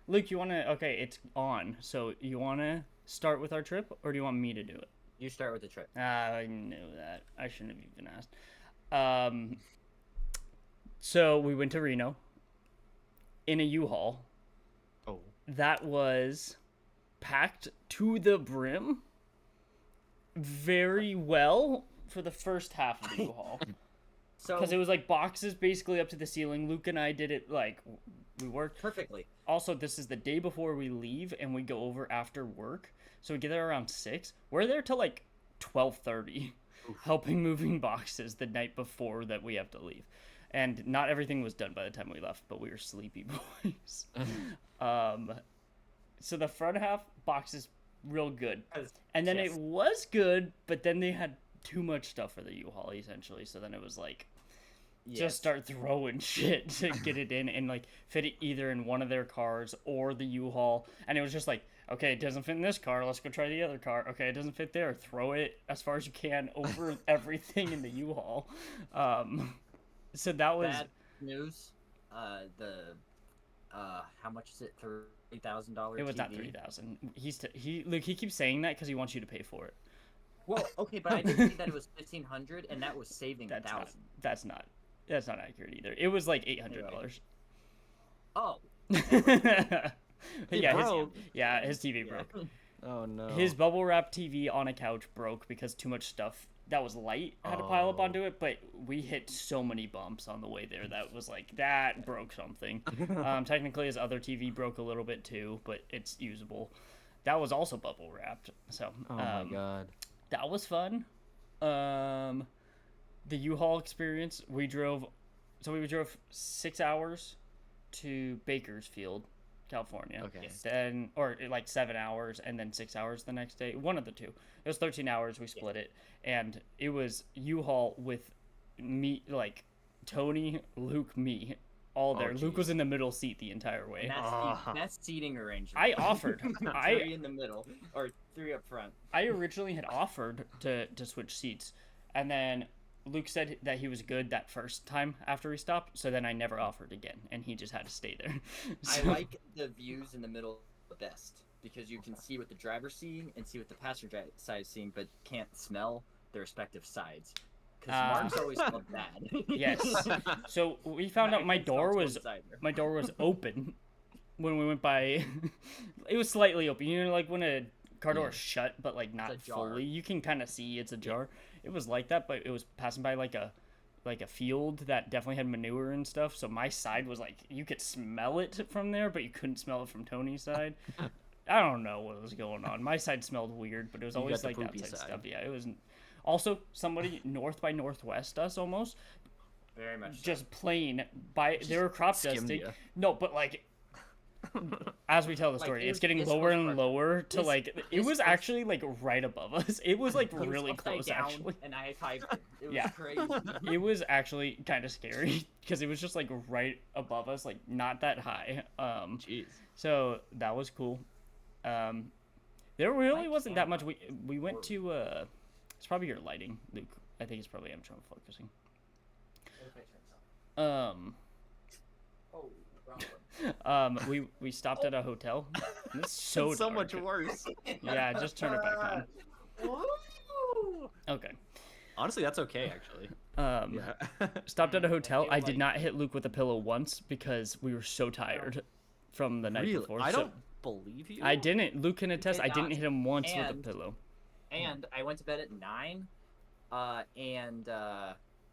Luke, you want to? Okay, it's on. So you want to start with our trip, or do you want me to do it? You start with the trip. I knew that. I shouldn't have even asked. Um, so we went to Reno in a U-Haul Oh. that was packed to the brim very well for the first half of the U-Haul. So Because it was like boxes basically up to the ceiling. Luke and I did it like we worked. perfectly. Also, this is the day before we leave, and we go over after work. So we get there around 6. We're there till like 12:30, helping moving boxes the night before that we have to leave. And not everything was done by the time we left, but we were sleepy boys. um, so the front half boxes real good, and then Yes. it was good, but then they had too much stuff for the U-Haul essentially. So then it was like just start throwing shit to get it in and like fit it either in one of their cars or the U-Haul. And it was just like, okay, it doesn't fit in this car, let's go try the other car. Okay, it doesn't fit there, throw it as far as you can over everything in the U-Haul. So that was Bad news. How much is it? $3,000. it was not 3,000. He keeps saying that because he wants you to pay for it. Well, okay, but I did see that it was 1,500, and that was saving That's not 1,000. that's not accurate either. It was like $800. Oh, Yeah, broke. his TV broke. Oh no. His bubble wrap TV on a couch broke because too much stuff that was light had to pile up onto it. But we hit so many bumps on the way there that was like that broke something. Technically, his other TV broke a little bit too, but it's usable. That was also bubble wrapped. So Oh my god. that was fun. The U-Haul experience. We drove 6 hours to Bakersfield, California. Okay. Yes. Then, or like 7 hours, and then 6 hours the next day. One of the two. It was 13 hours. We split it, and it was U-Haul with me, like Tony, Luke, me, all there. Luke jeez. was in the middle seat the entire way. That's seating arrangement. I offered. Three in the middle, or three up front. I originally had offered to switch seats, and then Luke said that he was good that first time after we stopped. So then I never offered again, and he just had to stay there. I So- like the views in the middle the best because you can see what the driver's seeing and see what the passenger side is seeing, but can't smell the respective sides. Because Mark's always smelled bad. Yes. So we found out my can't smell door to was inside there. my door was open when we went by. It was slightly open. You know, like when a car door is shut, but like not ajar. fully. You can kind of see it's ajar. It was like that, but it was passing by like a field that definitely had manure and stuff. So my side was like you could smell it from there, but you couldn't smell it from Tony's side. I don't know what was going on. My side smelled weird, but it was You always got like the poopy outside side. stuff. Yeah, it was. Also, somebody north by northwest us almost Very much. just plain by they were crop skimmed dusting. ya. No, but like as we tell the Like, story, it it's was- getting this lower was and part- lower to this- like it this was was- actually like right above us. It was like It was really upside close down, actually. and I high-fived it. It was Yeah. crazy. It was actually kind of scary because it was just like right above us, like not that high. Jeez. So that was cool. There really My wasn't that much. camera We went to it's probably your lighting, Luke. I think it's probably I'm trying to focusing. Um, Oh, wrong one. we stopped at a hotel. It's so It's so dark. much worse. Yeah, just turn it back on. Woo! Okay. Honestly, that's okay actually. Yeah. Stopped at a hotel. feel I did like- not hit Luke with a pillow once because we were so tired from the night Really? before. I so don't believe you. I didn't. Luke can attest. did I didn't not. hit him once with a And- pillow. And I went to bed at 9, and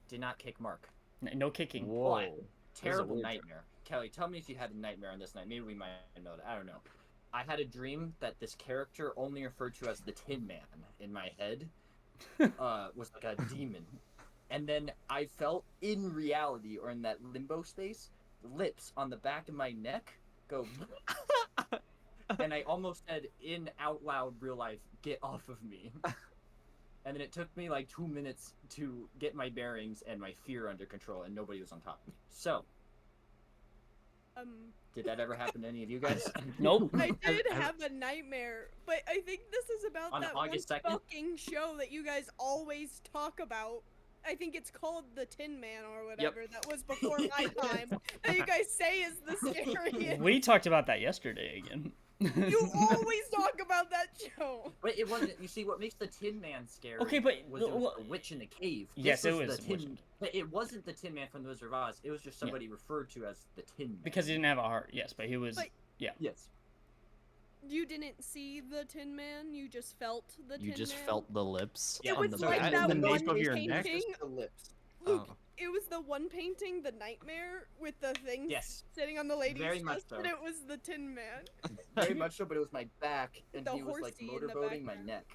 did not kick Mark. No kicking. Whoa. Terrible weird nightmare. Kelly, tell me if you had a nightmare on this night. Maybe we might know that. I don't know. I had a dream that this character, only referred to as the Tin Man in my head, was like a demon. And then I felt in reality, or in that limbo space, lips on the back of my neck go. And I almost said in out loud real life, "Get off of me." And then it took me like 2 minutes to get my bearings and my fear under control, and nobody was on top of me. So, did that ever happen to any of you guys? Nope. I did I've- have a nightmare, but I think this is about On that August one 2nd? fucking show that you guys always talk about. I think it's called the Tin Man or whatever. That was before my time. That you guys say is the scariest. We talked about that yesterday again. You always talk about that show. Wait, it wasn't. You see, what makes the Tin Man scary? Okay, but was it was the witch in the cave. Yes, This it was the the witch Tin. But it wasn't the Tin Man from the Wizard of Oz. It was just somebody referred to as the Tin Man. Because he didn't have a heart. Yes, but he was. But- Yeah. Yes. You didn't see the Tin Man. You just felt the Tin Man. You just felt the lips Yeah, on was the like back, that the one nape of your neck. painting. Just the lips. Luke, Oh. it was the one painting, the nightmare with the things Yes. sitting on the lady's Very much chest, so. and it was the Tin Man. Very much so, but it was my back, and The he was like horsey in the motorboating my background. neck.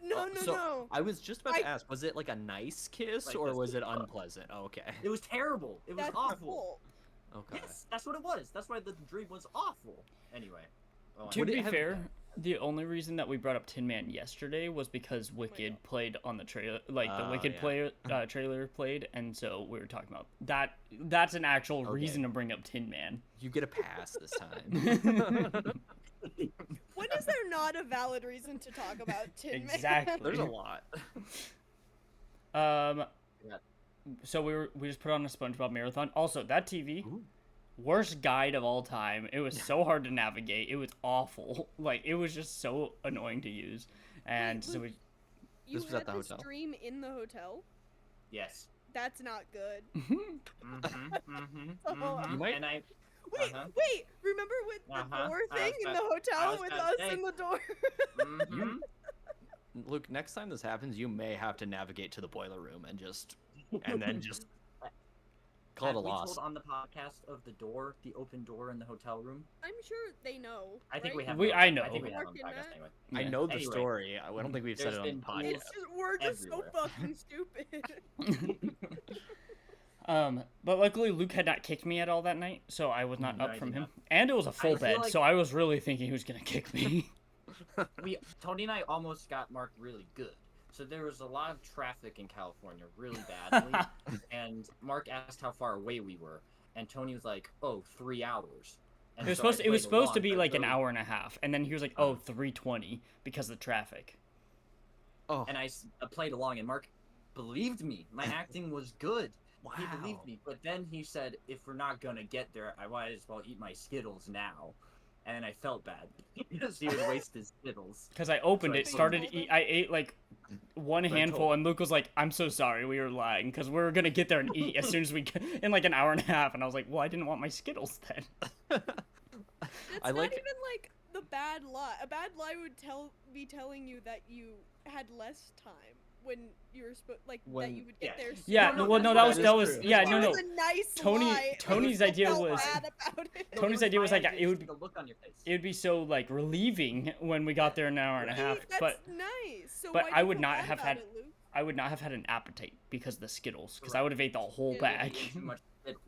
No, Oh, no, so no. I was just about to I- ask, was it like a nice kiss Like or this. was it unpleasant? Oh, okay. It was terrible. It was That's awful. cool. Okay. Yes, that's what it was. That's why the dream was awful. Anyway. Oh, To Would it be have- fair, the only reason that we brought up Tin Man yesterday was because Wicked God. played on the trailer, like the Oh, Wicked yeah. trailer played, and so we were talking about that. That's an actual Okay. reason to bring up Tin Man. You get a pass this time. When is there not a valid reason to talk about Tin Man? Exactly. There's a lot. Um, Yeah. so we just put on a SpongeBob marathon. Also, that TV, Ooh. worst guide of all time. It was so hard to navigate. It was awful. Like it was just so annoying to use. And so we. You This was had at the this hotel? dream in the hotel? Yes. That's not good. You might- And I. Wait, Uh-huh. wait! Remember with the Uh-huh. door I thing was in about- the hotel was with about us to say. in the door? Mhm. Luke, next time this happens, you may have to navigate to the boiler room and then just call it a Have we loss. told on the podcast of the door, the open door in the hotel room? I'm sure they know. I think we right? have. I know. I think we have on the Mark in podcast that? anyway. I Yeah. know the Anyway, story. I don't think we've said there's it on the been podcast. It's just, we're just everywhere. so fucking stupid. But luckily Luke had not kicked me at all that night, so I was not No, up I from did him. not. And it was a full feel bed, like- so I was really thinking he was gonna kick me. Tony and I almost got Mark really good. So there was a lot of traffic in California really badly, and Mark asked how far away we were, and Tony was like, "Oh, 3 hours." And It was so I supposed to played along, be but like an really- hour and a half, and then he was like, "Oh, 3:20 because of the traffic." Oh, And I played along, and Mark believed me. My acting was good. wow. He believed me. But then he said, if we're not gonna get there, I might as well eat my Skittles now. And I felt bad because he would waste his Skittles. Because I opened So I it, told started him. to eat. I ate like one I handful, told and Luke was like, "I'm so sorry, we were lying, because we were gonna get there and eat as soon as we in like an hour and a half." And I was like, "Well, I didn't want my Skittles then." That's I not like- even like the bad lie. A bad lie would be telling you that you had less time when you were that When- you would get yeah. there. Yeah, No, well, no, that's that true. was That is yeah, true. no, It no. was a nice Tony- lie. and Tony's you idea felt was- bad about it. No, Tony's it idea was my like, idea it to would- see the look on your face. It would be so like relieving when we got there in an hour and a half, That's but nice. So but why I do you would feel not bad have about had- it, Luke? I would not have had an appetite because of the Skittles, because I Correct. would have ate the whole Yeah. bag. Too much Skittles.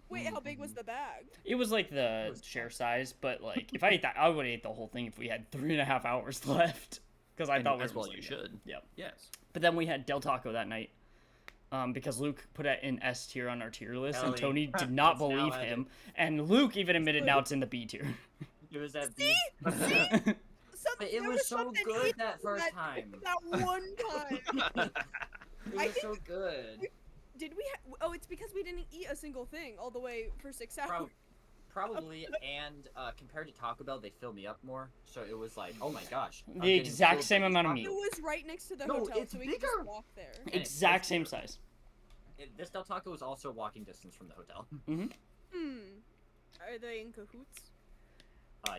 Wait, how big was the bag? It was like the was share size, but like if I ate that, I would have ate the whole thing if we had 3.5 hours left, because I And thought we as were well just you gonna- should. Yep. Yes. But then we had Del Taco that night, because Luke put it in S tier on our tier list, and Ellie. Tony did not It's now believe added. him, and Luke even admitted now it's in the B tier. It was that See? But it There was so something good in that first time. That one time. It I was think- so good. Did we? Oh, it's because we didn't eat a single thing all the way for 6 hours. Probably, and compared to Taco Bell, they fill me up more. So it was like, oh my gosh. I'm The getting exact filled same by amount of these meat. It was right next to the No, hotel, it's so we could bigger. just walk there. And it Exact tastes same good. size. This Del Taco is also walking distance from the hotel. Are they in cahoots?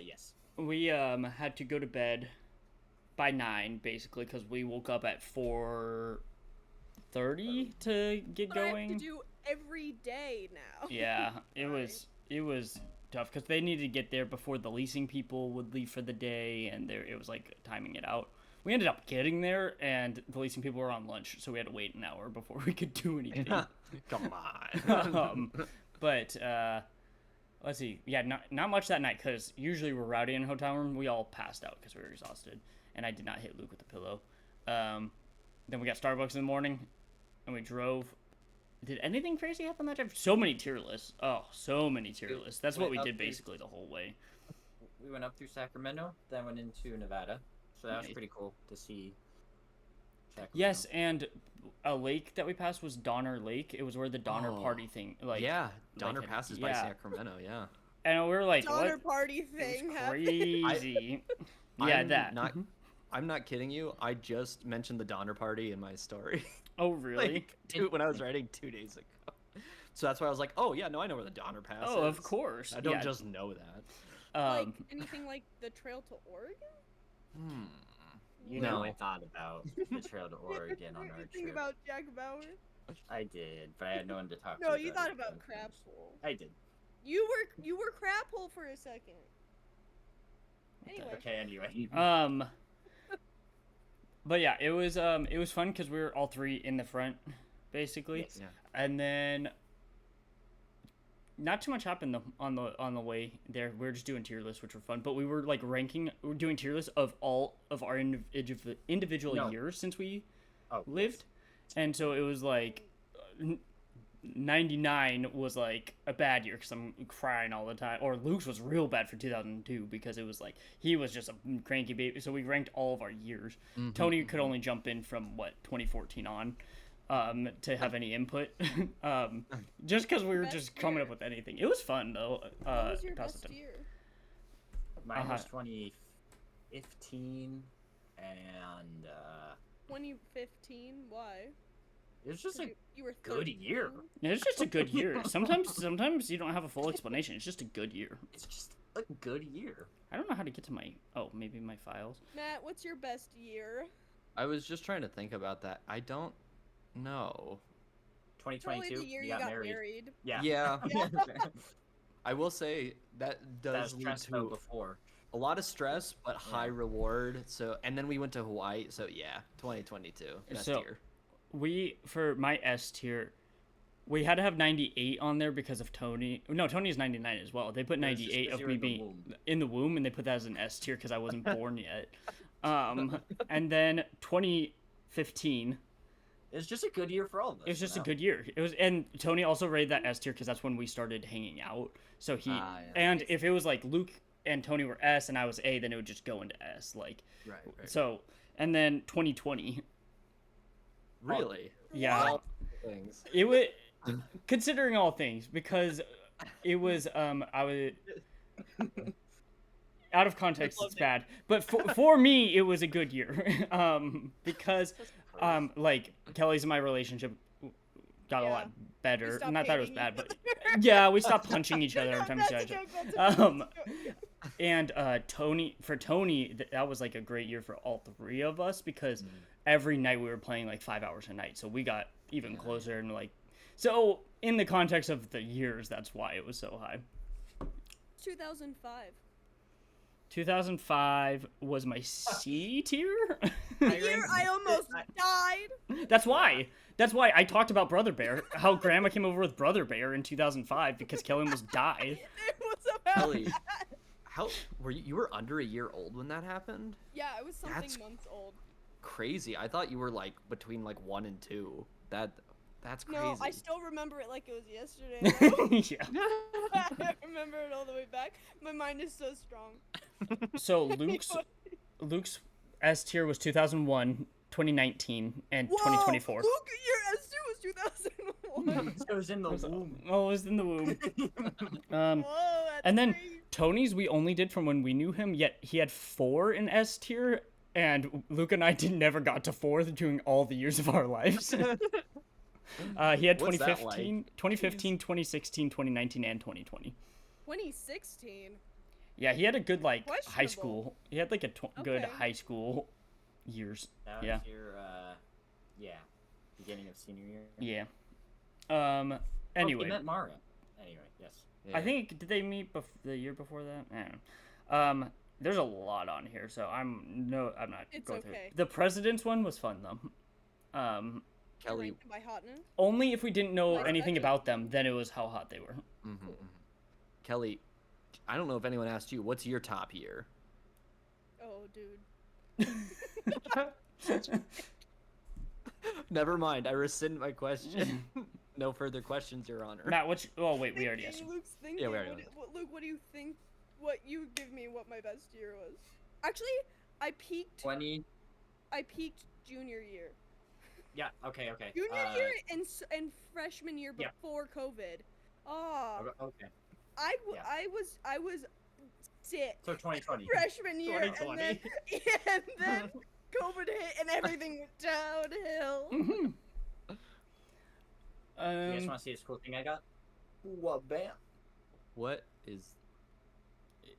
Yes. We had to go to bed by 9 basically because we woke up at 4:30 to get But I have going. to do every day now. Yeah, it was tough because they needed to get there before the leasing people would leave for the day, and it was like timing it out. We ended up getting there, and the leasing people were on lunch, so we had to wait an hour before we could do anything. Come on. But let's see. Yeah, not much that night because usually we're rowdy in a hotel room. We all passed out because we were exhausted, and I did not hit Luke with the pillow. Then we got Starbucks in the morning, and we drove. Did anything crazy happen that drive? So many tier lists. Oh, so many tier lists. That's what we Went up did through- basically the whole way. We went up through Sacramento, then went into Nevada. So that was Nice. pretty cool to see Check Yes, and a lake that we passed was Donner Lake. It was where the Donner Oh, party thing, like yeah, Donner like, passes by yeah. Sacramento. Yeah. and we were like, Donner what? party It thing was happened. crazy. Yeah, I'm that. Not, Mhm. I'm not kidding you. I just mentioned the Donner Party in my story. Oh, really? like, when I was writing 2 days ago. So that's why I was like, oh yeah, no, I know where the Donner Pass is. Oh, of course. I don't yeah. just know that. Like Um, anything like the Trail to Oregon? Hmm. You No. know, I thought about the trail to Oregon on Did our you think trip. about Jack Bauer? I did, but I had no one to talk to. No, you about thought it. about Crap Hole. I did. You were Crap Hole for a second. Anyway. Okay, anyway. but yeah, it was fun because we were all three in the front, basically, Yes. Yeah. and then not too much happened on the way there. We were just doing tier lists, which were fun, but we were like we're doing tier lists of all of our individual No. years since we Oh, lived, and so it was like 99 was like a bad year because I'm crying all the time. Or Luke's was real bad for 2002 because it was like he was just a cranky baby. So we ranked all of our years. Mhm, Tony could only jump in from 2014 on to have any input. Just because we were Best just coming up year. with anything. It was fun though. What was your past the best time. year? Mine was Uh-huh. 2015, and 2015. Why? it was just 'Cause a you were good year. 13? It's just a good year. Sometimes you don't have a full explanation. It's just a good year. It's just a good year. I don't know how to get to my maybe my files. Matt, what's your best year? I was just trying to think about that. I don't know. Probably 2022, the year you you got married. Yeah. Yeah. I will say that That does was lead stressed out to before. a lot of stress, but high Yeah. reward. So, and then we went to Hawaii. So yeah, 2022 best So- year. We for my S tier, we had to have 98 on there because of Tony. No, Tony's 99 as well. They put It was just 98 'cause of you were me in the being womb. in the womb, and they put that as an S tier because I wasn't born yet. And then 2015, It was just a good year for all of us. it was just a you know? good year. It was, and Tony also rated that S tier because that's when we started hanging out. So he Ah, yeah. and if it was like Luke and Tony were S and I was A, then it would just go into S. Like Right. so, and then 2020, Really? yeah. All things. It was considering all things because it was I was out of context it's bad, but for me it was a good year because like Kelly's and my relationship got a lot We better. stopped Not that it was hating bad, each but yeah, we stopped punching each other every time we That's saw a each joke, other. that's a joke, Um, that's a joke. And Tony that was like a great year for all three of us because every night we were playing like 5 hours a night, so we got even closer and like so in the context of the years, that's why it was so high. 2005. 2005 was my C tier. The year I almost died. That's why. That's why I talked about Brother Bear. How Grandma came over with Brother Bear in 2005 because Kelly almost died. It was about Kelly, that. how were you? You were under a year old when that happened? Yeah, it was something That's- months old. Crazy. I thought you were like between like 1 and 2. That's crazy. No, I still remember it like it was yesterday. though. Yeah. I remember it all the way back. My mind is so strong. So Luke's S tier was 2001, 2019, and 2024. Luke, your S2 was 2001. It was in the womb. Oh, it was in the womb. Whoa, that's And then crazy. Tony's we only did from when we knew him, yet he had 4 in S tier, and Luke and I never got to 4 during all the years of our lives. He had What's that 2015, like? 2015, 2016, 2019, and 2020. 2016. Yeah, he had a good like high Questionable. school. He had like a good Okay. high school years. That was Yeah. your, beginning of senior year. Yeah. Oh, Anyway, you met Mara. Anyway, yes. I think did they meet the year before that? I don't know. There's a lot on here, so I'm not It's going through. okay. The president's one was fun though. Kelly. Ranked by hotness. Only if we didn't know Like, anything that's about them, then it was how hot they were. Kelly, I don't know if anyone asked you. What's your top year? Oh, dude. Never mind. I rescind my question. No further questions, Your Honor. Matt, oh wait, we already asked Thinking, you. Luke's thinking. Yeah, we already Luke, what do you think? What you give me? What my best year was? Actually, I peaked 20. I peaked junior year. Yeah. Okay. Junior year and freshman year yeah. before COVID. Oh, Okay. Yeah. I was sick. So 2020. Freshman year, 2020. and then COVID hit and everything went downhill. Mhm. You guys want to see this cool thing I got? What bam? What is?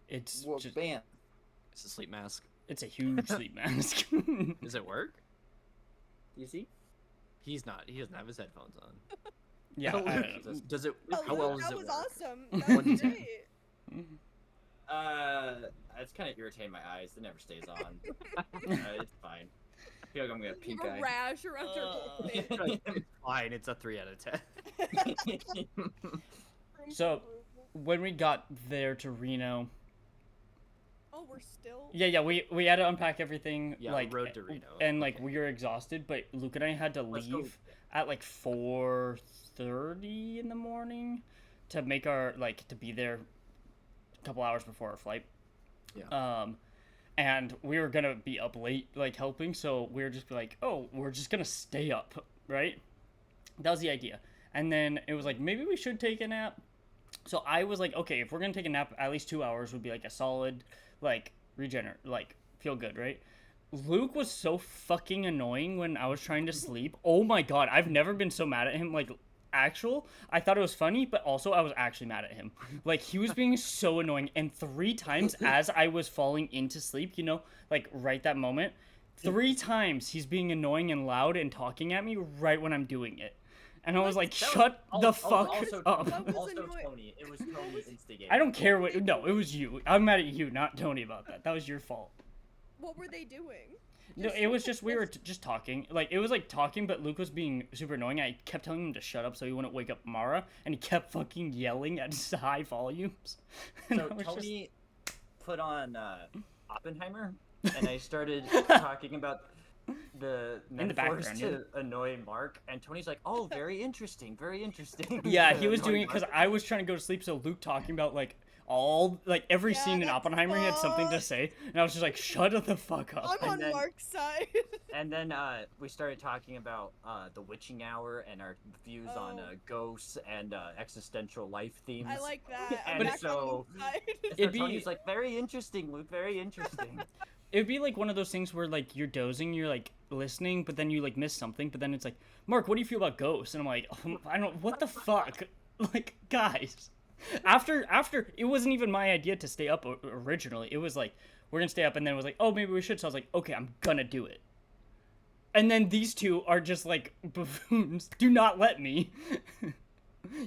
It's What just, bam? It's a sleep mask. it's a huge sleep mask. Does it work? You see? He doesn't have his headphones on. Yeah. Oh, I don't know. Does it? Oh, How Luke, well does that it was work? awesome. That One was to 10. great. It's kind of irritating my eyes. It never stays on. It's fine. I feel like I'm gonna have You pink have a eye. rash around your whole face. Fine, it's a 3 out of 10. So- When we got there to Reno, Oh, we're still. yeah, we had to unpack everything. Yeah, like road to Reno. and like Okay. we were exhausted, but Luke and I had to Let's go. leave at like 4:30 in the morning to make our to be there a couple hours before our flight. Yeah. And we were gonna be up late helping, so we were just like, oh, we're just gonna stay up, right? That was the idea. And then it was like, maybe we should take a nap. So I was like, okay, if we're gonna take a nap, at least 2 hours would be like a solid regenerate, feel good, right? Luke was so fucking annoying when I was trying to sleep. Oh my god, I've never been so mad at him. I thought it was funny, but also I was actually mad at him. He was being so annoying, and 3 times as I was falling into sleep, right that moment, 3 times he's being annoying and loud and talking at me right when I'm doing it. And I was like, shut the fuck up. What was Also, annoying? Tony. It was Tony instigating. I don't care what. No, it was you. I'm mad at you, not Tony, about that. That was your fault. What were they doing? No, it was just we were just talking. It was talking, but Luke was being super annoying. I kept telling him to shut up so he wouldn't wake up Mara, and he kept fucking yelling at high volumes. And So I was Tony put on Oppenheimer, and I started talking about the metaphors background, to annoy Mark, and Tony's like, "Oh, very interesting, very interesting." Yeah, he was Annoy doing it because Mark. I was trying to go to sleep. So Luke talking about every Yeah, scene in that's Oppenheimer he had something to fucked. say, and I was just like, shut the fuck up. I'm on then- Mark's side. And then we started talking about the witching hour and our views on Oh. ghosts and existential life themes. I like that. I'm And back so- on the side. So It'd be- Tony's like, "Very interesting, Luke. Very interesting." It'd be one of those things where you're dozing, you're listening, but then you miss something, but then it's like, Mark, what do you feel about ghosts? And I'm like, I don't, what the fuck? Guys. After it wasn't even my idea to stay up originally. It was we're gonna stay up, and then it was like, oh, maybe we should. So I was like, okay, I'm gonna do it. And then these two are just buffoons. Do not let me.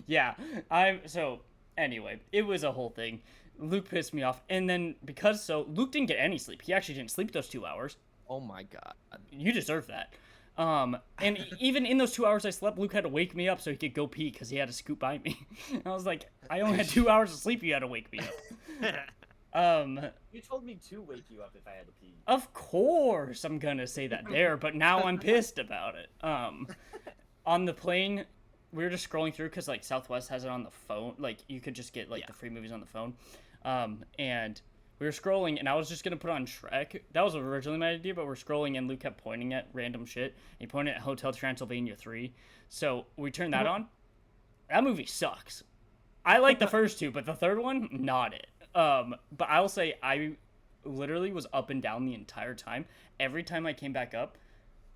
Yeah, so anyway, it was a whole thing. Luke pissed me off, and then Luke didn't get any sleep. He actually didn't sleep those 2 hours. Oh my god. You deserve that. And even in those 2 hours I slept, Luke had to wake me up so he could go pee because he had to scoot by me. And I was like, I only had 2 hours of sleep. You had to wake me up. You told me to wake you up if I had to pee. Of course I'm gonna say that there, but now I'm pissed about it. On the plane, we were just scrolling through because Southwest has it on the phone. You could just get the free movies on the phone. And we were scrolling, and I was just gonna put on Shrek. That was originally my idea, but we're scrolling, and Luke kept pointing at random shit. He pointed at Hotel Transylvania 3. So we turned that on. That movie sucks. I like the first 2, but the third one, not it. But I'll say I literally was up and down the entire time. Every time I came back up,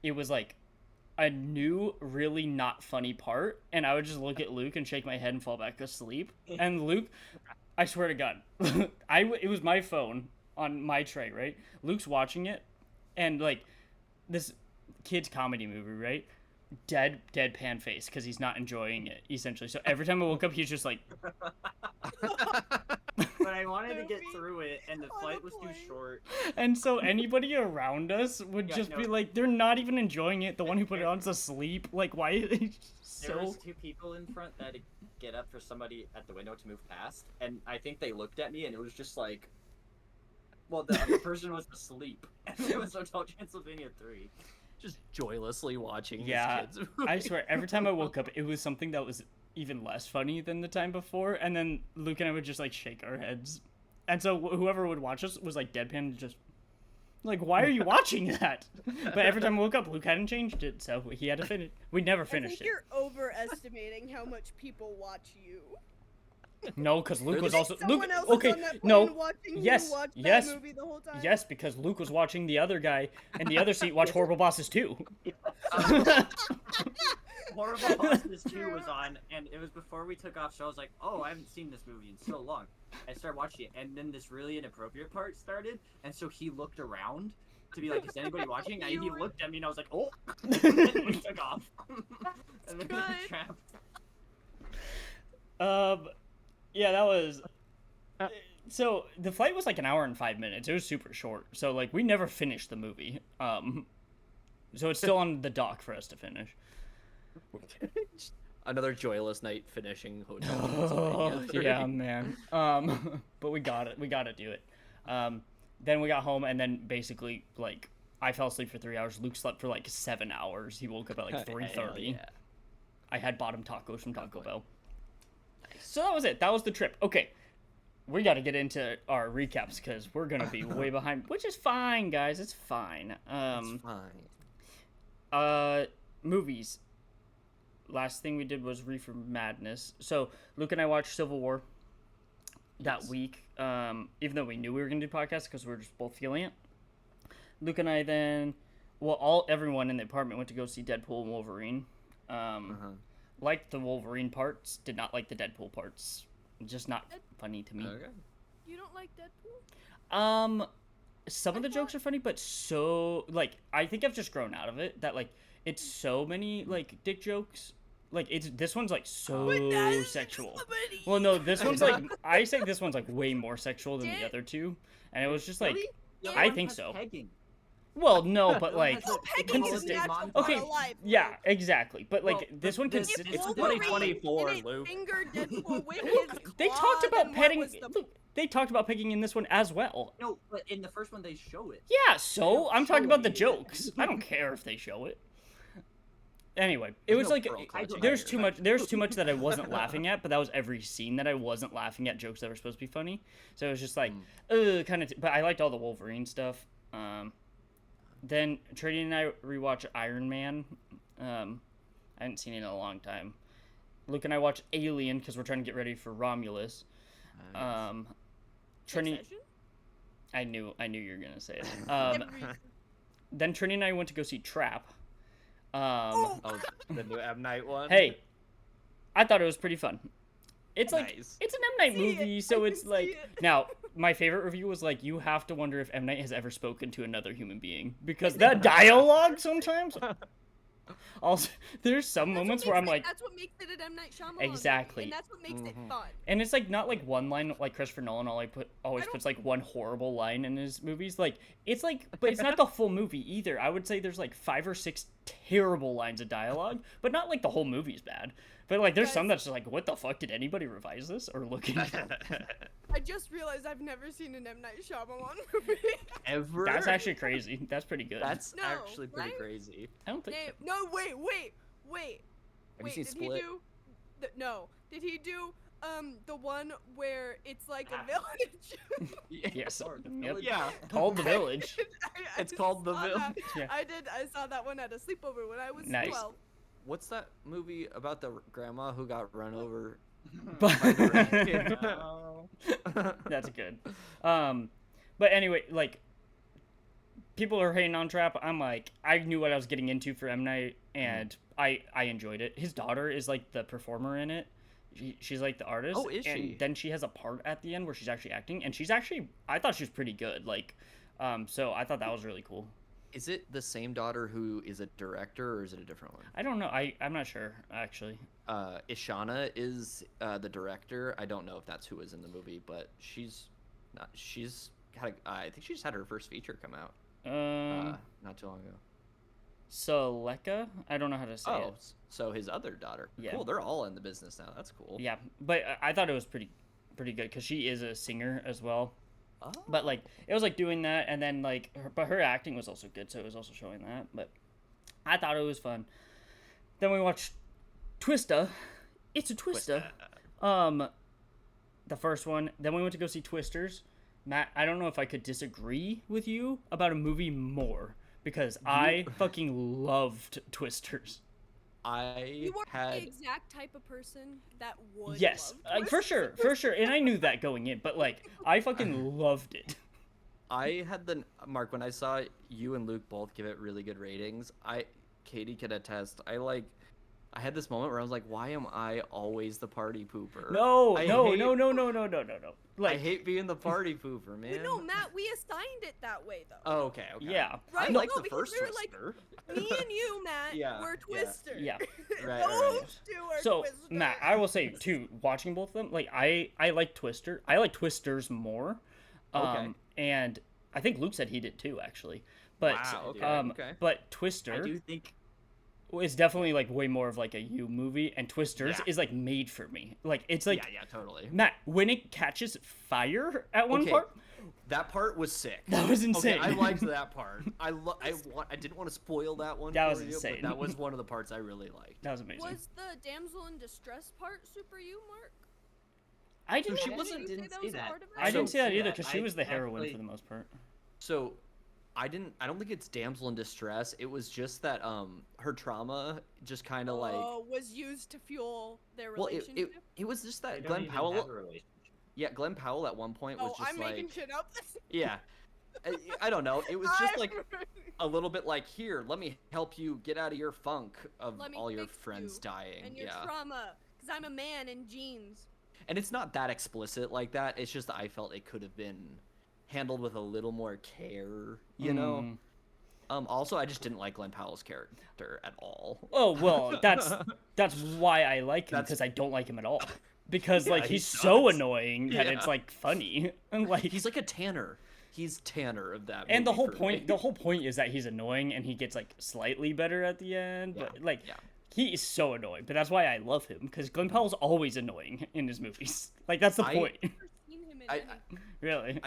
it was a new, really not funny part, and I would just look at Luke and shake my head and fall back asleep. And Luke, I swear to God, it was my phone on my tray, right? Luke's watching it, and this kid's comedy movie, right? Deadpan face because he's not enjoying it, essentially. So every time I woke up, he's just like, But I wanted to get Movie through it, and the on flight a was too plane. short. and so anybody around us would Yeah, just no. be like, they're not even enjoying it. The one who put it on's asleep. Why are they There so? was 2 people in front that had to get up for somebody at the window to move past, and I think they looked at me, and it was just like, well, the other person was asleep. And it was Hotel Transylvania 3. Just joylessly watching Yeah, his kids. I swear, every time I woke up, it was something that was even less funny than the time before, and then Luke and I would just shake our heads, and so whoever would watch us was deadpan, just Like, why are you watching that? But every time I woke up, Luke hadn't changed it, so he had to finish. We never I finished think it. you're overestimating how much people watch you. No, because Luke was Think also someone else Okay, is on that no, plane watching yes, you watch yes, that movie the whole time. yes, because Luke was watching the other guy in the other seat watch Horrible Bosses too. Horrible Bosses 2 was on, and it was before we took off, so I was like, oh, I haven't seen this movie in so long. I started watching it, and then this really inappropriate part started, and so he looked around to be like, is anybody watching? And he looked at me, and I was like, oh, and then we took off. And then we Good. trapped. Yeah, that was. So the flight was like an hour and 5 minutes. It was super short. So like we never finished the movie. So it's still on the dock for us to finish. Another joyless night finishing Hotel Oh, Transylvania. yeah, man. But we got it. We got to do it. Then we got home, and then basically like I fell asleep for 3 hours. Luke slept for like 7 hours. He woke up at like 3:30. Hell yeah. I had bottom tacos from Taco Bell. So that was it. That was the trip. Okay. We got to get into our recaps because we're going to be way behind, which is fine, guys. It's fine. It's fine. Movies. Last thing we did was Reefer Madness. So Luke and I watched Civil War that week, even though we knew we were going to do podcasts because we were just both feeling it. Luke and I then, everyone in the apartment went to go see Deadpool and Wolverine. Liked the Wolverine parts, did not like the Deadpool parts. Just not funny to me. Okay. You don't like Deadpool? Some of the jokes are funny, but so like I think I've just grown out of it. That like it's so many like dick jokes. Like this one's like so sexual. Well, no, this one's like I say this one's like way more sexual than the other two, and it was just like Really? The other I one think has so. pegging. Well, no, but like No, pegging is consistent. natural part Okay, of life. yeah, exactly. But like Well, this one this- consistent. it's Wolverine 2024, didn't Luke. finger Deadpool with his They claw, talked about then what petting. was the- Look, they talked about pegging in this one as well. No, but in the first one they show it. Yeah, so I'm talking show about the it. jokes. I don't care if they show it. Anyway, it was no like pearl clutching there's here. too much. There's too much that I wasn't laughing at, but that was every scene that I wasn't laughing at jokes that were supposed to be funny. So it was just like, kind of. But I liked all the Wolverine stuff. Then Trinity and I rewatched Iron Man. I hadn't seen it in a long time. Luke and I watched Alien because we're trying to get ready for Romulus. Trinity, Succession? I knew you were gonna say it. Every- Then Trinity and I went to go see Trap. Oh, the new M Night one. Hey, I thought it was pretty fun. It's like Nice. it's an M Night See it. movie, so I it's can like see it. now my favorite review was like you have to wonder if M Night has ever spoken to another human being because that dialogue sometimes. Also, there's some That's what moments where I'm makes like, it- that's what makes it an M. Night Shyamalan movie, Exactly. and that's what makes it fun. and it's like not like one line like Christopher Nolan always don't- puts like one horrible line in his movies. Like it's like, but it's not the full movie either. I would say there's like 5 or 6 terrible lines of dialogue, but not like the whole movie's bad. But like there's some that's just like, what the fuck, did anybody revise this or look into it? I just realized I've never seen an M. Night Shyamalan movie. Ever? That's actually crazy. That's pretty good. That's No, actually pretty right? crazy. I don't think Name, so. no, wait. Have you seen Did Split? he do? No. Did he do the one where it's like a Ah. village? Yes. Or the Yep. village. Yeah. Called The Village. I It's called The saw that. Village. Yeah. I saw that one at a sleepover when I was Nice. 12. What's that movie about the grandma who got run over? That's good. But anyway, like people are hating on Trap. I'm like, I knew what I was getting into for M Night, and I enjoyed it. His daughter is like the performer in it. She's like the artist. Oh, is and she? then she has a part at the end where she's actually acting, and she's actually I thought she was pretty good. Like, so I thought that was really cool. Is it the same daughter who is a director, or is it a different one? I don't know. I'm not sure actually. Ishana is the director. I don't know if that's who is in the movie, but she's had. I think she just had her first feature come out not too long ago. Seleka? I don't know how to say Oh, it. so his other daughter. Yeah. Cool. They're all in the business now. That's cool. Yeah, but I thought it was pretty good because she is a singer as well. Oh. But like it was like doing that, and then like but her acting was also good, so it was also showing that. But I thought it was fun. Then we watched Twista. It's a Twista. The first one. Then we went to go see Twisters. Matt, I don't know if I could disagree with you about a movie more because I fucking loved Twisters. You are had the exact type of person that would. Yes, love for Twisters. sure, and I knew that going in, but like I fucking loved it. I had the Mark when I saw you and Luke both give it really good ratings. Katie could attest. I had this moment where I was like, why am I always the party pooper? No. I Like, hate being the party pooper, man. But no, Matt, we assigned it that way though. Oh, okay. yeah, I Right? like No, the because first we were like, Twister. Me and you, Matt, Yeah, were yeah. Twister. yeah. Right, Those two are So Twister. Matt, I will say too, watching both of them, like I like Twister. I like Twisters more. Okay. And I think Luke said he did too, actually. But Wow, okay, okay. but Twister I do think is definitely like way more of like a you movie, and Twisters Yeah. is like made for me. Like it's like yeah, totally. Matt, when it catches fire at one Okay. part, That part was sick. that was insane. Okay, I liked that part. I didn't want to spoil that one. That for was you, insane. But that was one of the parts I really liked. That was amazing. Was the damsel in distress part super you, Mark? I didn't. she Did wasn't- you say didn't that see was a that. part of it? I didn't So- see that see either that. because she I was the heroine actually- for the most part. So, I don't think it's damsel in distress. It was just that her trauma just kind of like was used to fuel their well, relationship. it was just they that don't Glenn even Powell. have a relationship. Yeah, Glenn Powell at one point was Oh, just I'm like making shit up. yeah. I don't know. It was just like a little bit like here. Let me help you get out of your funk of Let me all your fix friends you dying. and your Yeah. trauma, because I'm a man in jeans. And it's not that explicit like that. It's just that I felt it could have been handled with a little more care, you know. Also, I just didn't like Glenn Powell's character at all. Oh well, that's why I like him That's- because I don't like him at all. Because Yeah, like he he's so sucks. annoying that Yeah. it's like funny and like He's like a Tanner. He's Tanner of that. and the movie whole for point me. the whole point is that he's annoying and he gets like slightly better at the end, Yeah, but like yeah. he is so annoying. But that's why I love him because Glenn Powell's always annoying in his movies. Like that's the point, I've never seen him in I- any. really.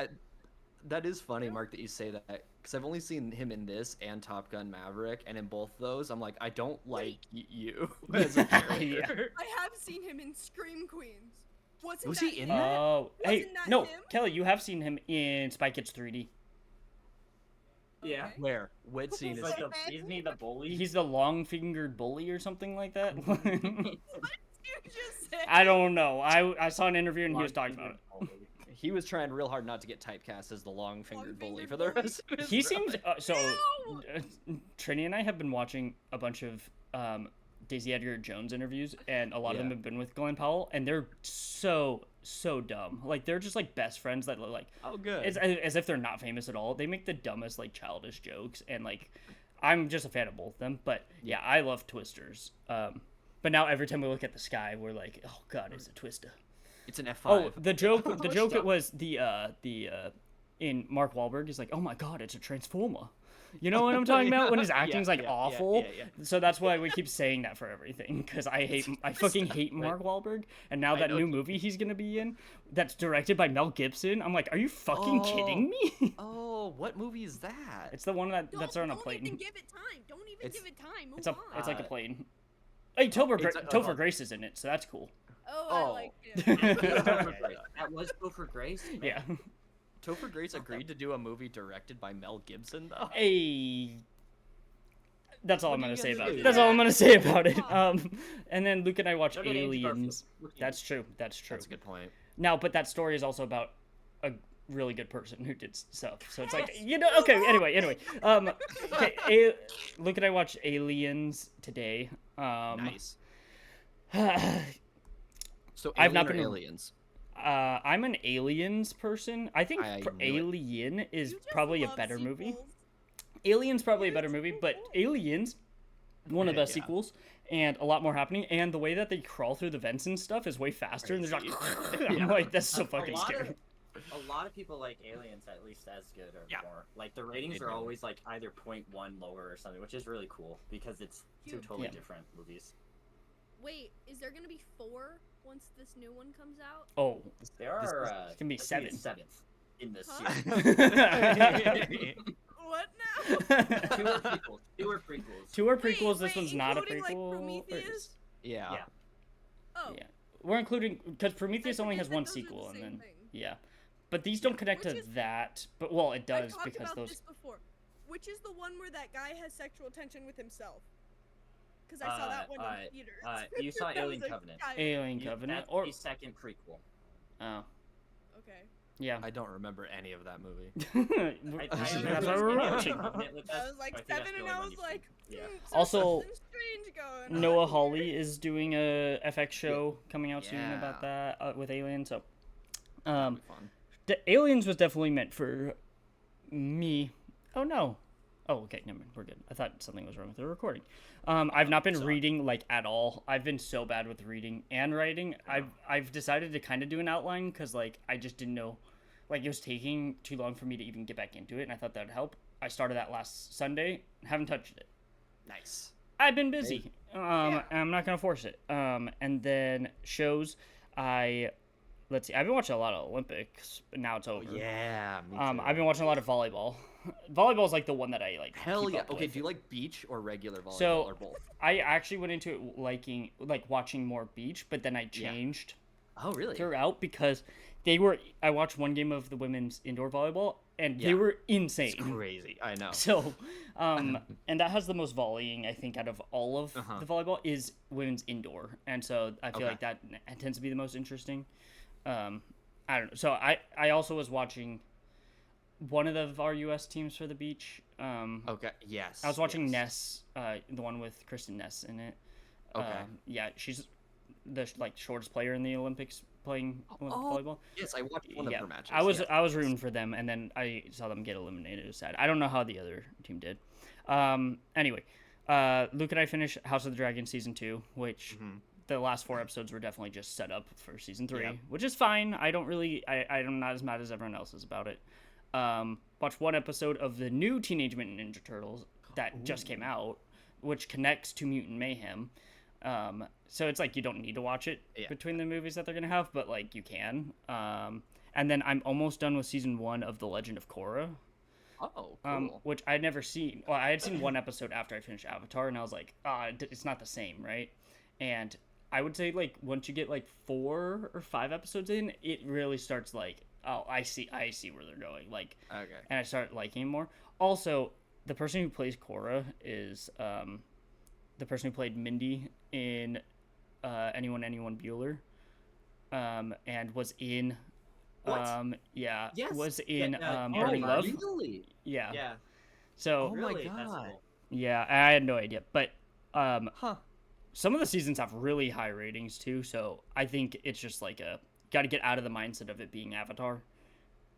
That is funny, Mark, that you say that because I've only seen him in this and Top Gun Maverick, and in both those, I'm like, I don't like you as a character. I have seen him in Scream Queens. Wasn't Was that he in him? that? Oh, hey, Wasn't that no, him? Kelly, you have seen him in Spy Kids 3D. Yeah. Okay. Where? What scene He's is like it? isn't he the bully? He's the long-fingered bully or something like that. You just said. I don't know. I saw an interview and he was talking about it. He was trying real hard not to get typecast as the long-fingered bully Long-fingered for the bully. rest of his He life. seems so. Ew! Trini and I have been watching a bunch of Daisy Edgar Jones interviews, and a lot of them Yeah. have been with Glenn Powell, and they're so dumb. Like they're just like best friends that like Oh, good. it's as if they're not famous at all. They make the dumbest like childish jokes, and like I'm just a fan of both of them. But yeah, I love Twisters. But now every time we look at the sky, we're like, oh god, it's a twister. It's an F5. Oh, the joke Stop. it was the in Mark Wahlberg is like, oh my god, it's a transformer. You know what I'm talking about when his acting's like awful. So that's why we keep saying that for everything because I fucking hate Mark Wahlberg. And now I that know new you- movie he's gonna be in, that's directed by Mel Gibson. I'm like, are you fucking kidding me? Oh, what movie is that? It's the one that's on a Don't plane. even give it time. Don't even It's- give it time. Move It's a on. it's like a Uh, plane. Hey, it's a- Topher Grace is in it, so that's cool. Oh, I Oh. like him. That was Topher Grace. Man. Yeah. Topher Grace agreed to do a movie directed by Mel Gibson, though. Hey. That's all What I'm are gonna you say gonna about do? it. That's all I'm gonna say about it. And then Luke and I watch Look at Andrew Garfield. Aliens. Look at That's true. That's true. That's a good point. Now, but that story is also about a really good person who did stuff. So it's like, you know, okay, anyway. Okay, Luke and I watched Aliens today. Nice. So I've not Alien or been- Aliens. I'm an Aliens person. I think I knew it. Alien is You just probably a love better movie. sequels. Aliens probably a You're better so movie, but cool. Aliens, one of the Yeah. sequels, and a lot more happening. And the way that they crawl through the vents and stuff is way faster. And they're like, I'm like, that's so fucking scary. A lot of people like Aliens at least as good or Yeah. more. Like the ratings They are do. always like either 0.1 lower or something, which is really cool because it's two Huge. totally Yeah. different movies. Wait, is there gonna be 4 once this new one comes out? Oh, There This are is gonna be this 7. seventh in this Huh? series. What now? Two are prequels. Two are prequels. Two are Wait, prequels. This wait, one's not a including, like, prequel. or Prometheus? is- Yeah. Yeah. Oh, Yeah. We're including because Prometheus I only forget has that one those are the sequel, and same then thing. yeah, but these don't connect Which to is- that. But well, it I've does talked because about those. this before. Which is the one where that guy has sexual tension with himself? Because I saw that one in theaters. You saw That Alien was a Covenant. guy- Alien Covenant, That's or the second prequel. oh Okay. yeah. I don't remember any of that movie. That's remember what we're Alien watching. Covenant with us. I was like I think that's 7 the and only I one was you've like, seen. Yeah. Also, something strange going Noah on Hawley here. is doing a FX show coming out soon Yeah. about that with Alien. So, That'll be fun. the Aliens was definitely meant for me. Oh no. Oh, okay, never mind. We're good. I thought something was wrong with the recording. I've not been reading like at all. I've been so bad with reading and writing. I've decided to kind of do an outline because like I just didn't know, like it was taking too long for me to even get back into it, and I thought that would help. I started that last Sunday. Haven't touched it. Nice. I've been busy. And I'm not gonna force it. And then shows. Let's see. I've been watching a lot of Olympics, but now it's over. Yeah. Me too. I've been watching a lot of volleyball. Volleyball is like the one that I like. Hell keep yeah. up Okay. with. Do you like beach or regular volleyball So- or both? I actually went into it liking watching more beach, but then I changed Oh really? throughout because I watched one game of the women's indoor volleyball and they Yeah. were It's insane. crazy. I know. So, and that has the most volleying I think out of all of Uh-huh. the volleyball is women's indoor, and so I feel Okay. like that tends to be the most interesting. I don't know. So I also was watching one of our U.S. teams for the beach. Okay. Yes. I was watching yes. Ness, the one with Kristen Ness in it. Okay. Yeah, she's the shortest player in the Olympics playing volleyball. Yes, I watched one of her matches. I was yes. I was rooting for them, and then I saw them get eliminated. It was sad. I don't know how the other team did. Anyway, Luke and I finished House of the Dragon season 2, which the last 4 episodes were definitely just set up for season 3, Yep. which is fine. I don't really I'm not as mad as everyone else is about it. Watched 1 episode of the new Teenage Mutant Ninja Turtles that just came out, which connects to Mutant Mayhem. So it's like you don't need to watch it between the movies that they're gonna have, but like you can. And then I'm almost done with season 1 of The Legend of Korra, Oh, cool. which I'd never seen. Well, I had seen 1 episode after I finished Avatar, and I was like, it's not the same, right? And I would say like once you get like 4 or 5 episodes in, it really starts like, oh, I see where they're going. Like, Okay. and I start liking it more. Also, the person who plays Korra is the person who played Mindy in Anyone Bueller, and was in What? yeah, Yes. was in Yeah, Burning oh, Love. Really? Yeah. Yeah. So Oh my Really? That's God. cool. yeah, I had no idea, but Huh. some of the seasons have really high ratings too. So I think it's just like got to get out of the mindset of it being Avatar,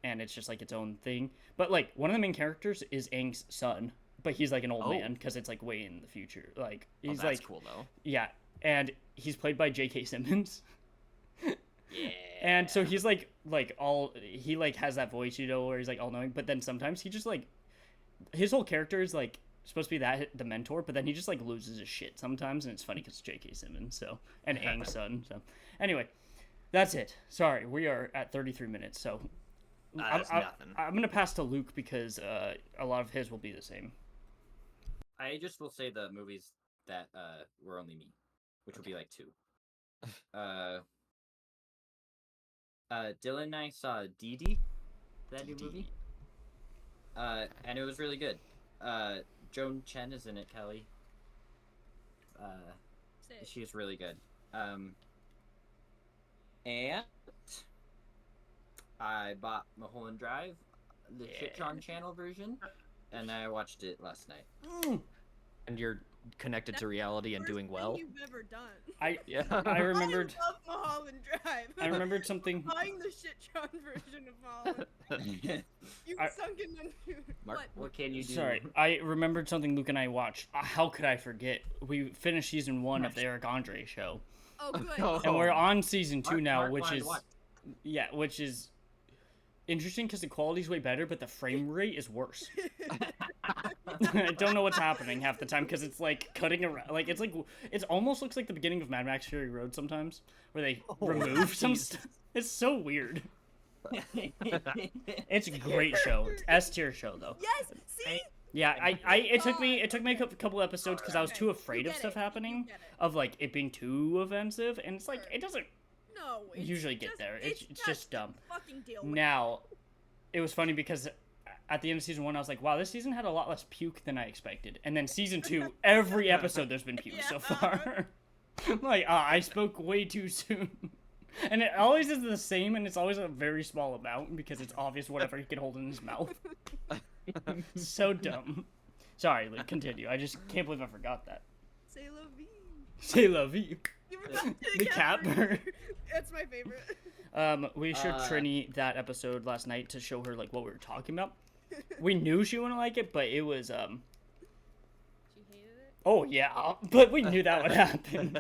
and it's just like its own thing. But like one of the main characters is Aang's son, but he's like an old Oh. man because it's like way in the future. Like Oh, he's that's like cool though. yeah, and he's played by J.K. Simmons. Yeah. And so he's like all he like has that voice, you know, where he's like all knowing, but then sometimes he just like his whole character is like supposed to be the mentor, but then he just like loses his shit sometimes, and it's funny because J.K. Simmons, so and Aang's son. So anyway, that's it. Sorry, we are at 33 minutes, so That's nothing. I'm gonna pass to Luke because a lot of his will be the same. I just will say the movies that were only me, which would be like 2. Dylan and I saw Dee Dee, that new movie. And it was really good. Joan Chen is in it, Kelly. Sick. She is really good. And I bought Mulholland Drive, the Chitron channel version, and I watched it last night. And you're connected to reality and Worst doing thing well. you've ever done. Yeah. I remembered I love Mulholland Drive. I remembered something. Buying the shitron version of Mulholland. You've I- sunken into Mark, what? What can you do? Sorry, I remembered something Luke and I watched. How could I forget? We finished season 1 of the Eric Andre show, Oh, good. Oh. and we're on season 2 Mark- now, Mark which wanted is to watch. which is interesting because the quality's way better, but the frame rate is worse. I don't know what's happening half the time because it's like cutting around, like it almost looks like the beginning of Mad Max Fury Road sometimes, where they remove some stuff. It's so weird. It's a great show. It's S tier show though. Yes. See. Yeah, it took me a couple episodes because I was too afraid of get stuff it. happening, You get it. of like it being too offensive, and it's like it doesn't No. usually get there. It's just dumb. Fucking deal with Now, it was funny because at the end of season 1, I was like, wow, this season had a lot less puke than I expected. And then season 2, every episode there's been puke so far. I'm like, I spoke way too soon. And it always is the same, and it's always a very small amount because it's obvious whatever he can hold in his mouth. So dumb. Sorry, Luke, continue. I just can't believe I forgot that. C'est la vie. C'est la vie. You forgot to The get cat her- bird. That's my favorite. We showed Trini that episode last night to show her like what we were talking about. We knew she wouldn't like it, but it was She hated it. oh yeah, but we knew that would happen.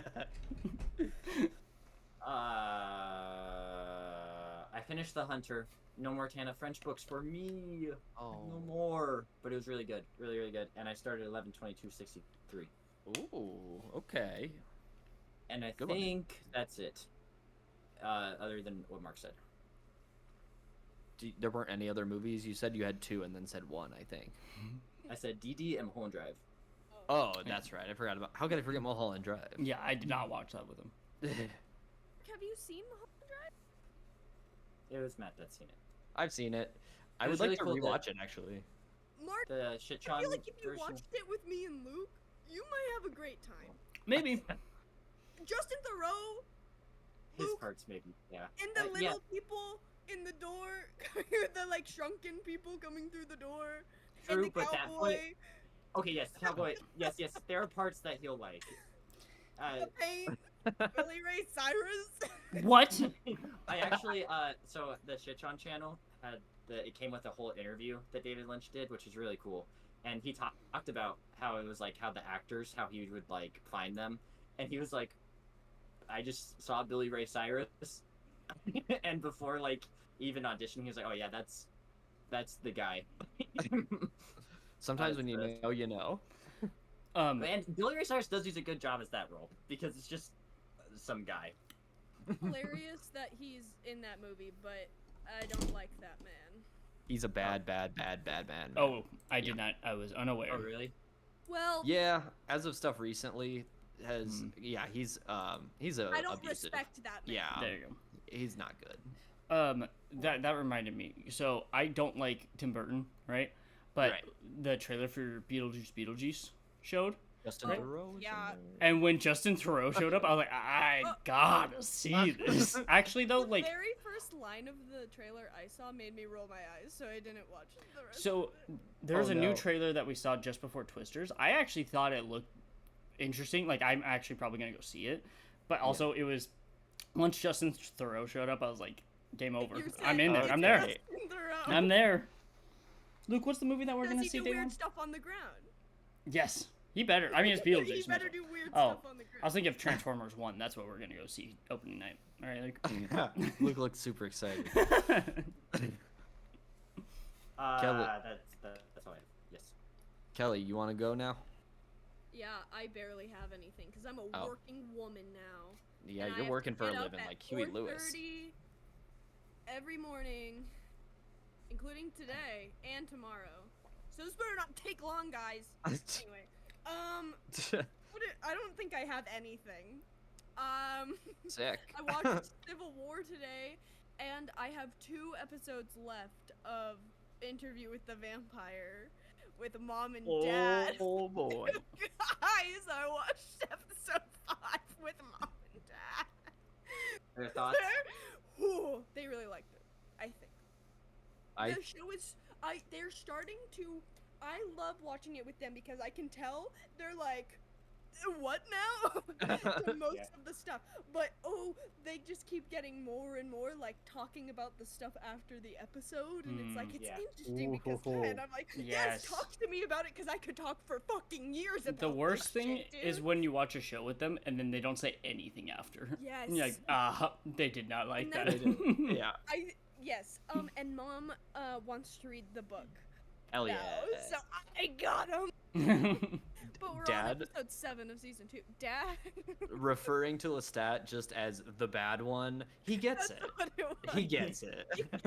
I finished The Hunter. No more Tana French books for me. Oh. No more. But it was really good. Really, really good. And I started 11/22/63. Ooh, okay. And I Good one. think that's it. Other than what Mark said. There weren't any other movies? You said you had 2 and then said 1, I think. I said DD and Mulholland Drive. Oh, that's right. I forgot about. How could I forget Mulholland Drive? Yeah, I did not watch that with him. Have you seen Mulholland Drive? It was Matt that's seen it. I've seen it. I It would was like really to cool rewatch it actually. Mark, The I Shitchan feel like if you version. watched it with me and Luke, you might have a great time. Maybe. Justin Thoreau His Luke. parts maybe, yeah. and the Yeah. little people in the door, the like shrunken people coming through the door, True, and the but that cowboy, point- Okay, yes, Cowboy. Yes, there are parts that he'll like. the paint, Billy Ray Cyrus. What? I actually, so the Shitchan channel had it came with a whole interview that David Lynch did, which is really cool. And he talked about how it was like how the actors, how he would like find them, and he was like, I just saw Billy Ray Cyrus, and before like even auditioning, he was like, oh yeah, that's the guy. Sometimes when you That's- know, you know. Um, And Billy Ray Cyrus does do a good job as that role because it's just some guy. Hilarious that he's in that movie, but I don't like that man. He's a bad man. oh, I did not. I was unaware. Oh really? Well, Yeah, as of stuff recently, has Hmm. yeah, he's a I don't abusive. respect that man. Yeah, There you go. he's not good. That reminded me. So I don't like Tim Burton, right? But Right. the trailer for Beetlejuice showed, Justin Right. Theroux. is Yeah. in there. and when Justin Theroux showed up, I was like, I gotta see this. Actually, though, The like, very first line of the trailer I saw made me roll my eyes, so I didn't watch the rest. so of it. there's Oh, a new no. trailer that we saw just before Twisters. I actually thought it looked interesting. Like, I'm actually probably gonna go see it. But also, it was once Justin Theroux showed up, I was like, game over. You I'm said in there. it's I'm there. Justin Theroux. I'm there. Luke, what's the movie that we're Does gonna he see do day weird one? stuff on the ground? Yes, he better. I mean, it's Beetlejuice. He might better as well. do weird Oh, stuff on the ground. I was thinking of Transformers 1. That's what we're gonna go see opening night. All right, Luke looks super excited. like. Kelly. That's all I have. Yes. Kelly, you want to go now? Yeah, I barely have anything because I'm a Oh. working woman now. Yeah, and I you're have working to for a get up living at like Huey Lewis. 4:30 every morning, including today and tomorrow. So this better not take long, guys. Anyway, I don't think I have anything. Sick. I watched Civil War today, and I have 2 episodes left of Interview with the Vampire with Mom and Dad. Oh boy. Guys, I watched episode 5 with Mom and Dad. Your thoughts? Ooh, they really liked it, I think. I The show is, they're starting to, I love watching it with them because I can tell they're like, what now? To most Yeah. of the stuff. But, they just keep getting more and more, like, talking about the stuff after the episode, and it's like, it's Yeah. interesting because, Ooh. and I'm like, yes, Yes. talk to me about it because I could talk for fucking years about The worst this thing shit, is dude. when you watch a show with them and then they don't say anything after. Yes. And you're like, they did not like And that. then- yeah. Yes, and Mom, wants to read the book. Hell yeah. now, so I got him. But we're Dad? on episode 7 of season 2. Dad. Referring to Lestat just as the bad one, he gets That's it. what it was. He gets it.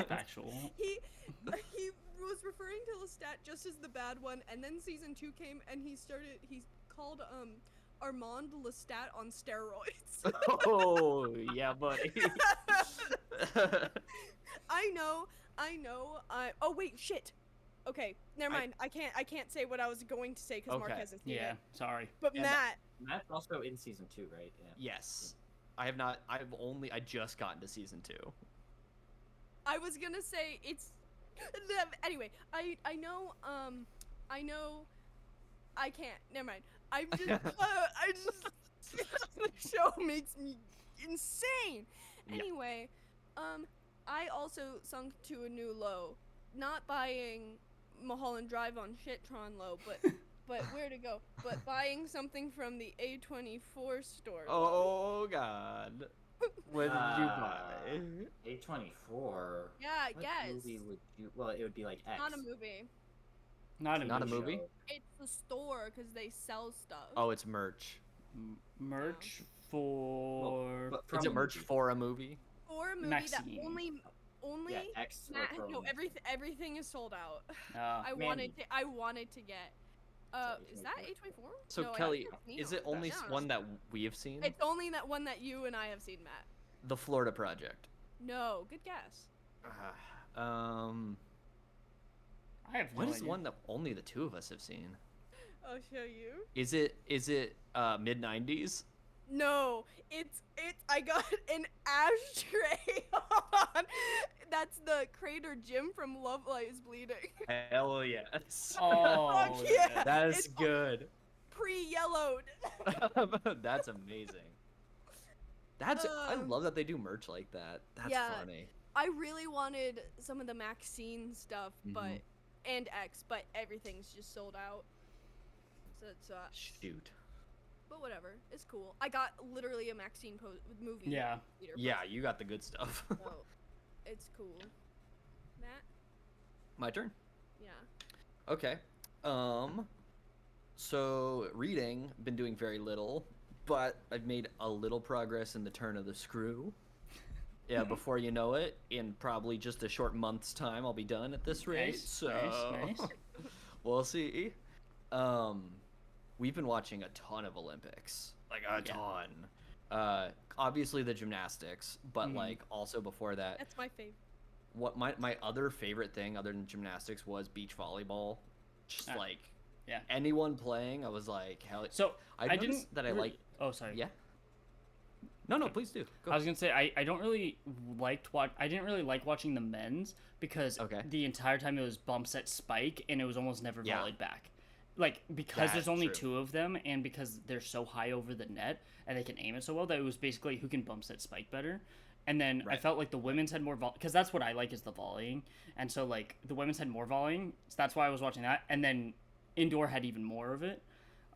Factual. He was referring to Lestat just as the bad one, and then season 2 came, and he called Armand Lestat on steroids. Oh yeah, buddy. I know. Oh wait, shit. Okay, never mind. I can't say what I was going to say because Mark Okay. hasn't seen Yeah, it. sorry. But And Matt, Matt's also in season 2, right? Yeah. Yes. I have not. I just gotten to season 2. I was gonna say it's. Anyway, I know. I can't. Never mind. I'm just. I just. The show makes me insane. Yeah. Anyway, I also sunk to a new low. Not buying Mulholland Drive on Shittron low, but where to go? But buying something from the A24 store. Oh God. What did you buy? A24. Yeah, I What guess. movie would you? Well, it would be like X. Not a movie. Not a Not a movie. movie? show. It's a store because they sell stuff. Oh, it's merch. Merch for. But It's from a merch movie. for a movie. Or a movie Maxine. that only Yeah, X. or Matt, from- no, everything is sold out. I Man. wanted to get. Is that A24? So No, I Kelly, think it's is it Neo. only No, no, one that we have seen? It's only that one that you and I have seen, Matt. The Florida Project. No, good guess. I have no What is idea. one that only the two of us have seen? I'll show you. Is it mid 90s? No, it's I got an ashtray on. That's the Crater Jim from Love Lies Bleeding. Hell yes. Oh, Fuck yeah. That is It's good. Pre-yellowed. That's amazing. I Um, love that they do merch like that. That's yeah. funny. I really wanted some of the Maxine stuff, Mhm. and X, but everything's just sold out. So it's Shoot. but whatever, it's cool. I got literally a Maxine movie. Yeah. theater Yeah, you got the good stuff. So it's cool. Matt, My turn. yeah. Okay. So reading, been doing very little, but I've made a little progress in The Turn of the Screw. Yeah, before you know it, in probably just a short month's time, I'll be done at this rate. Nice, So nice. we'll see. We've been watching a ton of Olympics, like a Yeah. ton. Obviously the gymnastics, but Mhm. like also before that, That's my favorite. what my other favorite thing other than gymnastics was beach volleyball. Just Ah, like yeah. anyone playing, I was like, hell. So I I noticed didn't that I really- like. Oh, sorry. Yeah. No, please do. Go. I was gonna say I don't really I didn't really like watching the men's because Okay. the entire time it was bumps at spike and it was almost never Yeah. volleyed back. Like because there's That's only true. 2 of them and because they're so high over the net and they can aim it so well that it was basically who can bump set spike better. And then I Right. felt like the women's had more because that's what I like is the volleying. And so like the women's had more volleying, so that's why I was watching that. And then indoor had even more of it.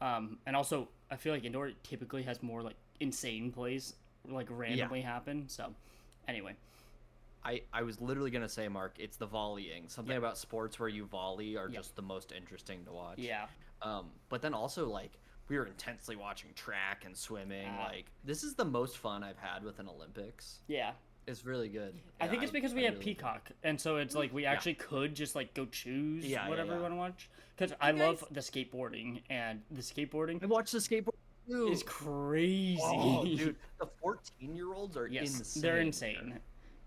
And also I feel like indoor typically has more like insane plays like randomly happen. So anyway, I was literally gonna say, Mark, it's the volleying. Something Yeah. about sports where you volley are Yeah. just the most interesting to watch. yeah. But then also like we were intensely watching track and swimming. Ah. Like this is the most fun I've had with an Olympics. Yeah. It's really good. I Yeah, think it's because we I have really do. Peacock, and so it's like we Yeah. actually could just like go choose Yeah, yeah, whatever we yeah. want to watch. Because I guys- love the skateboarding, and the skateboarding I watched the skateboard too. is crazy. Oh, dude, the 14-year-olds are yes, insane. they're insane.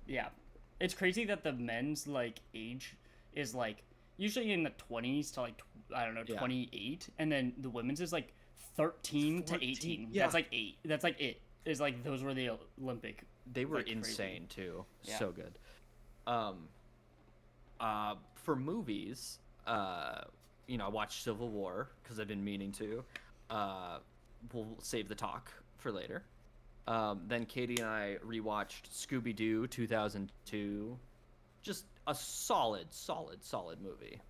Yeah, it's crazy that the men's like age is like usually in the 20s to like I don't know Yeah. 28, and then the women's is like 13 to 14, 18. yeah. That's like 8. That's like it. Is like those were the Olympic. They were like, crazy. insane too. Yeah. So good. For movies, I watched Civil War because I've been meaning to. We'll save the talk for later. Then Katie and I rewatched Scooby Doo 2002. Just a solid movie.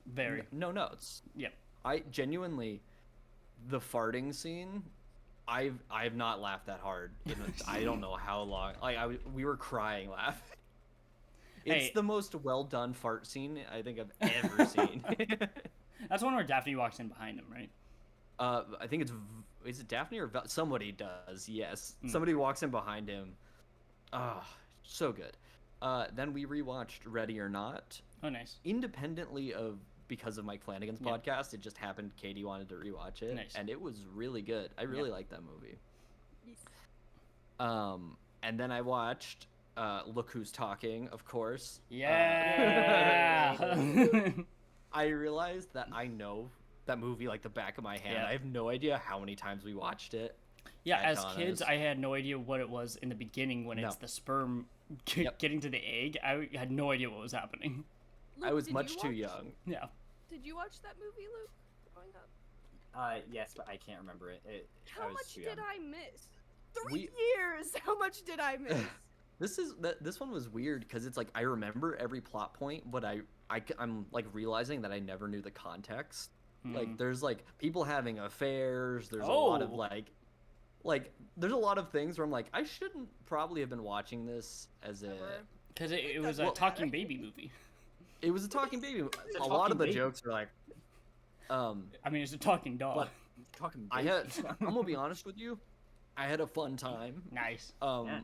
Very. No notes. Yep. I genuinely, the farting scene, I've not laughed that hard in I don't know how long. Like we were crying laughing. It's Hey. the most well done fart scene I think I've ever seen. That's one where Daphne walks in behind him, right? I think is it Daphne or somebody does? Yes, Mm. somebody walks in behind him. Ah, so good. Then we rewatched Ready or Not, Oh, nice. independently of because of Mike Flanagan's Yeah. podcast. It just happened Katie wanted to rewatch it, Nice. and it was really good. I really liked that movie. Yes. And then I watched Look Who's Talking, of course. Yeah. I realized that I know that movie like the back of my hand. Yeah. I have no idea how many times we watched it. Yeah, at as Donna's. kids, I had no idea what it was in the beginning when it's No. the sperm Yep. getting to the egg. I had no idea what was happening. I Luke, was did much you too watch- young. Yeah. Did you watch that movie, Luke, growing up? Yes, but I can't remember it. I How was much too did young. I miss? 3 We- years! How much did I miss? This one was weird because it's like I remember every plot point, but I'm like realizing that I never knew the context. Like there's like people having affairs. There's a lot of Oh. like there's a lot of things where I'm like I shouldn't probably have been watching this as a. Never. Because it It was a doesn't talking matter. baby movie. It was a talking baby. It's A a lot talking of the baby. jokes are like, I mean, it's a talking dog. But- Talking I baby. had. I'm gonna be honest with you. I had a fun time. Nice. Yeah.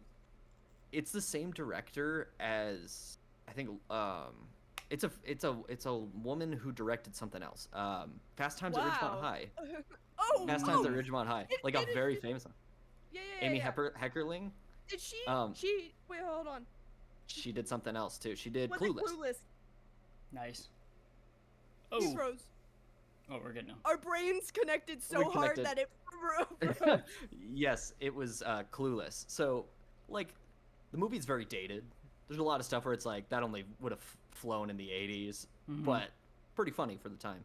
It's the same director as I think. It's a woman who directed something else. Fast Times at Ridgemont Wow. High. Oh, Fast oh, Times at Ridgemont High. It- Like a it is- very it- famous one. yeah, Amy yeah. Heckerling. Did she? Um, Wait, hold on. She did something else too. She did Was Clueless. it Clueless? Nice. He Oh. froze. Oh, we're good now. Our brains connected so We're hard connected. that it froze. Yes, it was Clueless. So, like, the movie's very dated. There's a lot of stuff where it's like that only would have flown in the '80s, Mhm. but pretty funny for the time.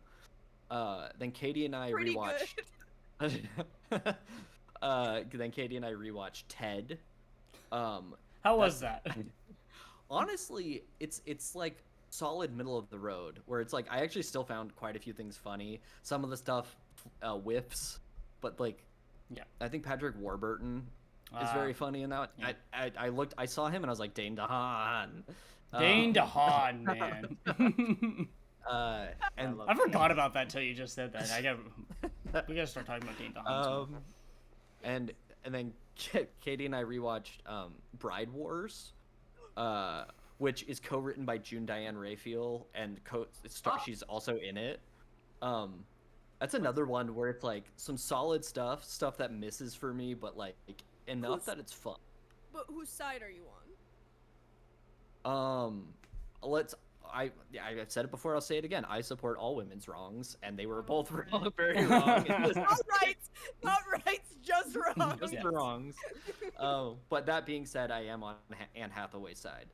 Then Katie and I Pretty rewatched. Then Katie and I rewatched Ted. How was that? Honestly, it's like solid middle of the road where it's like I actually still found quite a few things funny. Some of the stuff whiffs, but like Yeah. I think Patrick Warburton is very funny in that. yeah. I saw him and I was like Dane DeHaan. Dane DeHaan, man. And love I forgot about that till you just said that. We gotta start talking about Dane DeHaan. soon. and then Katie and I rewatched Bride Wars, which is co-written by June Diane Raphael and she's also in it. That's another one where it's like some solid stuff that misses for me, but like enough that it's fun. But whose side are you I've said it before, I'll say it again. I support all women's wrongs, and they were both wrong, very wrong. in this- on? Not rights, not rights, just wrong. Just Yeah. the wrongs. But that being said, I am on Anne Hathaway's side.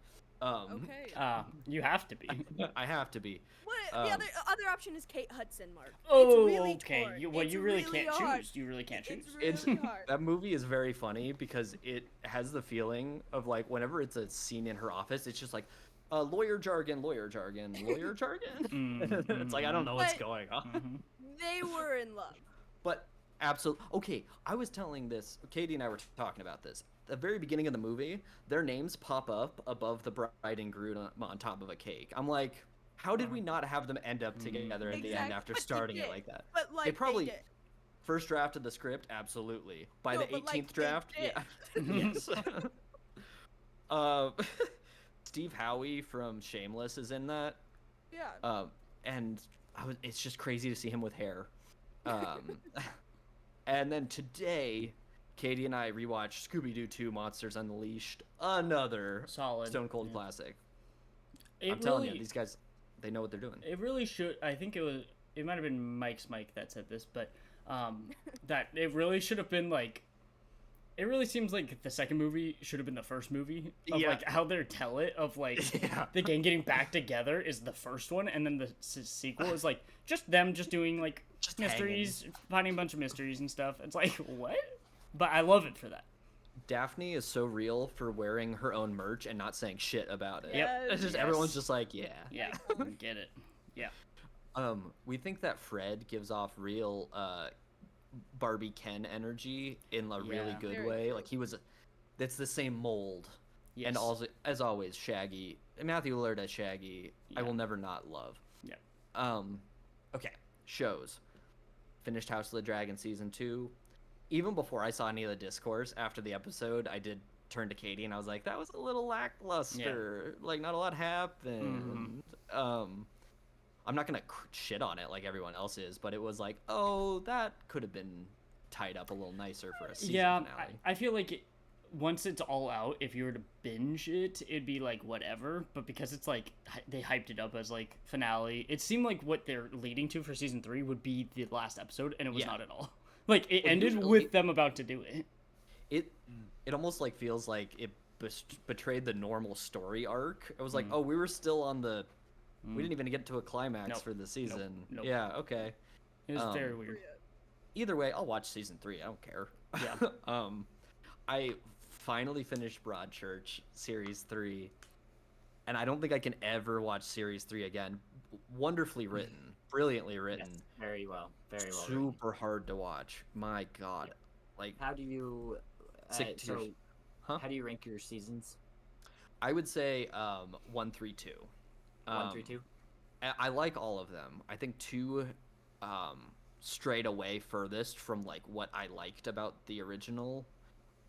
Okay. You have to be. I have to be. What? um, The other option is Kate Hudson, Mark. Oh, it's really okay. hard. You It's really really can't hard. choose. You really can't choose. It's really hard. That movie is very funny because it has the feeling of like whenever it's a scene in her office, it's just like lawyer jargon, lawyer jargon, lawyer jargon. It's like I don't know what's But- going on. Mhm. They were in love. But absolutely. Okay, I was telling this. Katie and I were talking about this. At the very beginning of the movie, their names pop up above the bride and groom on top of a cake. I'm like, how did we not have them end up together at the end Exactly. after But they starting it did. like that? But like probably- they did. First draft of the script, absolutely. By No, the but, 18th like, they draft, did. yeah. Yes. uh, Steve Howie from Shameless is in that. Yeah. And it's just crazy to see him with hair. And then today, Katie and I rewatched Scooby-Doo 2 Monsters Unleashed, another Solid. Stone Cold yeah. classic. It I'm telling you, really- these guys, they know what they're doing. It really should. I think it might have been Mike's Mike that said this, but that it really should have been like. It really seems like the second movie should have been the first movie of Yeah. like how they tell it of like Yeah. the gang getting back together is the first one, and then the sequel is like just them just doing like Just mysteries, finding a bunch of mysteries and stuff. It's like what? But I love it for that. Daphne is so real for wearing her own merch and not saying shit about it. Yep. It's just Yes. everyone's just like, yeah. Yeah, get it. Yeah. We think that Fred gives off real Barbie Ken energy in a really Yeah. good Very way. true. Like he was, it's the same mold. Yes. And also, as always, Shaggy, Matthew Lillard as Shaggy, I Yeah. will never not love. Yeah. Okay, shows. Finished House of the Dragon season 2. Even before I saw any of the discourse after the episode, I did turn to Katie and I was like, that was a little lackluster. Like not a lot happened. I'm not gonna shit on it like everyone else is, but it was like, oh, that could have been tied up a little nicer for a season Yeah, finale. I feel like once it's all out, if you were to binge it, it'd be like whatever. But because it's like they hyped it up as like finale, it seemed like what they're leading to for season 3 would be the last episode, and it was Yeah. not at all. Like it Well, ended usually- with them about to do it. It almost like feels like it betrayed the normal story arc. It was like, Mm. oh, we were still on the. We Mm. didn't even get to a climax Nope. for the season. Nope. Yeah. Okay. It was very Um, weird. Either way, I'll watch season 3. I don't care. Yeah. I finally finished Broadchurch series 3, and I don't think I can ever watch series 3 again. Wonderfully written, brilliantly written, Yes, very well written. super hard to watch. My God, like How do you? Sick So, tears. Huh? how do you rank your seasons? I would say 1, 3, 2. 1, 3, 2. I like all of them. I think 2 strayed away furthest from like what I liked about the original.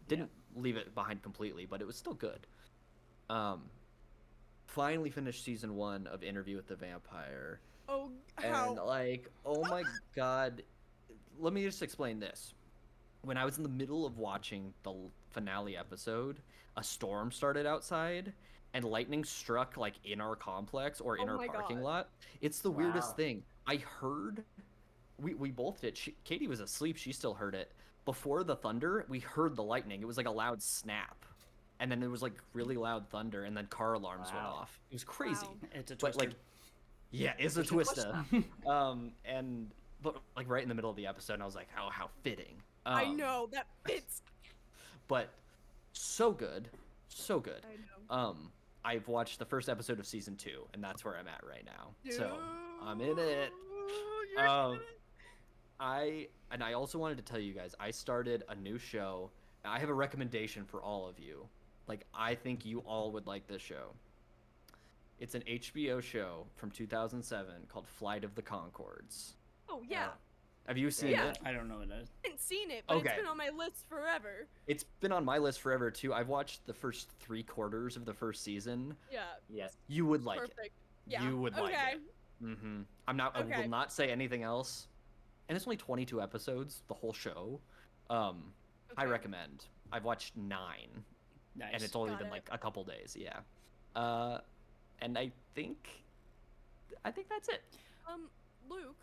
Didn't leave it behind completely, but it was still good. Finally finished season 1 of Interview with the Vampire. Oh, And how? like, oh my God. Let me just explain this. When I was in the middle of watching the finale episode, a storm started outside and lightning struck like in our complex or in Oh our my parking God. lot. It's the weirdest Wow. thing. I heard we both did. Katie was asleep, she still heard it. Before the thunder, we heard the lightning. It was like a loud snap. And then there was like really loud thunder and then car alarms went Wow. off. It was crazy. Wow. It's a But twister. like yeah, it's a It's a twist twister. And but like right in the middle of the episode, and I was like, how fitting. I know that fits. But so good, so good. I know. I've watched the first episode of season 2, and that's where I'm at right now. So Dude, I'm in it. you're Um, in it. I also wanted to tell you guys, I started a new show. I have a recommendation for all of you. Like, I think you all would like this show. It's an HBO show from 2007 called Flight of the Conchords. Oh yeah, Have you seen Yeah. it? I don't know what it is. I haven't seen it, but Okay. it's been on my list forever. It's been on my list forever too. I've watched the first 3/4 of the first season. Yeah, Yes. You would like perfect. it. Yeah. You would like okay. it. Mm-hmm. I Okay. will not say anything else. And it's only 22 episodes, the whole show. I Okay. recommend. I've watched 9, Nice. and it's only Got been it. like a couple days. Yeah. And I think that's it. Luke,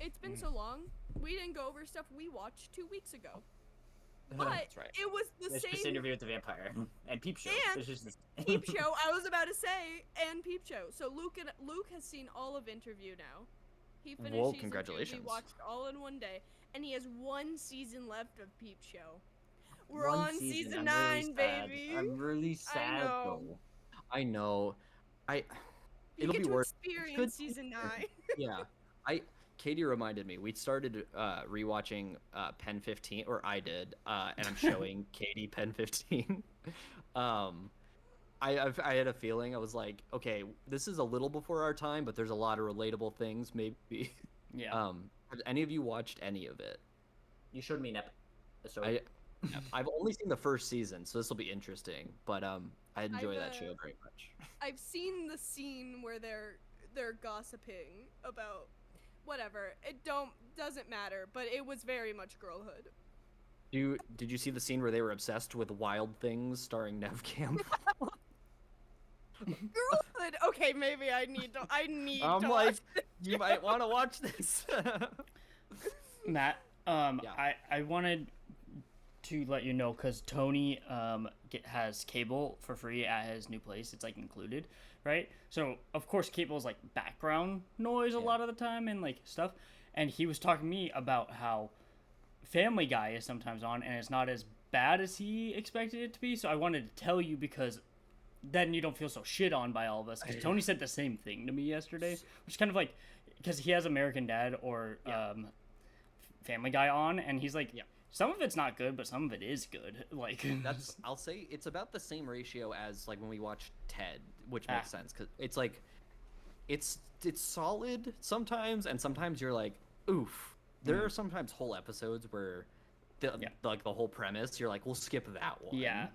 it's been Mm. so long. We didn't go over stuff we watched 2 weeks ago, but That's right. it was the It's just same Interview with the Vampire and Peep Show. And It's just Peep Show. I was about to say, and Peep Show. So Luke has seen all of Interview now. He finished Whoa, season 2. congratulations. We watched all in one day, and he has 1 season left of Peep Show. We're one on season I'm 9, really sad. baby. I'm really sad know. though. I know. You It'll get be to worth. experience good season 9. Yeah. Katie reminded me. We started rewatching Pen 15, or I did, and I'm showing Katie Pen 15. I had a feeling. I was like, okay, this is a little before our time, but there's a lot of relatable things. Maybe. Yeah. Have any of you watched any of it? You showed me an episode. I've only seen the first season, so this will be interesting. But I enjoy that I've, show very much. I've seen the scene where they're gossiping about whatever. It doesn't matter, but it was very much girlhood. Did you see the scene where they were obsessed with Wild Things starring Nev Campbell? Girlhood. Okay, maybe I need to I'm to like, watch this you might want to watch this. Matt, Yeah. I wanted to let you know because Tony has cable for free at his new place. It's like included, right? So of course cable is like background noise a Yeah. lot of the time and like stuff. And he was talking to me about how Family Guy is sometimes on and it's not as bad as he expected it to be. So I wanted to tell you because then you don't feel so shit on by all of us. Because Tony said the same thing to me yesterday, which is kind of like because he has American Dad or Family Guy on, and he's like, Yeah. some of it's not good, but some of it is good. Like I'll say it's about the same ratio as like when we watch Ted, which makes sense because it's like it's solid sometimes, and sometimes you're like, oof. There are sometimes whole episodes where Yeah. like the whole premise, you're like, we'll skip that one. Yeah.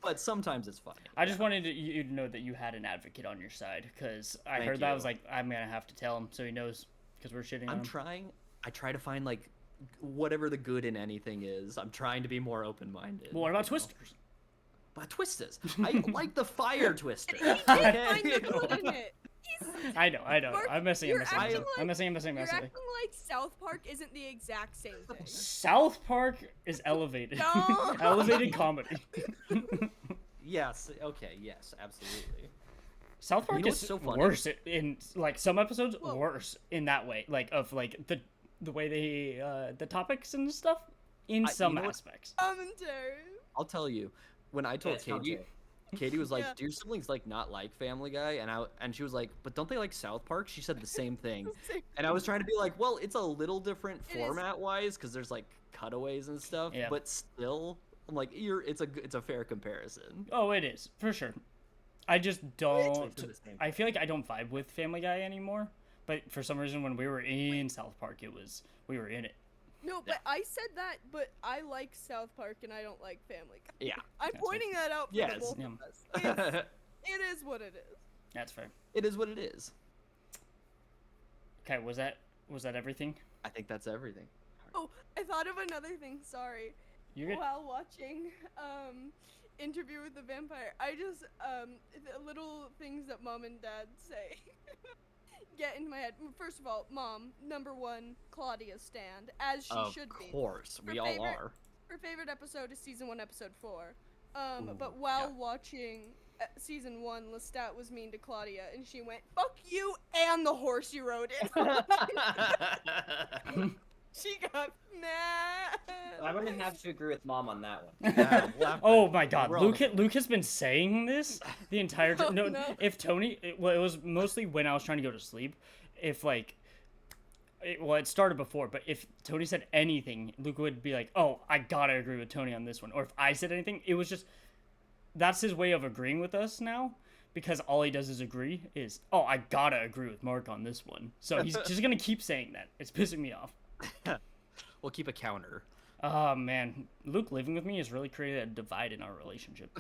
But sometimes it's funny. I just wanted you to know that you had an advocate on your side, because I Thank heard that. I you. was like, I'm gonna have to tell him so he knows, because we're shitting on him. I try to find like whatever the good in anything is. I'm trying to be more open-minded. Well, what about you know? Twisters? But Twisters. I like the fire twister. He did find the good in it. I know. Mark, I'm messing. you're acting I'm like- messing. You're acting like South Park isn't the exact same thing. South Park is elevated. No. Elevated comedy. Yes. Okay. Yes. Absolutely. South Park know is what's so funny? worse in like some episodes. Whoa. Worse in that way, like of like the way they the topics and stuff in some know what- aspects. Commentary. I'll tell you. When I told it's Katie, commentary. Katie was like, Yeah. "Do your siblings like not like Family Guy?" And she was like, "But don't they like South Park?" She said the same thing. And I was trying to be like, "Well, it's a little different It is. format-wise because there's like cutaways and stuff, Yeah. but still, I'm like, it's a fair comparison." Oh, it is for sure. I just don't. It's the same. I feel like I don't vibe with Family Guy anymore. But for some reason, when we were in South Park, we were in it. No, but I said that, but I like South Park and I don't like Family Guy. Yeah. I'm That's pointing that out for Yes. the both Yeah. of us. It is what it is. That's fair. It is what it is. Okay, was that everything? I think that's everything. Oh, I thought of another thing. Sorry. You good? While watching Interview with the Vampire, I just the little things that mom and dad say get in my head. First of all, mom, #1 Claudia stand, as she should be. Of course, we Her all favorite- are. Her favorite episode is season 1, episode 4. Ooh, But while yeah. watching season 1, Lestat was mean to Claudia, and she went, "Fuck you and the horse you rode in." She got mad. I'm gonna have to agree with mom on that one. Yeah, laugh- Oh my God, we're all- Luke has been saying this the entire time. Oh, No, no. if Tony, it was mostly when I was trying to go to sleep. If like, it started before, but if Tony said anything, Luke would be like, "Oh, I gotta agree with Tony on this one." Or if I said anything, it was just that's his way of agreeing with us now. Because all he does is agree. Oh, I gotta agree with Mark on this one. So he's just gonna keep saying that. It's pissing me off. We'll keep a counter. Oh man, Luke living with me has really created a divide in our relationship.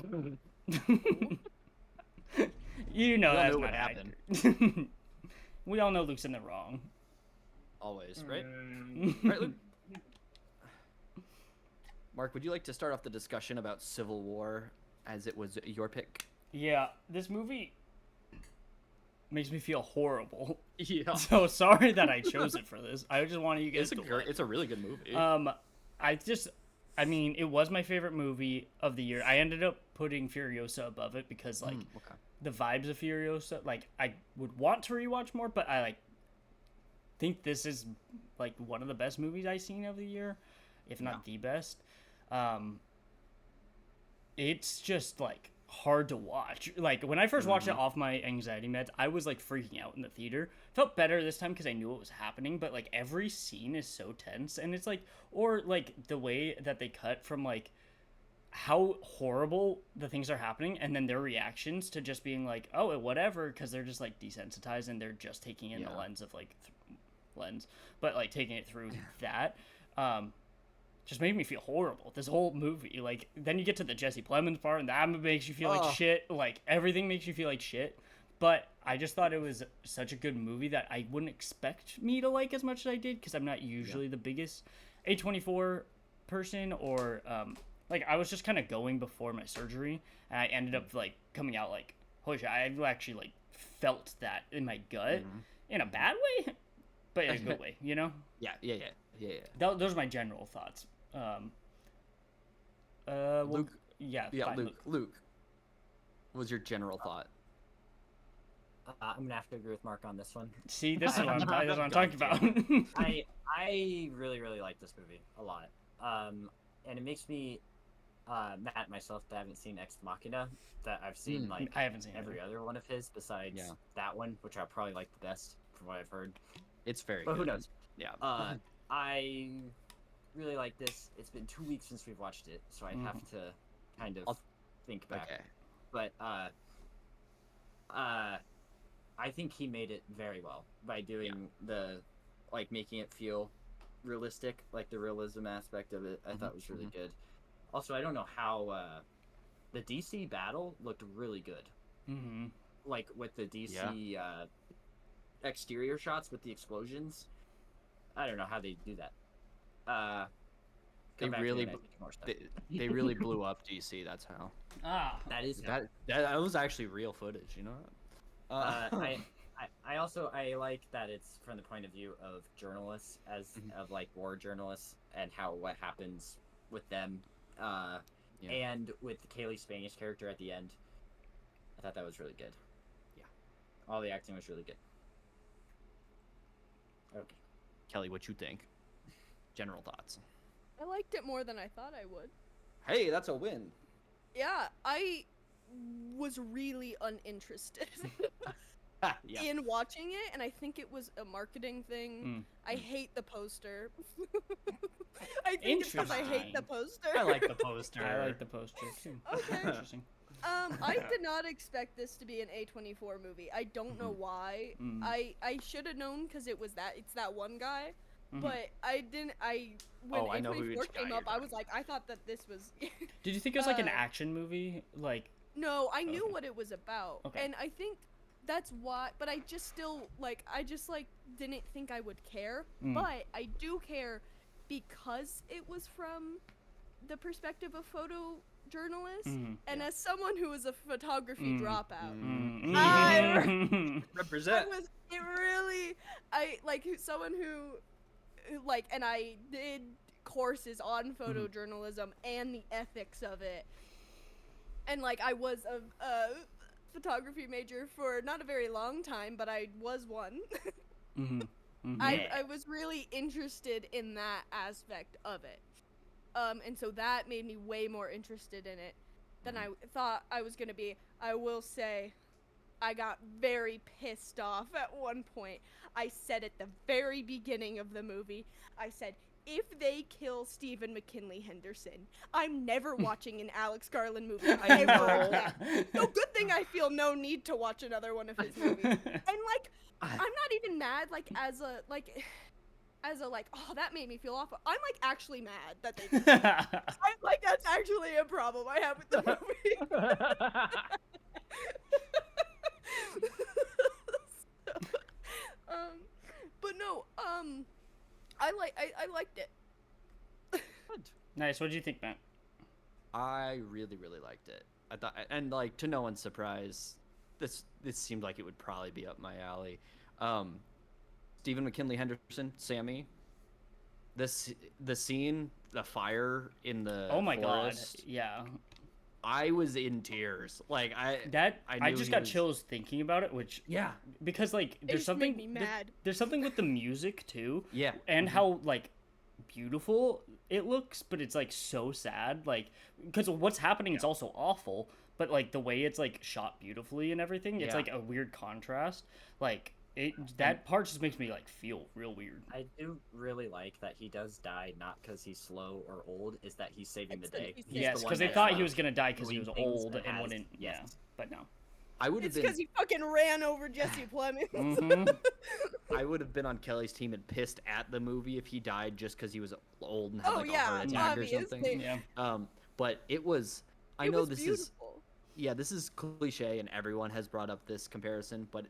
You know We all that's know not what happened. accurate. We all know Luke's in the wrong. Always, right? Mm. Right, Luke? Mark, would you like to start off the discussion about Civil War as it was your pick? Yeah, this movie makes me feel horrible. Yeah. So sorry that I chose it for this. I just wanted you guys It's a really good movie. I mean, it was my favorite movie of the year. I ended up putting Furiosa above it because, like, okay. the vibes of Furiosa, like, I would want to rewatch more, but I, like, think this is, like, one of the best movies I've seen of the year, if not the best. It's just, like, hard to watch. Like, when I first watched it off my anxiety meds, I was, like, freaking out in the theater. Felt better this time because I knew what was happening, but, like, every scene is so tense, and it's, like, or, like, the way that they cut from, like, how horrible the things are happening, and then their reactions to just being like, oh, whatever, because they're just, like, desensitized, and they're just taking in the lens of, like, but, like, taking it through that, just made me feel horrible. This whole movie, like, then you get to the Jesse Plemons part, and that makes you feel like shit. Like, everything makes you feel like shit. But I just thought it was such a good movie that I wouldn't expect me to like as much as I did, because I'm not usually the biggest A24 person, or, like, I was just kind of going before my surgery, and I ended up, like, coming out like, holy shit, I actually, like, felt that in my gut, in a bad way, but in a good way, you know? Yeah. Those are my general thoughts. Luke. Yeah, Yeah, fine, Luke. What was your general thought? I'm gonna have to agree with Mark on this one. See, this is what I'm talking about. I really like this movie a lot. And it makes me mad at myself that I haven't seen Ex Machina, that I've seen like I haven't seen every other one of his besides that one, which I probably like the best from what I've heard. It's very But good. who knows? Yeah. I really like this. It's been 2 weeks since we've watched it, so I'd have to kind of think back. Okay. But I think he made it very well by doing the, like, making it feel realistic, like the realism aspect of it. I thought was really good. Also, I don't know how the DC battle looked really good. Mm-hmm. Like with the DC exterior shots with the explosions. I don't know how they do that. They come back to really me when I think of more stuff. they really blew up DC. That's how. Ah. That is how. That was actually real footage, you know. I also like that it's from the point of view of journalists of like war journalists and how what happens with them, and with Kaylee Spain's character at the end. I thought that was really good. Yeah, all the acting was really good. Okay, Kelly, what you think? General thoughts. I liked it more than I thought I would. Hey, that's a win. Yeah, I was really uninterested Yeah. in watching it, and I think it was a marketing thing. I hate the poster. I think it's because I hate the poster. I like the poster. I like the poster too. Okay. Interesting. I did not expect this to be an A24 movie. I don't know why. I should have known because it's that one guy. But I didn't. When I know A24 which guy came you're up, I was like, I thought that this was. Did you think it was like an action movie? Like. No, I knew Okay. what it was about, Okay. and I think that's why. But I just still didn't think I would care. But I do care because it was from the perspective of photojournalists, and as someone who was a photography dropout, Represent. Someone who and I did courses on photojournalism and the ethics of it, and I was a photography major for not a very long time, but I was one. I was really interested in that aspect of it, and so that made me way more interested in it than I thought I was gonna be. I will say, I got very pissed off at one point. I said at the very beginning of the movie, I said, if they kill Stephen McKinley Henderson, I'm never watching an Alex Garland movie ever again. So good thing I feel no need to watch another one of his movies. And I'm not even mad as a oh, that made me feel awful. I'm actually mad that they did that. I'm that's actually a problem I have with the movie. But no, I liked it. Nice. What did you think, Matt? I really, really liked it. I thought, and to no one's surprise, this seemed like it would probably be up my alley. Stephen McKinley Henderson, Sammy. The scene, the fire in the forest, god, yeah. I was in tears. I just got chills thinking about it, which because there's something made me mad. There's something with the music too. Yeah. And how beautiful it looks, but it's so sad. Because what's happening is also awful, but the way it's shot beautifully and everything, it's a weird contrast. That part just makes me feel real weird. I do really like that he does die not because he's slow or old, is that he's saving the day. Yes, because they thought he was gonna die because he was old and wouldn't. Yeah, but no. I would have It's because he fucking ran over Jesse Plemons. I would have been on Kelly's team and pissed at the movie if he died just because he was old and had a heart attack or something. Yeah. But it was. I know this beautiful. this is cliche and everyone has brought up this comparison, but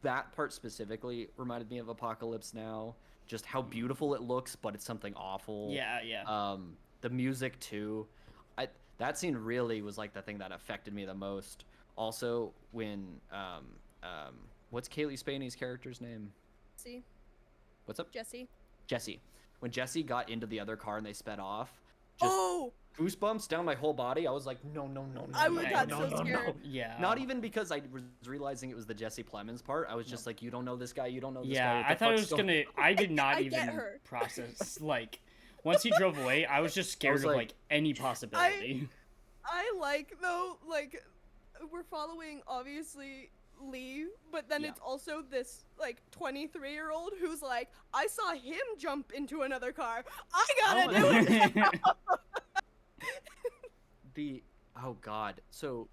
that part specifically reminded me of Apocalypse Now. Just how beautiful it looks, but it's something awful. Yeah. The music too. That scene really was the thing that affected me the most. Also, when what's Kaylee Spainey's character's name? See? What's up? Jesse. When Jesse got into the other car and they sped off, goosebumps down my whole body. I was like, no. I got so scared. Yeah. Not even because I was realizing it was the Jesse Plemons part. I was just you don't know this guy. You don't know this guy. Yeah, I thought it was gonna. I did not even her. process once he drove away. I was just scared of any possibility. I though we're following obviously Lee, but then it's also this 23-year-old who's I saw him jump into another car. I gotta do it. Oh god. So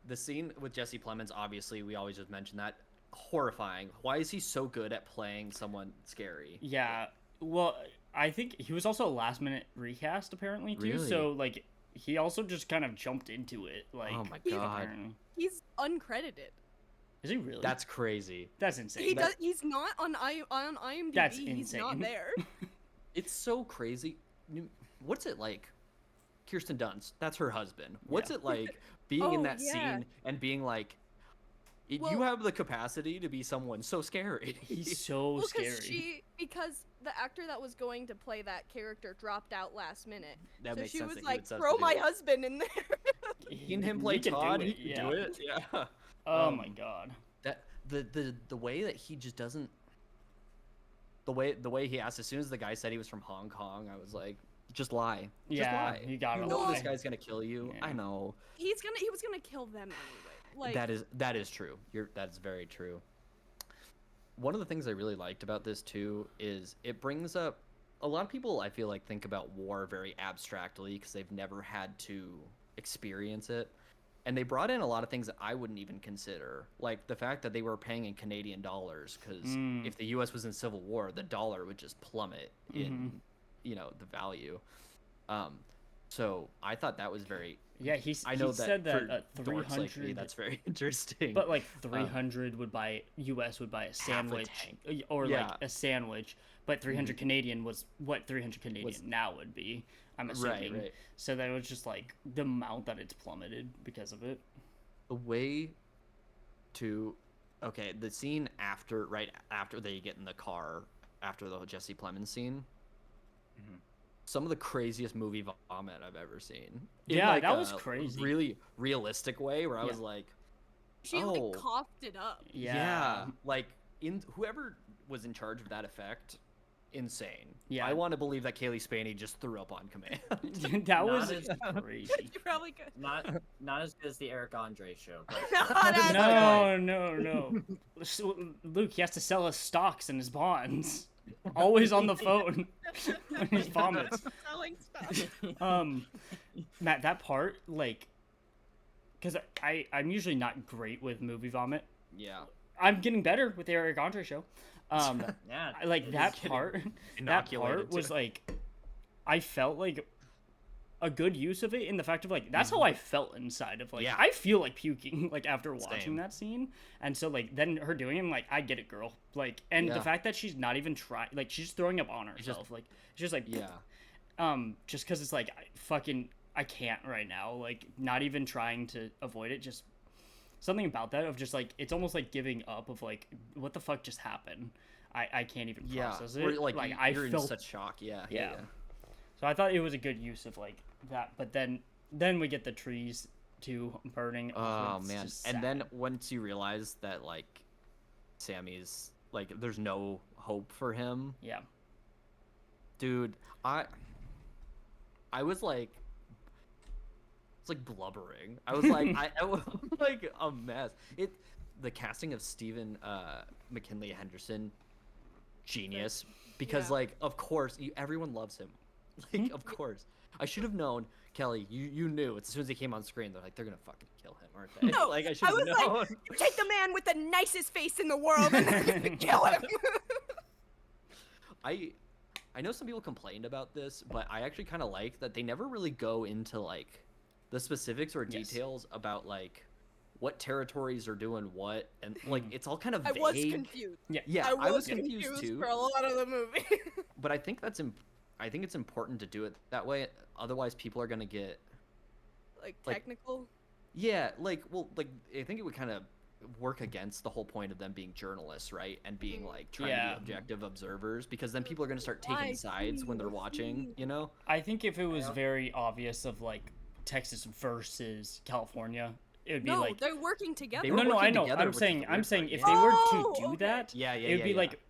the scene with Jesse Plemons, obviously we always just mention that, horrifying. Why is he so good at playing someone scary? Yeah. Well, I think he was also a last minute recast apparently too. Really? So like he also just kind of jumped into it. Like, Oh my He's- god, apparently. He's uncredited. Is he really? that's crazy. That's insane. He does. He's not on IMDb. That's He's not insane. there. It's so crazy. What's it like? Kirsten Dunst, that's her husband. What's Yeah. it like being in Oh, that yeah. scene and being like, you Well- have the capacity to be someone so scary. He's so Well, scary. because the actor that was going to play that character dropped out last minute. That So makes she sense was that he like, would have throw to do my it. husband in there. Seeing him play He can do Todd, it, he can do it. Yeah. Oh Um, my god. That the way that he just doesn't. The way he asked, as soon as the guy said he was from Hong Kong, I was like, just lie. Just Yeah, lie. you gotta know lie. this guy's gonna kill you. Yeah. I know. He was gonna kill them anyway. Like That is true. That's very true. One of the things I really liked about this too is it brings up a lot of people, I feel like, think about war very abstractly because they've never had to experience it. And they brought in a lot of things that I wouldn't even consider, like the fact that they were paying in Canadian dollars because Mm. if the U.S. was in civil war, the dollar would just plummet in, the value. So I thought that was very. Yeah, I know he said that for dorks like me, 300. that's very interesting. But like 300 would buy US would buy a sandwich or Yeah. like a sandwich, but 300 Canadian was what 300 Canadian now would be. I'm assuming. right. So that was just like the amount that it's plummeted because of it. The way to okay, the scene right after they get in the car after the Jesse Plemons scene. Mhm. Some of the craziest movie vomit I've ever seen. Yeah, that was crazy. Really realistic way where I Yeah. was like, she Oh. like coughed it up. Yeah. like in whoever was in charge of that effect, insane. Yeah. I want to believe that Kaylee Spaney just threw up on command. that Not was as- crazy. You probably could. Not as good as the Eric Andre show. But No. So, Luke, he has to sell his stocks and his bonds. Always on the phone when he vomits. Selling stuff. Matt, that part, like, because I'm usually not great with movie vomit. Yeah. I'm getting better with the Eric Andre show. yeah, Like it that is getting- part, that inoculated part to was it. like, I felt like a good use of it in the fact of like that's how I felt inside of like Yeah. I feel like puking like after watching Same. that scene, and so like then her doing it, I'm like I get it, girl. Like, and Yeah. the fact that she's not even trying, like she's throwing up on just- herself, like it's just like Yeah. just because it's like I can't right now, like not even trying to avoid it, just something about that of just like it's almost like giving up of like what the fuck just happened. I can't even Yeah. process Where, it. like I you're in felt such shock. Yeah. Yeah. so I thought it was a good use of like that, but then we get the trees too burning. Oh it's man. just And then sad. once you realize that like Sammy's like there's no hope for him, Yeah. dude, I was like it's like blubbering. I was like I was like a mess. The casting of Stephen McKinley Henderson, genius, because Yeah. like of course everyone loves him. Like of course. I should have known, Kelly, you knew as soon as he came on screen, they're like they're gonna fucking kill him, aren't they? No, like I should I have was known. like, you take the man with the nicest face in the world and they're gonna kill him. I know some people complained about this, but I actually kind of like that they never really go into like the specifics or Yes. details about like what territories are doing what, and like it's all kind of I vague. was confused. Yeah, I was confused too. for a lot of the movie. But I think I think it's important to do it that way. Otherwise, people are gonna get like Like- technical. yeah, like I think it would kind of work against the whole point of them being journalists, right? And being like trying to Yeah. be objective observers, because then people are gonna start Why taking sides when they're please? watching, you know? I think if it was Yeah. very obvious of like Texas versus California, it would be No, like they're working together. They were no, I working know. together, I'm which is saying, the I'm weird saying, part, if yeah. they were Oh, to do okay. that, Yeah, it would be yeah. like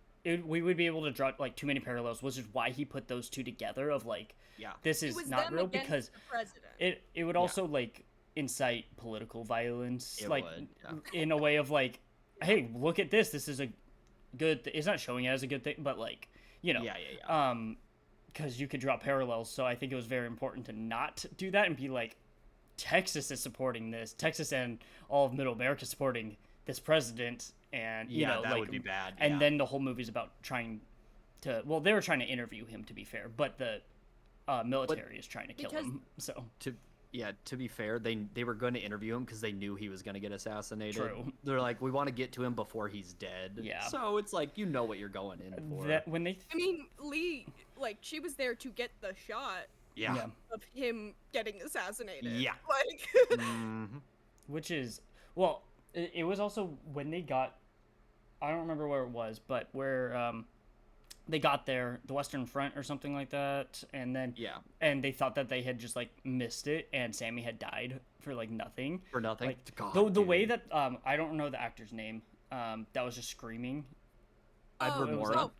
we would be able to draw like too many parallels, which is why he put those two together. Of like, Yeah. this It is was not them real against because the president. it would also like incite political violence, It like would, in a way of like, hey, look at this. This is a good. It's not showing it as a good thing, but like you know, Yeah. because you could draw parallels. So I think it was very important to not do that and be like, Texas is supporting this. Texas and all of Middle America supporting this president, and you Yeah, know, that like, would be bad. And yeah. then the whole movie's about trying to. Well, they were trying to interview him, to be fair, but the military is trying to kill Because- him. So To be fair, they were going to interview him because they knew he was going to get assassinated. True. They're like, we want to get to him before he's dead. Yeah. So it's like you know what you're going in for. that when they I mean, Lee, like, she was there to get the shot yeah. of him getting assassinated. Yeah. Like, Mhm. which is well, it was also when they got. I don't remember where it was, but where they got there, the Western Front or something like that, and then Yeah. and they thought that they had just like missed it, and Sammy had died for like nothing. For nothing. Like, God, the way dude. that I don't know the actor's name, that was just screaming. Edward oh, Mora. oh,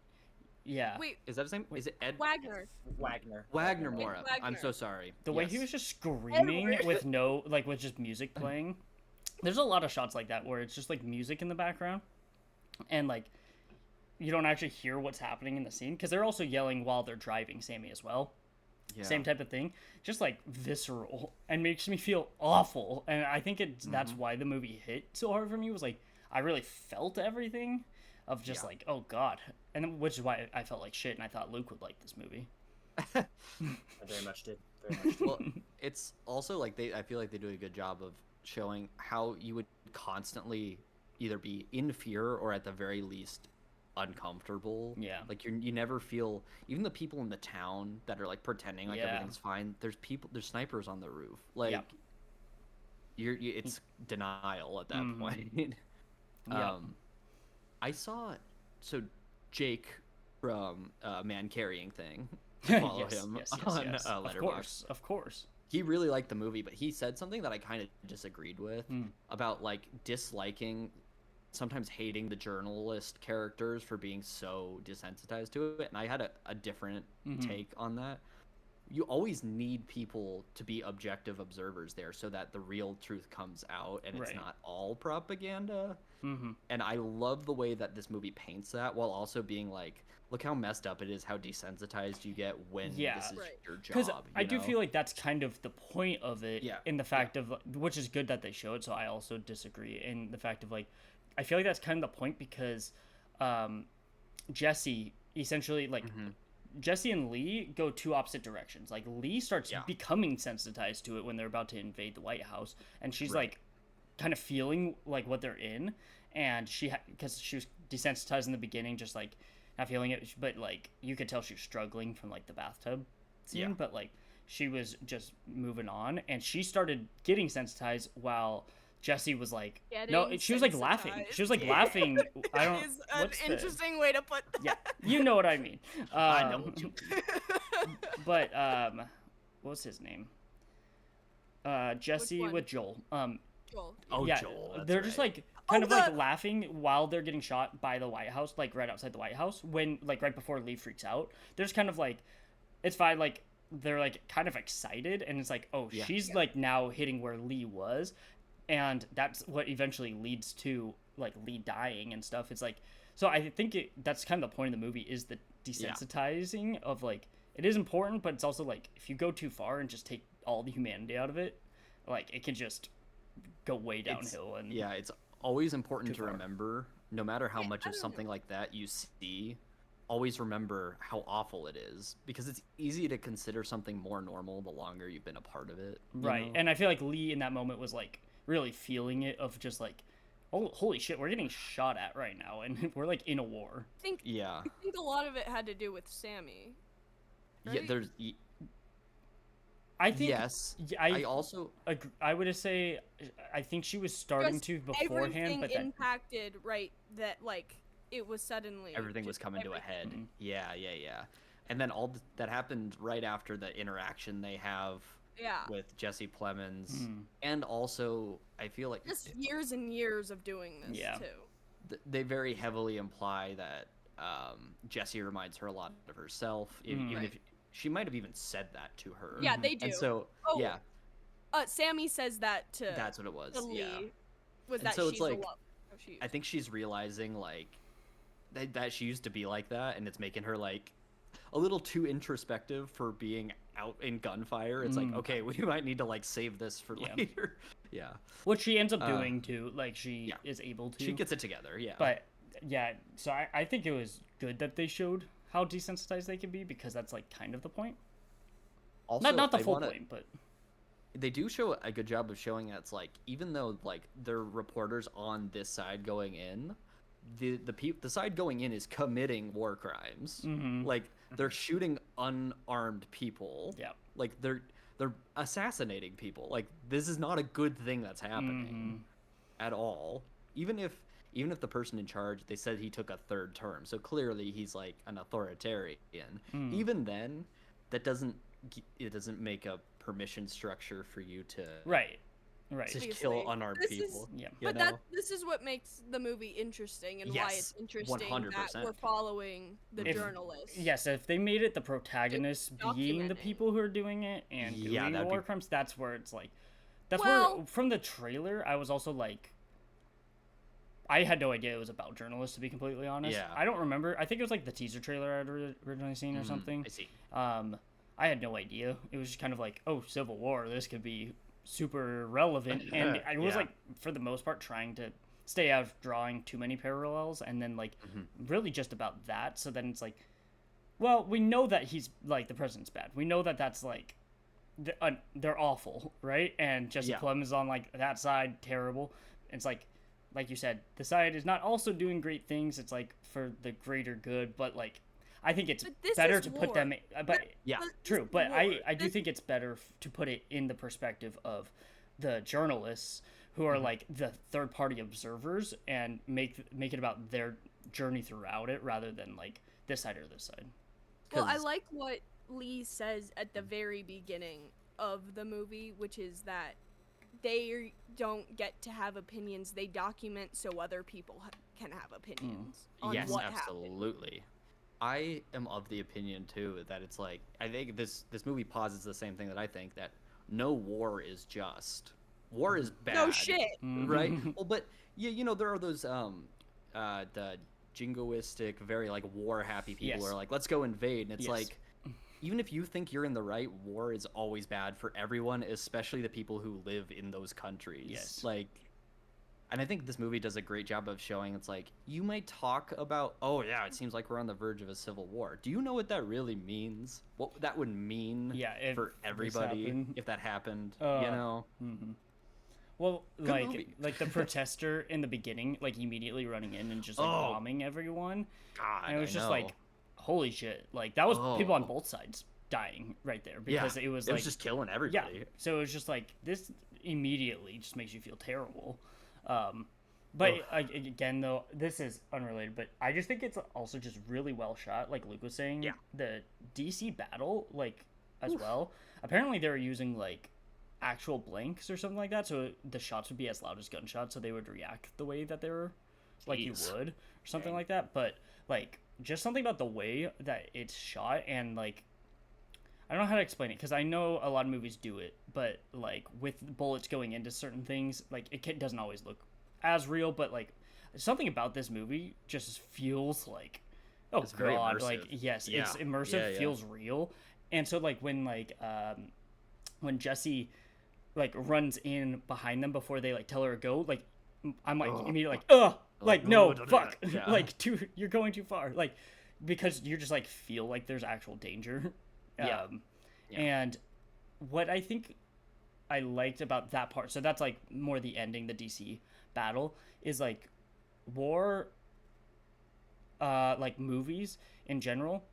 Yeah, wait, Is that his name? Is it Ed Wagner. Wagner Mora? I'm Wagner. so sorry. the way he Yes. was just screaming Edward. with no like with just music playing. There's a lot of shots like that where it's just like music in the background, and like you don't actually hear what's happening in the scene because they're also yelling while they're driving Sammy as well. Yeah. Same type of thing, just like visceral and makes me feel awful. And I think that's why the movie hit so hard for me, was like I really felt everything of just Yeah. like, oh god, and then, which is why I felt like shit, and I thought Luke would like this movie. I very much did. Very much did. Well, it's also like I feel like they do a good job of showing how you would constantly either be in fear or at the very least uncomfortable. Yeah. Like you never feel, even the people in the town that are like pretending like Yeah. everything's fine. There's snipers on the roof. Like Yeah. it's denial at that Mhm. point. Yeah. I saw Jake from Man Carrying Thing. Follow him on Of Letterboxd. of course. He really liked the movie, but he said something that I kind of disagreed with Hmm. about like disliking, sometimes hating the journalist characters for being so desensitized to it. And I had a different Mhm. take on that. You always need people to be objective observers there so that the real truth comes out and it's Right. not all propaganda. Mm-hmm. And I love the way that this movie paints that while also being like, look how messed up it is, how desensitized you get when Yeah. this is Right. your job. Because I do know? feel like that's kind of the point of it, Yeah, in the fact of, which is good that they show it, so I also disagree in the fact of like, I feel like that's kind of the point because Jesse essentially like Mhm. Jesse and Lee go two opposite directions. Like Lee starts Yeah. becoming sensitized to it when they're about to invade the White House, and she's Right. like kind of feeling like what they're in, and because she was desensitized in the beginning, just like not feeling it, but like you could tell she was struggling from like the bathtub scene, Yeah. but like she was just moving on, and she started getting sensitized while Jesse was like, no, Getting she was like laughing. She was like laughing. I don't. Is an what's the- interesting way to put that. Yeah, you know what I mean. I know what you But what's his name? Jesse one? with Joel. Joel. Oh, Yeah, Joel, that's they're just right. like kind Oh, of like the- laughing while they're getting shot by the White House, like right outside the White House. When like right before Lee freaks out, they're just kind of like, it's fine. Like they're like kind of excited, and it's like, oh, Yeah. she's like now hitting where Lee was, and that's what eventually leads to like Lee dying and stuff. It's like, so I think that's kind of the point of the movie, is the desensitizing of like, it is important, but it's also like if you go too far and just take all the humanity out of it, like it can just go way downhill. And Yeah, it's always important Too to far. remember, no matter how Yeah, much I of don't something know. like that you see, always remember how awful it is, because it's easy to consider something more normal the longer you've been a part of it. you right. know? And I feel like Lee in that moment was like really feeling it, of just like, oh, holy shit, we're getting shot at right now, and we're like in a war. Yeah, I think a lot of it had to do with Sammy. yeah. Right? There's I think yes. yeah, I also I would say I think she was starting Just to beforehand, Everything but then impacted, right? That like it was suddenly everything was just coming to a everything. head. Mhm. Yeah. And then that happened right after the interaction they have Yeah, with Jesse Plemons, Mhm. and also I feel like just years and years of doing this Yeah. too. they very heavily imply that Jessie reminds her a lot of herself, even Right. if she might have even said that to her. Yeah, Mhm. they do. And so, Oh, yeah, Sammy says that to that's what it was. to Lee. Yeah, Was And that so it's she's a like, love? Oh, she I think she's realizing like that she used to be like that, and it's making her like a little too introspective for being out in gunfire. It's like, Mm. okay, we might need to like save this for Yeah. later. Yeah, which she ends up Uh, doing too. Like she yeah. is able to. she gets it together. Yeah, But yeah, so I think it was good that they showed how desensitized they can be, because that's like kind of the point. Also, Not the I full wanna- point, but They do show a good job of showing it's like, even though like they're reporters on this side going in, the side going in is committing war crimes. Mhm. Like they're shooting unarmed people. yeah. Like they're assassinating people. Like this is not a good thing that's happening at all. Even if the person in charge, they said he took a third term, so clearly he's like an authoritarian. Even then, it doesn't make a permission structure for you to Right. to Obviously. kill unarmed This is- people. Yeah. you But know? this is what makes the movie interesting and why it's Yes, interesting that 100%. we're following the If- journalists. Yes, if they made it the protagonists being the documenting. people who are doing it and Yeah, doing that'd war be- crimes, that's where it's like, that's Well- where from the trailer I was also like, I had no idea it was about journalists, to be completely honest. Yeah. I don't remember. I think it was like the teaser trailer I'd originally seen or something. I see. I had no idea. It was just kind of like, oh, Civil War, this could be super relevant. And I was Yeah. like, for the most part, trying to stay out of drawing too many parallels, and then like really just about that. So then it's like, well, we know that he's like the president's bad. We know that that's like they're awful, right? And Jesse Yeah. Plum is on like that side, terrible. It's like you said, the side is not also doing great things. It's like for the greater good, but like I think it's But this better is to put them. But Yeah. This true, is but war. I do This- think it's better to put it in the perspective of the journalists who are like the third party observers and make it about their journey throughout it rather than like this side or this side. Well, I 'Cause- like what Lee says at the very beginning of the movie, which is that they don't get to have opinions. They document so other people can have opinions on Yes, what happened. absolutely. I am of the opinion too that it's like, I think this movie posits the same thing that I think, that no war is just. War is bad. No shit. Right? Well, but you know, there are those the jingoistic, very like war happy people Yes. who are like, let's go invade, and it's Yes. like, even if you think you're in the right, war is always bad for everyone, especially the people who live in those countries. Yes. Like, and I think this movie does a great job of showing it's like, you might talk about, oh yeah, it seems like we're on the verge of a civil war. Do you know what that really means? What that would mean Yeah, if for this everybody happened. if that happened, you Uh, know? Well, like movie. like the protester in the beginning, like immediately running in and just like Oh. bombing everyone. God, And it was I just know. like, holy shit! Like that was people on Oh. both sides dying right there Yeah, because it was it like was just killing yeah. everybody. So it was just like this immediately just makes you feel terrible. But again, though, this is unrelated. But I just think it's also just really well shot. Like Luke was saying, Yeah. the DC battle, like as well. Apparently, they were using like actual blanks or something like that, so the shots would be as loud as gunshots, so they would react the way that they were, like you Jeez. would, or something Dang. like that. But like just something about the way that it's shot and like. I don't know how to explain it because I know a lot of movies do it, but like with bullets going into certain things, like doesn't always look as real. But like something about this movie just feels like, oh It's very god, like immersive. yes, it's Yeah. immersive, Yeah, yeah. feels real. And so like when Jesse like runs in behind them before they like tell her to go, like I'm like Ugh. immediately like like no, don't do fuck, that. Yeah. like you're going too far, like because you're just like feel like there's actual danger. Yeah. Yeah. And what I think I liked about that part, so that's like more the ending, the DC battle, is like war, like movies in general.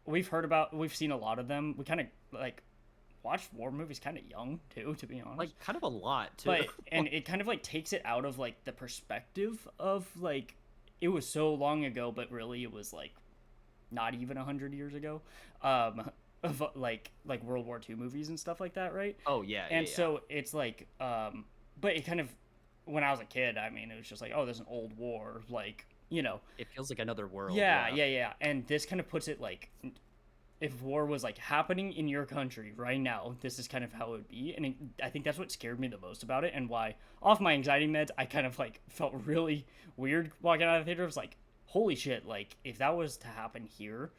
We've seen a lot of them. We kind of like watched war movies kind of young too, to be honest. Like kind of a lot too. But and it kind of like takes it out of like the perspective of like it was so long ago, but really it was like not even 100 years ago. Of like World War II movies and stuff like that, right? oh yeah, And yeah, so it's like but it kind of when I was a kid, I mean, it was just like, oh, there's an old war, like, you know. it feels like another world. Yeah. And this kind of puts it like if war was like happening in your country right now, this is kind of how it would be. And I think that's what scared me the most about it, and why off my anxiety meds, I kind of like felt really weird walking out of the theater. It was like, holy shit, like if that was to happen here,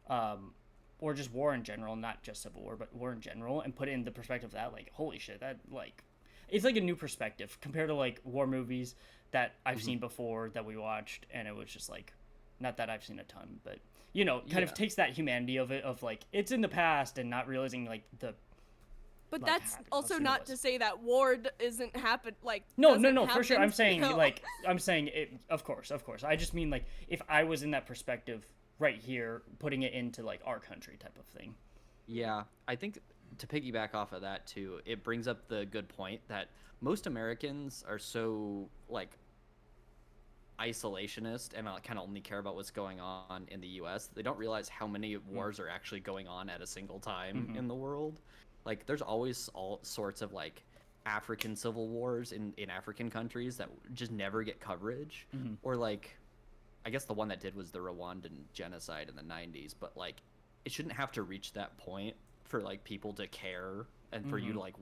or just war in general, not just Civil War, but war in general, and put it in the perspective of that, like, holy shit, that, like, it's like a new perspective compared to, like, war movies that I've seen before that we watched, and it was just like, Not that I've seen a ton, but you know, kind Yeah. of takes that humanity of it, of like it's in the past and not realizing like the But like, that's how also soon it not was. to say that war isn't happen. Like No, doesn't for sure. happen I'm saying still. like I'm saying it. Of course. I just mean like if I was in that perspective right here, putting it into like our country type of thing. Yeah, I think to piggyback off of that too, it brings up the good point that most Americans are so like isolationist and kind of only care about what's going on in the US. They don't realize how many wars are actually going on at a single time in the world. Like there's always all sorts of like African civil wars in African countries that just never get coverage. Or like I guess the one that did was the Rwandan genocide in the 90s, but like it shouldn't have to reach that point for like people to care and for you to like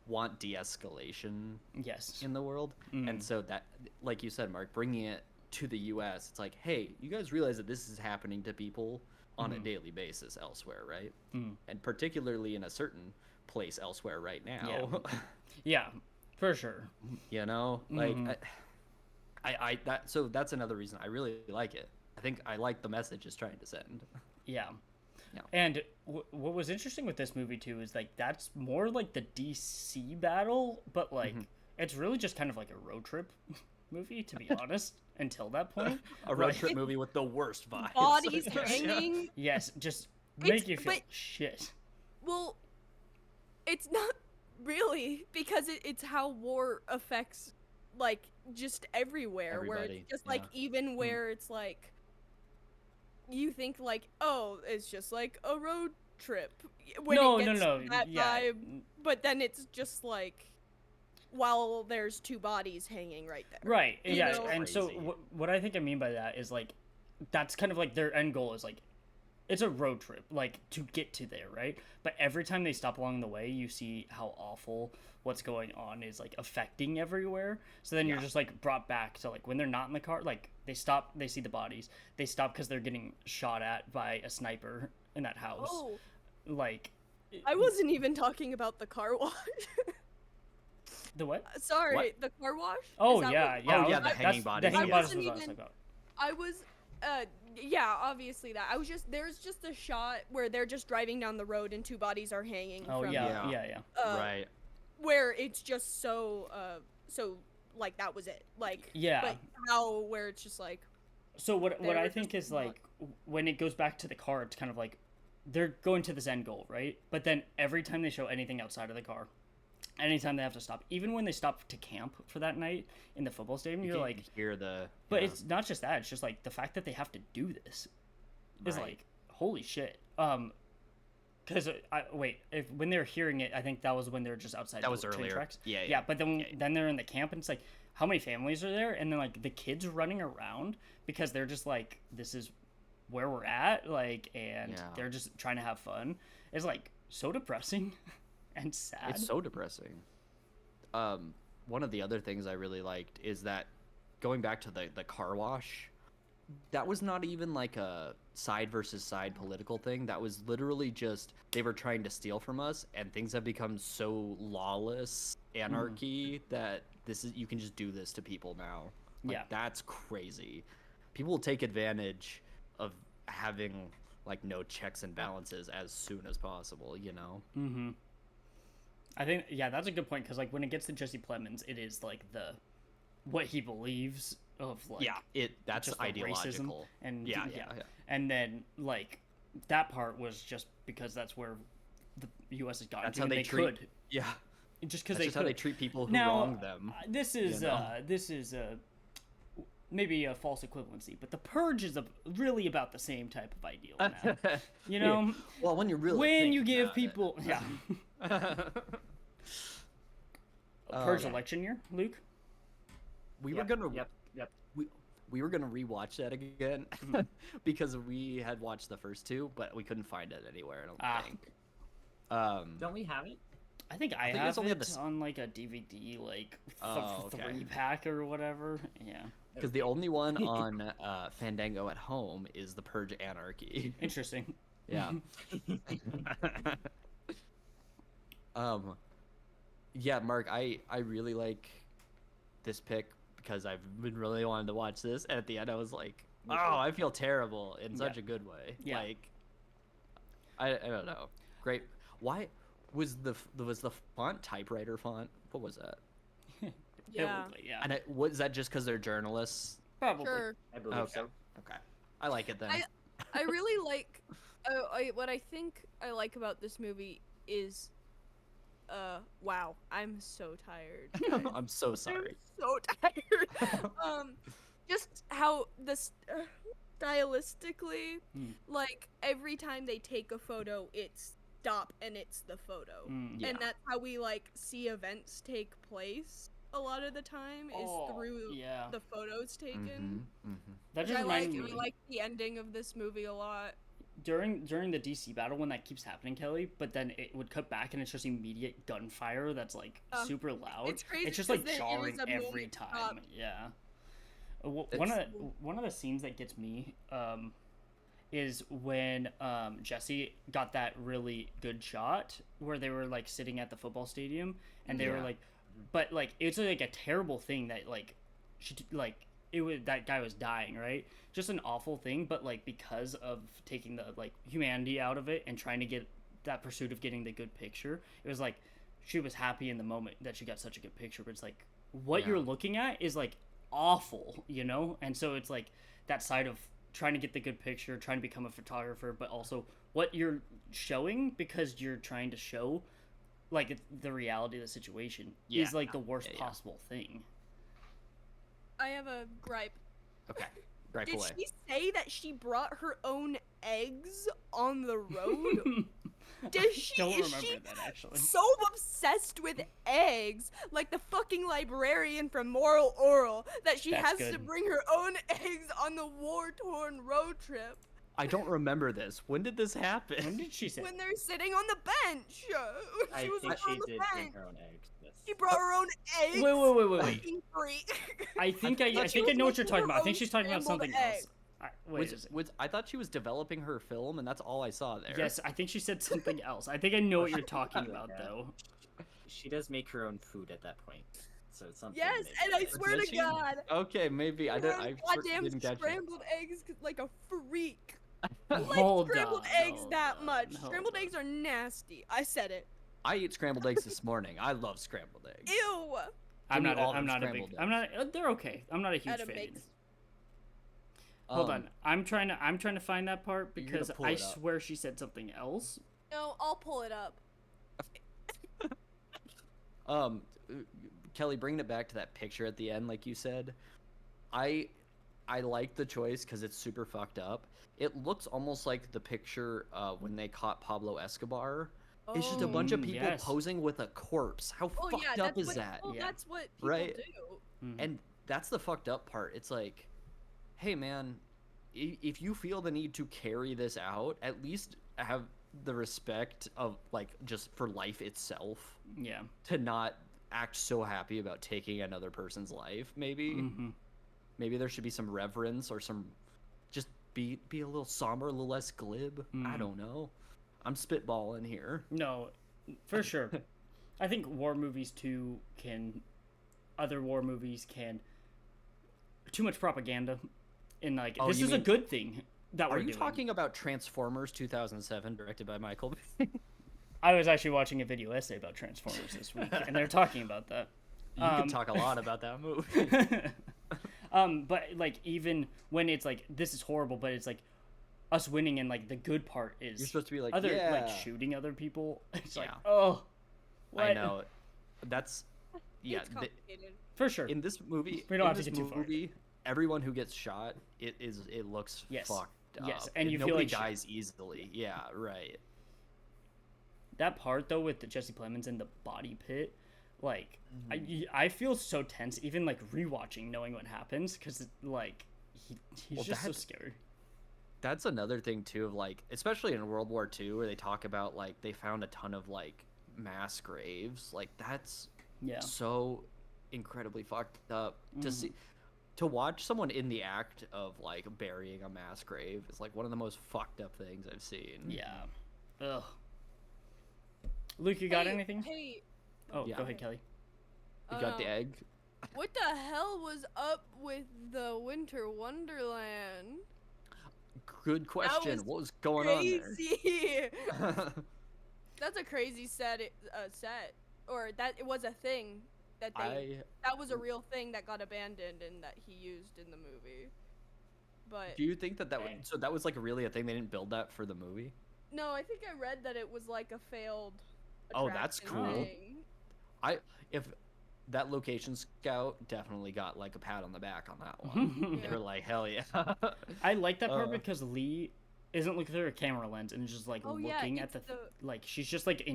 want de-escalation Yes. in the world. And so that, like you said, Mark, bringing it to the US, it's like, hey, you guys realize that this is happening to people on a daily basis elsewhere, right? And particularly in a certain place elsewhere right now. Yeah, for sure. You know, like so that's another reason I really like it. I think I like the message it's trying to send. Yeah. Yeah. And what was interesting with this movie too is like that's more like the DC battle, but like it's really just kind of like a road trip movie, to be honest. Until that point, A road Right. trip movie with the worst vibes. Bodies hanging. yes, just It's- make you feel but- shit. Well, it's not really because it's how war affects like just everywhere. Where Everybody, it's just like yeah. even where it's like you think like, oh, it's just like a road trip when No, it no, gets no, that yeah. vibe, but then it's just like while there's two bodies hanging right there. Right. You Yeah. know? And so Crazy. what I think I mean by that is like that's kind of like their end goal is like it's a road trip like to get to there, right? But every time they stop along the way, you see how awful what's going on is like affecting everywhere. So then you're just like brought back to like when they're not in the car, like they stop, they see the bodies, they stop because they're getting shot at by a sniper in that house. Oh, Like I wasn't even talking about the car wash. the what? Sorry, What? the car wash. Oh Is that yeah, what- yeah. Oh, I yeah, was- the hanging that's- bodies. The hanging I bodies was wasn't what I was even- talking about. I was, yeah, obviously that. I was just there's just a shot where they're just driving down the road and two bodies are hanging. Oh from, yeah, Yeah. yeah. Right. Where it's just so, so like that was it. Like Yeah. But how where it's just like So what They I were think just is like when it goes back to the car, it's kind of like they're going to this end goal, right? But then every time they show anything outside of the car, anytime they have to stop, even when they stop to camp for that night in the football stadium, you're You like, can hear the. but yeah. it's not just that; it's just like the fact that they have to do this is Right. like holy shit. Because if when they're hearing it, I think that was when they're just outside. That was the train earlier. tracks. Yeah, Yeah, yeah. but then Yeah. then they're in the camp, and it's like how many families are there, and then like the kids running around because they're just like this is where we're at, like, and Yeah. they're just trying to have fun. It's like so depressing and sad. It's so depressing. One of the other things I really liked is that going back to the car wash, that was not even like a side versus side political thing. That was literally just they were trying to steal from us, and things have become so lawless anarchy that you can just do this to people now. Like, Yeah. that's crazy. People will take advantage of having like no checks and balances as soon as possible, you know? Mm-hmm. I think that's a good point because like when it gets to Jesse Plemons, it is like what he believes of like That's just the ideological. racism and Yeah. and then like that part was just because that's where the U.S. has gotten That's to, how and they they treat- could Yeah. just because That's they just could. how they treat people who Now, wrong them. This is you know? maybe a false equivalency, but the Purge is really about the same type of ideal now. You know, well, when you really when think you give about it. people Oh, Purge yeah. election year, Luke. we Yep, were gonna Yep. we were gonna rewatch that again Mm-hmm. because we had watched the first two, but we couldn't find it anywhere. I don't Ah. think. Don't we have it? I think I think have it's only it the s- on like a DVD, like Oh, okay. 3-pack or whatever. Yeah, Because the only one on Fandango at home is the Purge Anarchy. interesting. Yeah. Yeah, Mark, I really like this pick because I've been really wanting to watch this. And at the end, I was like, Me Oh, too. I feel terrible in such Yeah. a good way. Yeah. Like, I don't know. Great. Why was the font typewriter font? What was that? Yeah. Yeah. And was that just because they're journalists? Probably. Sure. I believe Okay. so. Okay. I like it then. I really like. What I think I like about this movie is, wow, I'm so tired. guys. I'm so sorry. I'm so tired. Just how this stylistically, Hmm. like every time they take a photo, it's stop and it's the photo, Mm. Yeah. and that's how we like see events take place a lot of the time is Oh, through yeah. the photos taken. That Which just I like. reminded And me. I like the ending of this movie a lot. during the DC battle when that keeps happening, Kelly, but then it would cut back and it's just immediate gunfire that's like super loud. it's crazy It's just 'cause like there is jarring a every moment time. stop. Yeah. It's- One of the scenes that gets me is when Jesse got that really good shot where they were like sitting at the football stadium and they were Yeah. like, but like it's like a terrible thing that like it was that guy was dying, right? Just an awful thing, but like because of taking the like humanity out of it and trying to get that pursuit of getting the good picture, it was like she was happy in the moment that she got such a good picture, but it's like what Yeah. you're looking at is like awful, you know? And so it's like that side of trying to get the good picture, trying to become a photographer, but also what you're showing because you're trying to show like the reality of the situation Yeah. is like the worst Yeah. possible thing. I have a gripe. Okay. Right Did away. she say that she brought her own eggs on the road? Does she? Don't Is remember she that actually. so obsessed with eggs, like the fucking librarian from Moral Oral, that she That's has to good. bring her own eggs on the war-torn road trip I don't remember this. When did this happen? When did she say? when they're sitting on the bench? When I she was think on she the did bench. bring her own eggs. Yes. She brought her own eggs. Wait. Fucking freak. I think I She think I was know what you're making talking her about. I think own she's talking about scrambled something else. egg. Wait a second. I thought she was developing her film, and that's all I saw there. Yes, I think she said something else. I think I know what you're talking about Yeah. though. She does make her own food at that point, so it's something. Yes, maybe. and I swear Does to she? God, Okay, maybe I her did. own I goddamn didn't catch it. scrambled eggs like a freak. I like Hold scrambled on, eggs hold that on, much. hold Scrambled on. eggs are nasty. I said it. I ate scrambled eggs this morning. I love scrambled eggs. Ew. I'm me not. all I'm them not a big. scrambled I'm not. They're okay. I'm not a huge At a fan. mix. Hold on. I'm trying to find that part You're gonna because pull I it up. swear she said something else. No, I'll pull it up. Kelly, bringing it back to that picture at the end, like you said, I like the choice because it's super fucked up. It looks almost like the picture when they caught Pablo Escobar. It's just a bunch of Mm, people yes. posing with a corpse. How Oh fucked yeah, up that's is what. that? Well, Yeah. that's what people Right. do. Mhm. And that's the fucked up part. It's like, hey man, if you feel the need to carry this out, at least have the respect of like just for life itself Yeah. to not act so happy about taking another person's life. Maybe hmm maybe there should be some reverence or some just be a little somber, a little less glib. I Mm. don't know. I'm spitballing here. No, for sure. I think war movies too other war movies can too much propaganda, and like Oh, this you is a mean- good thing that Are we're you doing. talking about Transformers 2007 directed by Michael Bay? I was actually watching a video essay about Transformers this week, and they're talking about that. You can talk a lot about that movie. But like even when it's like this is horrible, but it's like us winning, and like the good part is You're supposed to be like, other yeah. like shooting other people. It's like Yeah. oh, what? I know. That's yeah. It's complicated. For sure. In this movie, We don't in have to this get too far. movie, everyone who gets shot, it looks Yes. fucked up. Yes, and you feel nobody like shit. dies easily. Yeah, right. That part though with the Jesse Plemons in the body pit, like Mm-hmm. I feel so tense even like rewatching knowing what happens because like he's Well, just so that- scary. That's another thing too of like, especially in World War II, where they talk about like they found a ton of like mass graves. Like that's Yeah. so incredibly fucked up to Mhm. see. To watch someone in the act of like burying a mass grave is like one of the most fucked up things I've seen. Yeah. Ugh. Luke, you got Hey, anything? Hey, Oh, Yeah. go ahead, Kelly. You got the no. egg. What the hell was up with the Winter Wonderland? Good question. was What was going on Crazy. there? That's a crazy set. Or that it was a thing that that was a real thing that got abandoned and that he used in the movie. But Do you think that Dang. so that was like really a thing? They didn't build that for the movie? no, I think I read that it was like a failed. Oh, that's attraction cool. thing. If that location scout definitely got like a pat on the back on that one. They Yeah. were like, hell yeah. I like that part Uh. because Lee isn't looking through a camera lens and is just like Oh, yeah, looking at it's the- like she's just like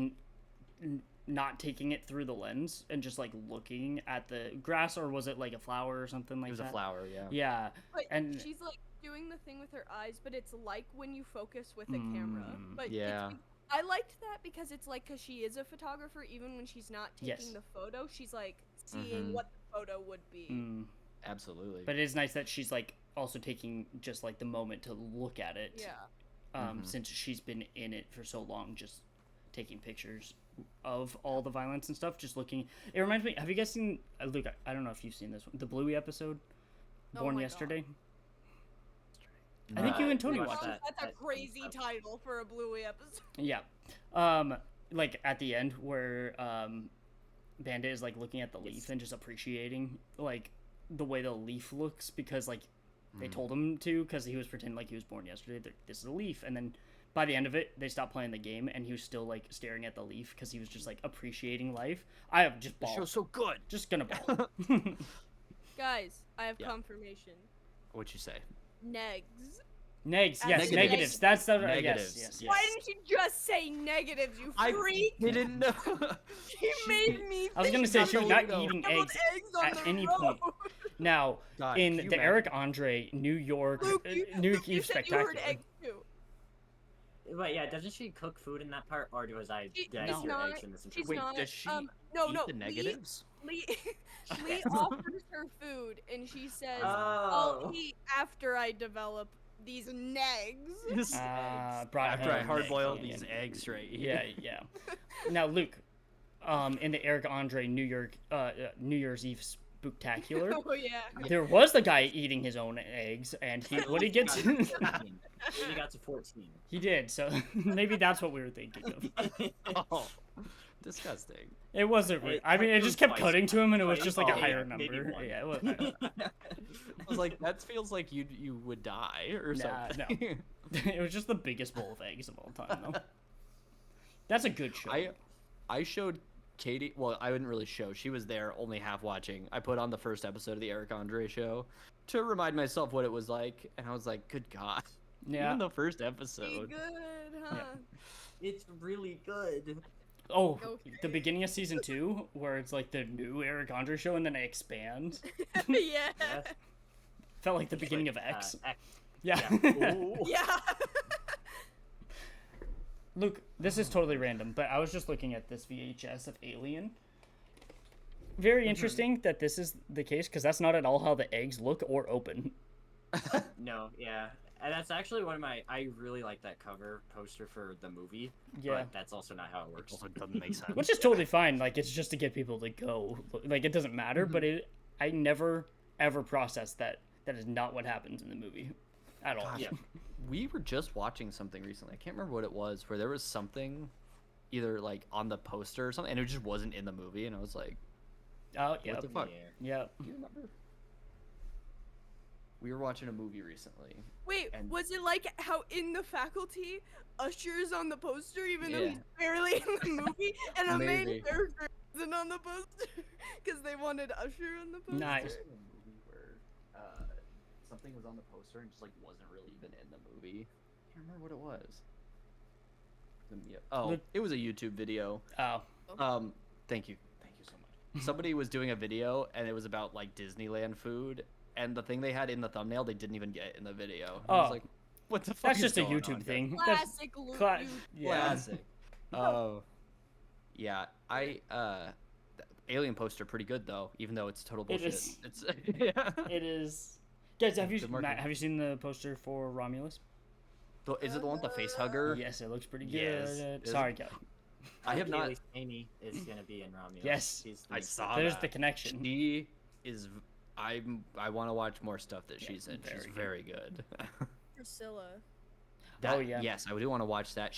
not taking it through the lens and just like looking at the grass, or was it like a flower or something like It was that? a flower, yeah. Yeah. But And- she's like doing the thing with her eyes, but it's like when you focus with a camera. But it's Yeah. I liked that because it's like, because she is a photographer, even when she's not taking Yes. the photo, she's like seeing Mhm. what the photo would be. Mm. Absolutely. But it is nice that she's like also taking just like the moment to look at it. Yeah. Mhm. Since she's been in it for so long, just taking pictures of all the violence and stuff, just looking. It reminds me. Have you guys seen? Luke, I don't know if you've seen this one, the Bluey episode, Oh Born my God. Yesterday. I think you and Tony we watched that. That's a That- crazy title for a Bluey episode. Yeah. Like at the end where Bandit is like looking at the leaf and just appreciating like the way the leaf looks because like they told him to because he was pretending like he was born yesterday. This is a leaf, and then by the end of it, they stopped playing the game, and he was still like staring at the leaf because he was just like appreciating life. I have just The ball, show's so good. just gonna ball. Guys, I have Yeah. confirmation. What'd you say? Negs. Negs, yes, Negatives. negatives. That's the Negatives. Yes, yes, Why yes. didn't you just say negatives, you I freak? didn't know. She made me I was gonna think say got she was the not lingo. eating about eggs on at the any road. point. Now, God, in can you the imagine? Eric Andre New York Luke, New Luke, you Eve said you heard Spectacular. eggs too. Wait, yeah, doesn't she cook food in that part, or did I She's hear not- eggs in this? She's Wait, not. does she no, eat no. the negatives? Lee offers her food, and she says, Oh. "I'll eat after I develop these negs." Brought After I home hard boil eggs. these eggs right Yeah, here. yeah. Now, Luke, in the Eric Andre New Year's Eve Spooktacular, Oh yeah. there was the guy eating his own eggs, and he what did he get? got to To? 14. He got to 14. He did. So maybe that's what we were thinking of. Oh, disgusting. It wasn't. It I mean, it just kept twice. cutting to him, and it was Twice. just like a Oh, higher yeah, number. maybe one. Yeah. It was, I was like, that feels like you would die or Nah, something. it was just the biggest bowl of eggs of all time, though. That's a good show. I showed Katie. Well, I wouldn't really show. She was there, only half watching. I put on the first episode of the Eric Andre show to remind myself what it was like, and I was like, "Good God!" Yeah. Even the first Be episode. good, huh? It's really good. Oh, Okay. the beginning of season 2, where it's like the new Eric Andre show, and then it expands. Yeah. Yeah. Felt like the beginning of Like, X. X. Yeah. Ooh. Yeah. Luke, this is totally random, but I was just looking at this VHS of Alien. Very interesting that this is the case, because that's not at all how the eggs look or open. No, yeah. And that's actually one of my. I really like that cover poster for the movie. Yeah. But that's also not how it works. Also doesn't make sense. Which is totally fine. Like, it's just to get people to go. Like, it doesn't matter, but I never, ever processed that that is not what happens in the movie. At all. Gosh, Yeah. we were just watching something recently. I can't remember what it was, where there was something either like on the poster or something, and it just wasn't in the movie, and I was like, Oh, yeah. What the fuck? Yeah. Yeah. "Do you remember?" We were watching a movie recently. Wait, And- was it like how in the faculty, Usher is on the poster even though Yeah. he's barely in the movie, and a Maybe. main character isn't on the poster because they wanted Usher on the poster? Nice. A movie where something was on the poster and just like wasn't really even in the movie. I can't remember what it was. Oh, Look- it was a YouTube video. Oh. Thank you so much. Somebody was doing a video and it was about like Disneyland food, and the thing they had in the thumbnail they didn't even get in the video. And I was Oh. like, what the fuck? That's is just a going on YouTube here? thing. That's Classic Luke. cla- you- yeah. Classic. Oh. Yeah, the Alien poster pretty good though, even though it's total It bullshit. is. It's yeah. It is. Guys, have you Good marketing. Matt, have you seen the poster for Romulus? Is it the one with the face hugger? Yes, it looks pretty good. Yes. Is Sorry, it? Kelly. I have not. Amy is gonna be in Romulus. Yes. She's the I new- saw There's that. the connection. I want to watch more stuff that she's in. She's very very good. Priscilla. Oh, yeah. Yes, I do want to watch that.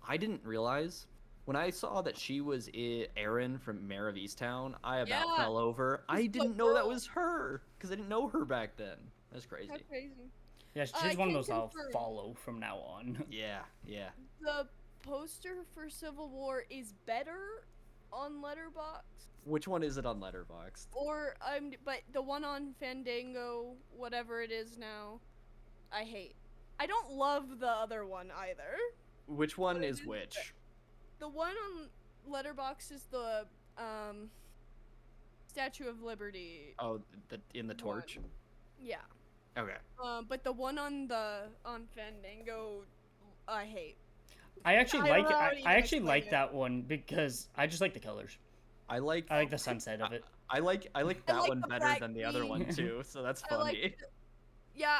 I didn't realize when I saw that she was Erin from Mare of Easttown, I about Yeah. fell over. I She's the didn't know that girl. was her because I didn't know her back then. That's crazy. That's crazy. Yeah, I she's one of can those I'll confirm. follow from now on. Yeah, yeah. The poster for Civil War is better on Letterboxd, Which one is it on Letterboxd? but the one on Fandango, whatever it is now, I hate. I don't love the other one either. Which one What is is which? The one on Letterboxd is the Statue of Liberty. Oh, in the torch. one. Yeah. Okay. But the one on Fandango, I hate. I actually I like don't know how I, to even I actually explain like it. that one because I just like the colors. I like I like the sunset of it. I like that like one the better black than the other one green. too. So that's I like funny. Yeah,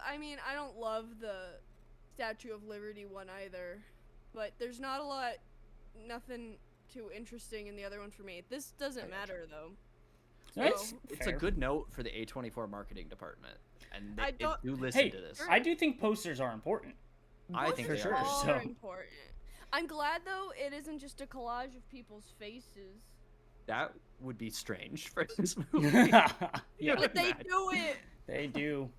I mean, I don't love the Statue of Liberty one either, but there's nothing too interesting in the other one for me. This doesn't matter though. That's So- It's fair. a good note for the A24 marketing department, and I they don't- do listen Hey, to this. I do think posters are important. I think for they sure. are. All So- important. I'm glad though it isn't just a collage of people's faces, That would be strange for this movie. yeah, but they imagine. do it. they do.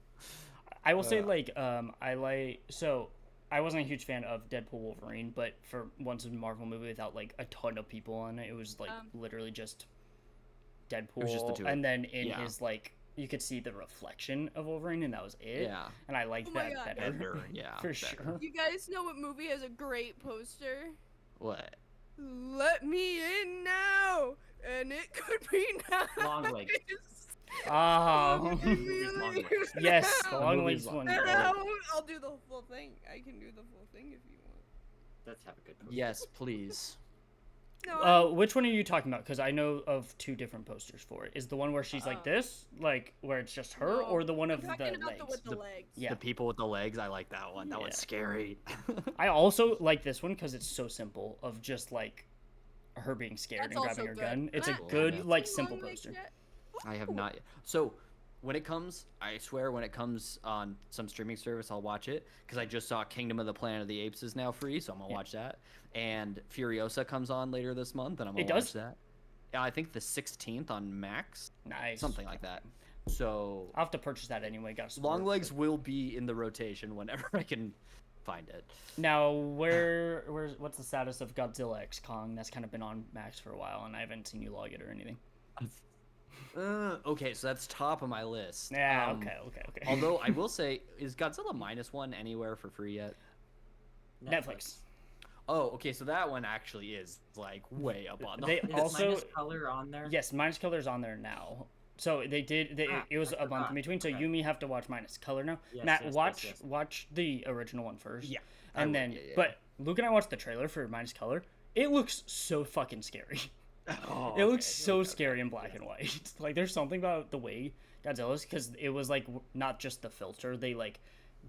I will say Uh. I wasn't a huge fan of Deadpool Wolverine, but for once a Marvel movie without like a ton of people on it, it was like literally just Deadpool, was just the two. and then in Yeah. his like you could see the reflection of Wolverine, and that was it. Yeah. And I liked Oh my that God. better. Better, yeah, for better. sure. You guys know what movie has a great poster? What? Let me in now, and it could be nice. Long legs. Oh, Long legs. yes, the The long movie's legs long. one. And I'll do the full thing. I can do the full thing if you want. Let's have a good poster. Yes, please. No, Which one are you talking about? Because I know of two different posters for it. Is the one where she's like this, like where it's just her, No, or the one of I'm the talking about legs? the with the The- legs. Yeah. The people with the legs, I like that one. That Yeah. one's scary. I also like this one because it's so simple of just like her being scared That's and grabbing also her good. gun. It's a Matt, have good you like seen simple Long Legs poster. yet? I have not yet. So, when it comes, I swear, when it comes on some streaming service, I'll watch it because I just saw Kingdom of the Planet of the Apes is now free, so I'm gonna watch that. And Furiosa comes on later this month, and I'm gonna It does? watch that. Yeah, I think the 16th on Max, Nice. something like that. So, I'll have to purchase that anyway. Got Long Legs will be in the rotation whenever I can find it. Now, what's the status of Godzilla X Kong? That's kind of been on Max for a while, and I haven't seen you log it or anything. Okay, so that's top of my list. Yeah. Um, Okay. Although I will say, is Godzilla -1 anywhere for free yet? Netflix. Oh, okay, so that one actually is like way up on the They Is also- minus color on there? Yes, Minus Color's on there now. So they did. It was I a month forgot. in between. So Okay. you may have to watch Minus Color now. Yes, Matt, yes, watch yes. watch the original one first. Yeah, I And would, then, yeah, yeah. but Luke and I watched the trailer for Minus Color. It looks so fucking scary. Oh, It looks okay, so okay, scary in black and white. Like there's something about the way Godzilla's because it was like not just the filter. They like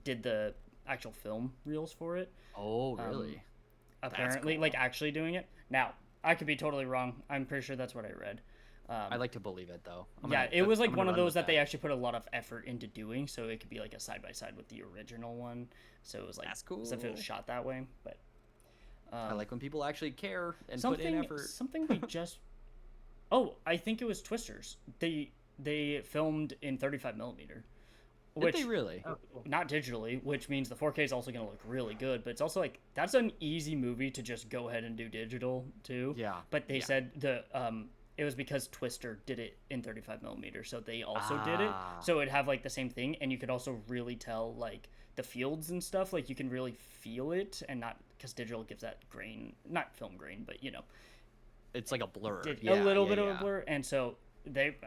did the actual film reels for it. Oh, really? Apparently, cool. like actually doing it. Now I could be totally wrong. I'm pretty sure that's what I read. I like to believe it though. Yeah, it was like one of those that they actually put a lot of effort into doing, so it could be like a side by side with the original one. So it was like That's as if it was cool. shot that way. But I like when people actually care and put in effort. something we just. Oh, I think it was Twisters. They filmed in 35 millimeter, Did which they really? Oh, cool. not digitally, which means the 4K is also going to look really good. But it's also like that's an easy movie to just go ahead and do digital too. Yeah. But they yeah. said it was because Twister did it in 35 millimeter, so they also did it. Ah. So it'd have like the same thing, and you could also really tell like the fields and stuff. Like you can really feel it, and not because digital gives that grain, not film grain, but you know, It's like a blur. did Yeah, a little yeah, bit of yeah. a blur, and so they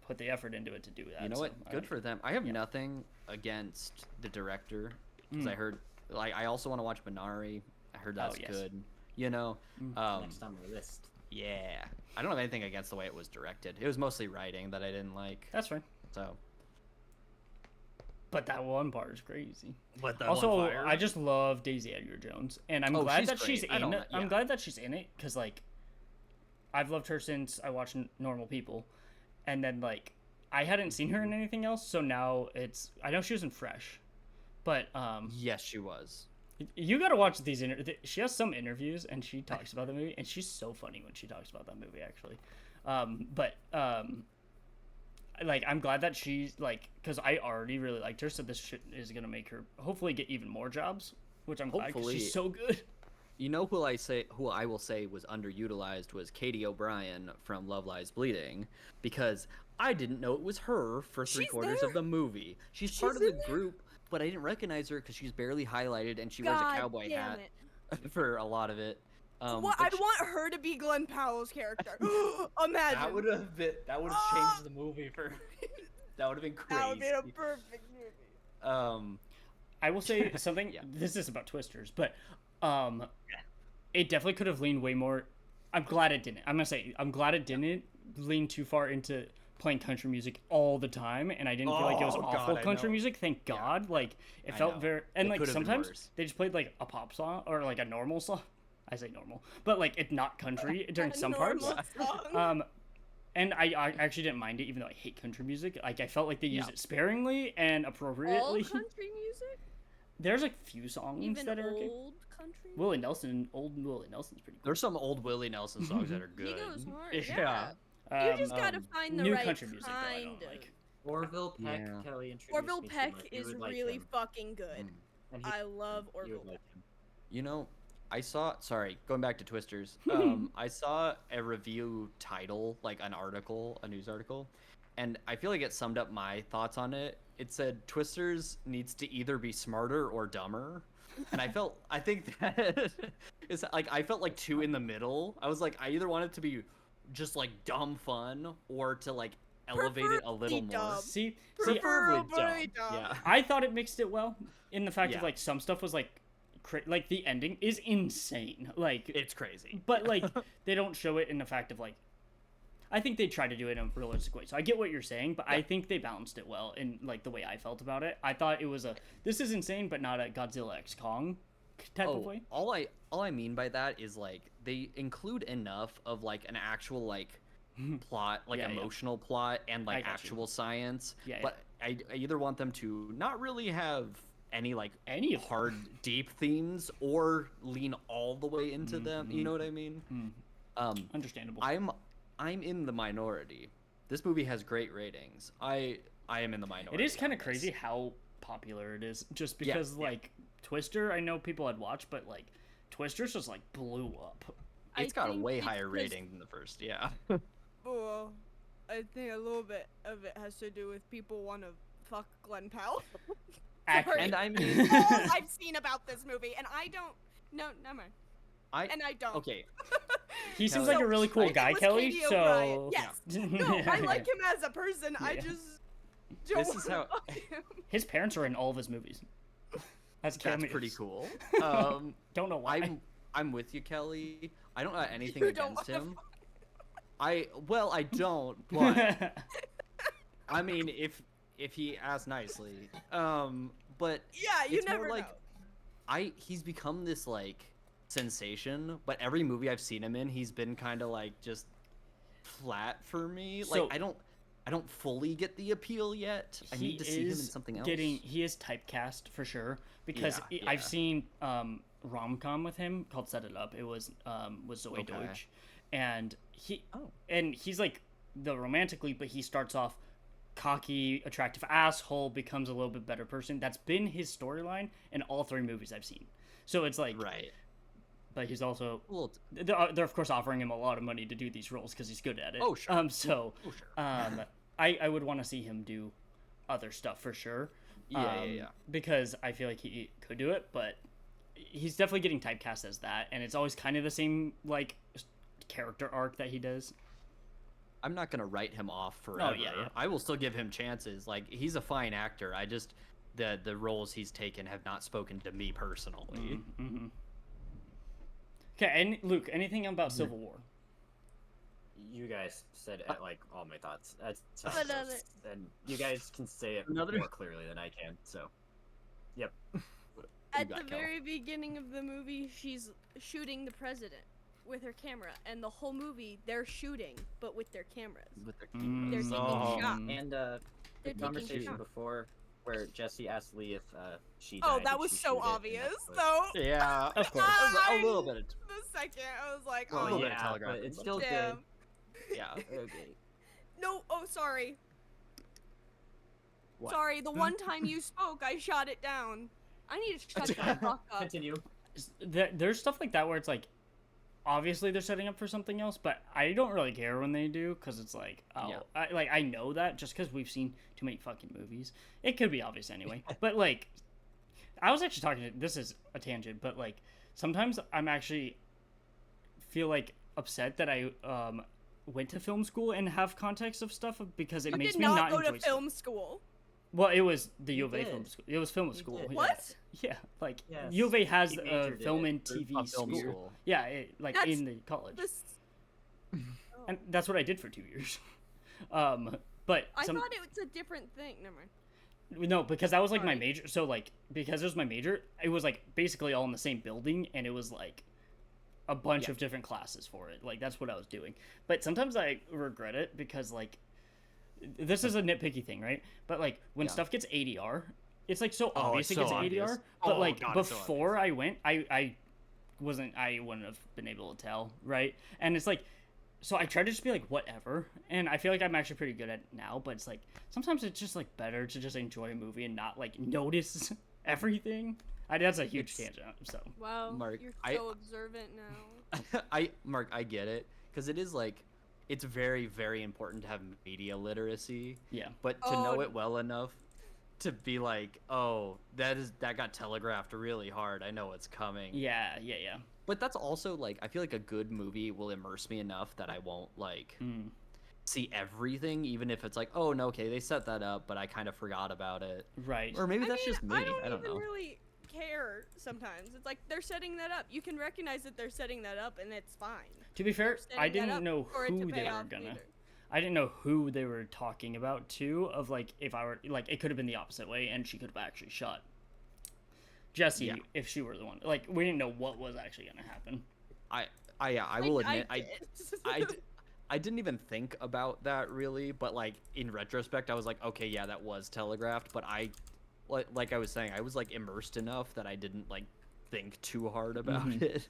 put the effort into it to do that. You know so what? I Good like for them. I have nothing against the director because Mm. I heard like I also want to watch Minari. I heard that's yes. good. You know, Next on the list. yeah. I don't have anything against the way it was directed. It was mostly writing that I didn't like. That's fine. So, But that one part is crazy. but Also, I just love Daisy Edgar Jones, and I'm Oh, glad she's that she's great. I in don't- it. I'm yeah. glad that she's in it because like, I've loved her since I watched Normal People, and then like I hadn't seen her in anything else, so now I know she was in Fresh, but Yes, she was. you got to watch these. She has some interviews, and she talks about the movie, and she's so funny when she talks about that movie, actually. Like I'm glad that she's like, because I already really liked her, so this shit is gonna make her hopefully get even more jobs, which I'm glad because Hopefully. she's so good. You know who I will say was underutilized was Katie O'Brien from Love Lies Bleeding, because I didn't know it was her for She's three-quarters there? of the movie. She's part of She's the in there? group, but I didn't recognize her because she's barely highlighted and she wears God a cowboy damn hat it. for a lot of it. What? but I want her to be Glenn Powell's character. Imagine. that would have changed the movie for. That would have been crazy. That would be a perfect movie. I will say something. Yeah. This is about Twisters, but it definitely could have leaned way more. I'm glad it didn't. I'm glad it didn't lean too far into playing country music all the time, and I didn't feel like it was Oh, God, awful I country know. music. Thank Yeah. God. Like it I felt know. very, and It like could have been sometimes worse. they just played like a pop song or like a normal song. I say normal, but like it's not country during A some parts. normal song. And I actually didn't mind it, even though I hate country music. Like I felt like they used Yeah. it sparingly and All appropriately. country music? There's like few songs Even that are okay. old country? Old Willie Nelson's pretty cool. There's some old Willie Nelson songs that are He good. goes hard. Yeah. You just gotta Um, find the new right country music, though, I kind don't of. like. Orville Peck, Yeah. Kelly introduced Orville me to, Peck like, you is would like really him, fucking good. and he- I love you Orville would like Peck. him. You know, going back to Twisters. I saw a review title, like a news article, and I feel like it summed up my thoughts on it. It said Twisters needs to either be smarter or dumber. And I think that is like, I felt like two in the middle. I was like, I either want it to be just like dumb fun or to like elevate it a little Preferably more. dumb. See, Preferably dumb. Yeah. I thought it mixed it well in the fact of Yeah. like some stuff was like, like the ending is insane. Like, It's crazy. but like they don't show it in the fact of like. I think they tried to do it in a realistic way. So I get what you're saying, but I think they balanced it well in like the way I felt about it. I thought it was this is insane, but not a Godzilla X Kong type of way. all I mean by that is like they include enough of like an actual like plot, like Yeah, yeah. emotional plot and I like got you. actual science. Yeah, yeah. But I either want them to not really have any like Any of them. hard deep themes or lean all the way into them. You Mhm. know what I mean? Mm. Understandable. I'm in the minority. This movie has great ratings. I am in the minority. It is kind of on this. crazy how popular it is, just Yeah, because yeah. like Twister, I know people had watched, but like Twister's just like blew up. It's I got a think way it's higher 'cause- rating than the first. Yeah. Well, I think a little bit of it has to do with people want to fuck Glenn Powell. Accurate. And I mean, All I've seen about this movie, and I don't. No, never mind. And I don't. okay. He seems Kelly. like a really cool I think guy, it was Kelly. Katie So O'Brien. Yes. No, I Yeah. like him as a person. I Yeah. just don't This is wanna how- fuck him. His parents are in all of his movies. As That's cameos. pretty cool. Don't know why. I'm with you, Kelly. I don't got anything You don't against wanna him. I don't, but I mean if he asks nicely. But Yeah, you it's more never like know. he's become this like sensation, but every movie I've seen him in, he's been kind of like just flat for me. So- Like I don't fully get the appeal yet. I need to see him in something else. He is typecast for sure because Yeah, I've yeah. seen rom-com with him called Set It Up. It was with Zoe Okay. Deutsch, and Oh. he's like the romantic lead, but he starts off cocky, attractive asshole, becomes a little bit better person. That's been his storyline in all three movies I've seen. So it's like, Right. but he's also Well, they're of course offering him a lot of money to do these roles because he's good at it. Oh, sure. So oh, sure. I would want to see him do other stuff for sure. Yeah. Because I feel like he could do it, but he's definitely getting typecast as that, and it's always kind of the same like character arc that he does. I'm not gonna write him off forever. yeah. I will still give him chances. Like he's a fine actor. I just the roles he's taken have not spoken to me personally. Mm-hmm. Okay, and Luke, anything about Mm-hmm. Civil War? You guys said like all my thoughts. That's Another- and you guys can say it Another- more clearly than I can. So, yep. At got the Kel. very beginning of the movie, she's shooting the president. with her camera, and the whole movie they're shooting, but with their cameras. With their They're taking shots. And They're the taking conversation shots. before where Jesse asked Lee if she Oh, died, that did was she so shoot it? And obvious, that's what- though. Yeah, Of course. a little bit. The second, I was like, Well, oh, a little bit yeah, of telegraph. but it's still damn. good. Yeah. Okay. No, oh, sorry. What? Sorry, the one time you spoke, I shot it down. I need to shut the fuck up. Continue. There's stuff like that where it's like, obviously they're setting up for something else, but I don't really care when they do because it's like, oh, Yeah. I know that just because we've seen too many fucking movies. It could be obvious anyway, but like, I was actually talking to, this is a tangent, but like sometimes I'm actually feel like upset that I went to film school and have context of stuff because it You makes did me not not go enjoy to stuff. film school. Well, it was the You U of A did. film school. It was film You school. did. Yeah. What? Yeah, like Yes. U of A has He a majored in film it. and TV A film school. school. Yeah, like That's in the college, This. and that's what I did for 2 years. But I thought it was a different thing. Never mind. no, because that was like my Sorry. major. So like because it was my major, it was like basically all in the same building, and it was like a bunch of different classes for it. Like that's what I was doing. But sometimes I regret it because like this is a nitpicky thing, right? But like when Yeah. stuff gets ADR, it's like so Oh, obvious it's it gets so ADR. obvious. But Oh, like God, it's so before I went, I wouldn't have been able to tell, right? And it's like, so I try to just be like whatever, and I feel like I'm actually pretty good at it now. But it's like sometimes it's just like better to just enjoy a movie and not like notice everything. That's a huge It's- tangent. So Wow, Mark, you're I- so observant now. Mark, I get it because it is like, it's very, very important to have media literacy, yeah, but to Oh, know it well enough to be like, oh, that got telegraphed really hard. I know what's coming. yeah. But that's also like, I feel like a good movie will immerse me enough that I won't like Mm. see everything, even if it's like, oh no, okay, they set that up, but I kind of forgot about it. Right. Or maybe I that's mean, just me. I don't even know. really care sometimes. It's like they're setting that up. You can recognize that they're setting that up, and it's fine. To be fair, They're I setting that didn't up know for it to who pay they were off gonna. later. I didn't know who they were talking about too. Of like, if I were like, it could have been the opposite way, and she could have actually shot Jesse Yeah. if she were the one. Like, we didn't know what was actually gonna happen. I will admit, did. I didn't even think about that really, but like in retrospect, I was like, okay, yeah, that was telegraphed. But like I was saying, I was like immersed enough that I didn't like think too hard about Mhm. it.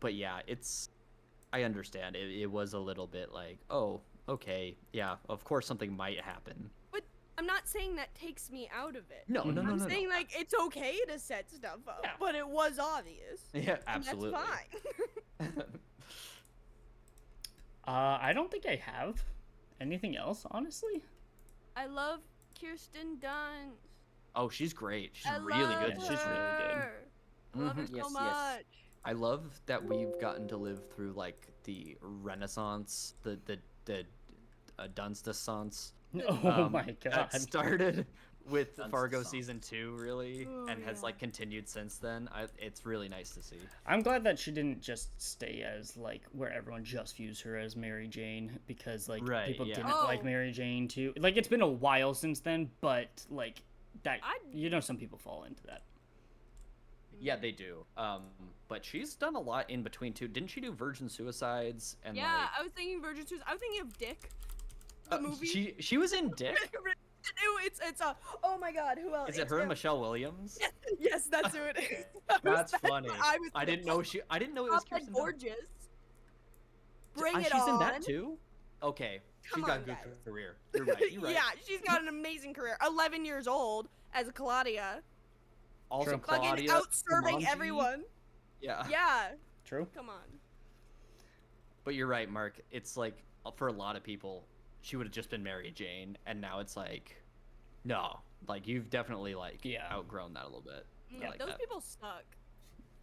But yeah, I understand. It was a little bit like, oh, okay, yeah, of course something might happen. I'm not saying that takes me out of it. No, no, no, I'm no, saying no. like it's okay to set stuff up, Yeah. but it was obvious. Yeah, And absolutely. that's fine. I don't think I have anything else, honestly. I love Kirsten Dunst. Oh, she's great. She's I really love good. Yeah, she's really good. her. I love her Mhm. so Yes, yes. much. I love that we've gotten to live through like the Renaissance, the Dunstessance. Oh my god. That started with Dunstessance. Fargo season 2, really, Oh, and has yeah. like continued since then. It's really nice to see. I'm glad that she didn't just stay as like where everyone just views her as Mary Jane because like Right, people yeah. didn't Oh. like Mary Jane too. Like it's been a while since then, but like that I- some people fall into that. Yeah, they do. But she's done a lot in between too. Didn't she do Virgin Suicides and Yeah, I was thinking Virgin Suicide. I was thinking of Dick. The like movie. she was in Dick? It's a. Oh my God, who else? Is it It's her and him. Michelle Williams? Yes, that's who it is. That's funny. I didn't know I didn't know it was Top Gun Kirsten Dunst. Gorgeous. Bring it She's on. in that too? Okay. Come She's got on, a good guys. career. You're right. You're right. Yeah, she's got an amazing career. 11 years old as Claudia. Also, True. Fucking Claudia. out serving Jumanji. everyone. Yeah. Yeah, True. come on. But you're right, Mark. It's like, for a lot of people, she would have just been Mary Jane, and now it's like, no. Like, you've definitely, like, Yeah. outgrown that a little bit. I Yeah, like those that. people suck.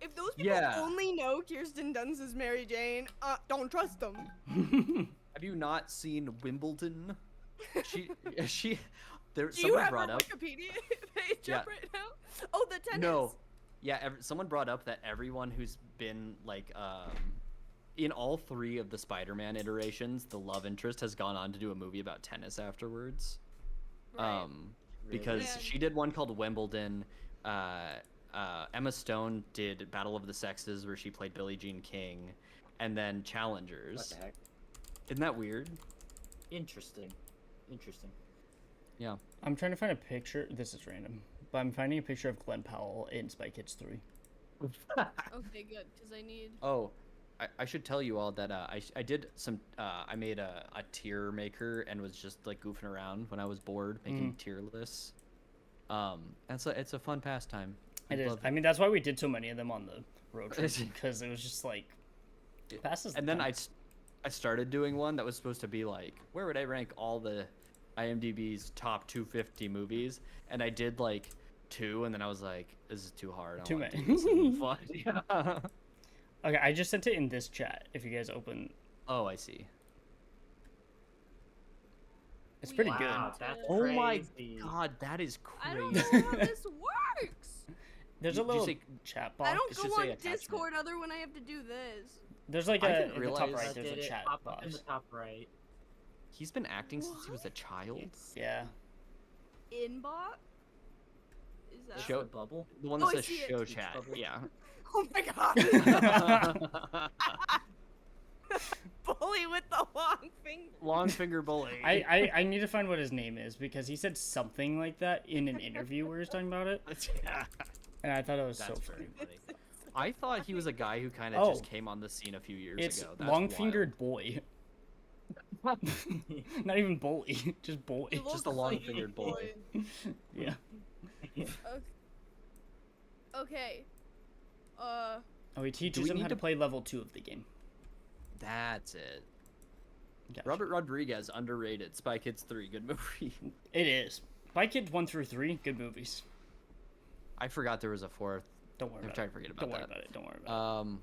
If those people Yeah. only know Kirsten Dunst as Mary Jane, don't trust them. Have you not seen Wimbledon? She, there. Do you Someone have brought her up. Wikipedia page Yeah. up right now? Oh, the tennis. No. Yeah, someone brought up that everyone who's been like in all 3 of the Spider-Man iterations, the love interest has gone on to do a movie about tennis afterwards. Right. Because Yeah. she did one called Wimbledon. Emma Stone did Battle of the Sexes, where she played Billie Jean King, and then What Challengers. the heck? Isn't that weird? Interesting. Interesting. Yeah. I'm trying to find a picture. This is random, but I'm finding a picture of Glenn Powell in Spy Kids 3. Okay, good, because I need. Oh, I should tell you all that I did some I made a tier maker and was just like goofing around when I was bored making tier lists. And it's a fun pastime. It is. love I mean, that's why we did so many of them on the road trip, because it was just like passes. And then I started doing one that was supposed to be like, where would I rank all the IMDb's top 250 movies? And I did like 2, and then I was like, this is too hard. I Too wanna many. do something fun. Yeah. Okay, I just sent it in this chat. If you guys open, Oh, I see. it's pretty Wow, good. that's Oh my crazy. god, that is I crazy. don't know how this works. There's a You little say- chat box. I don't it go should say on attachment. Discord other when I have to do this. There's like I a didn't in the top realize- right. I There's a did it chat up box. in the top right. He's been acting since he was a child. Yeah. Inbox? Is that? Show- The bubble. The one Oh, that I says see it. show Speech chat. bubble. Yeah. Oh my god. Bully with the long finger. Long finger bully. I need to find what his name is, because he said something like that in an interview where he's talking about it, and I thought it was so That's funny. very funny. I thought he was a guy who kind of Oh. just came on the scene a few years It's ago. That's long-fingered boy. Not even bully, just boy. He Just looks a like long-fingered boy. Yeah. Okay. Oh, he teaches we him need how to to- play level 2 of the game. That's it. Gotcha. Robert Rodriguez, underrated. Spy Kids 3, good movie. It is. Spy Kids 1 through 3, good movies. I forgot there was a fourth. Don't worry I'm about trying it. to forget about Don't worry that. about it. Don't worry about it.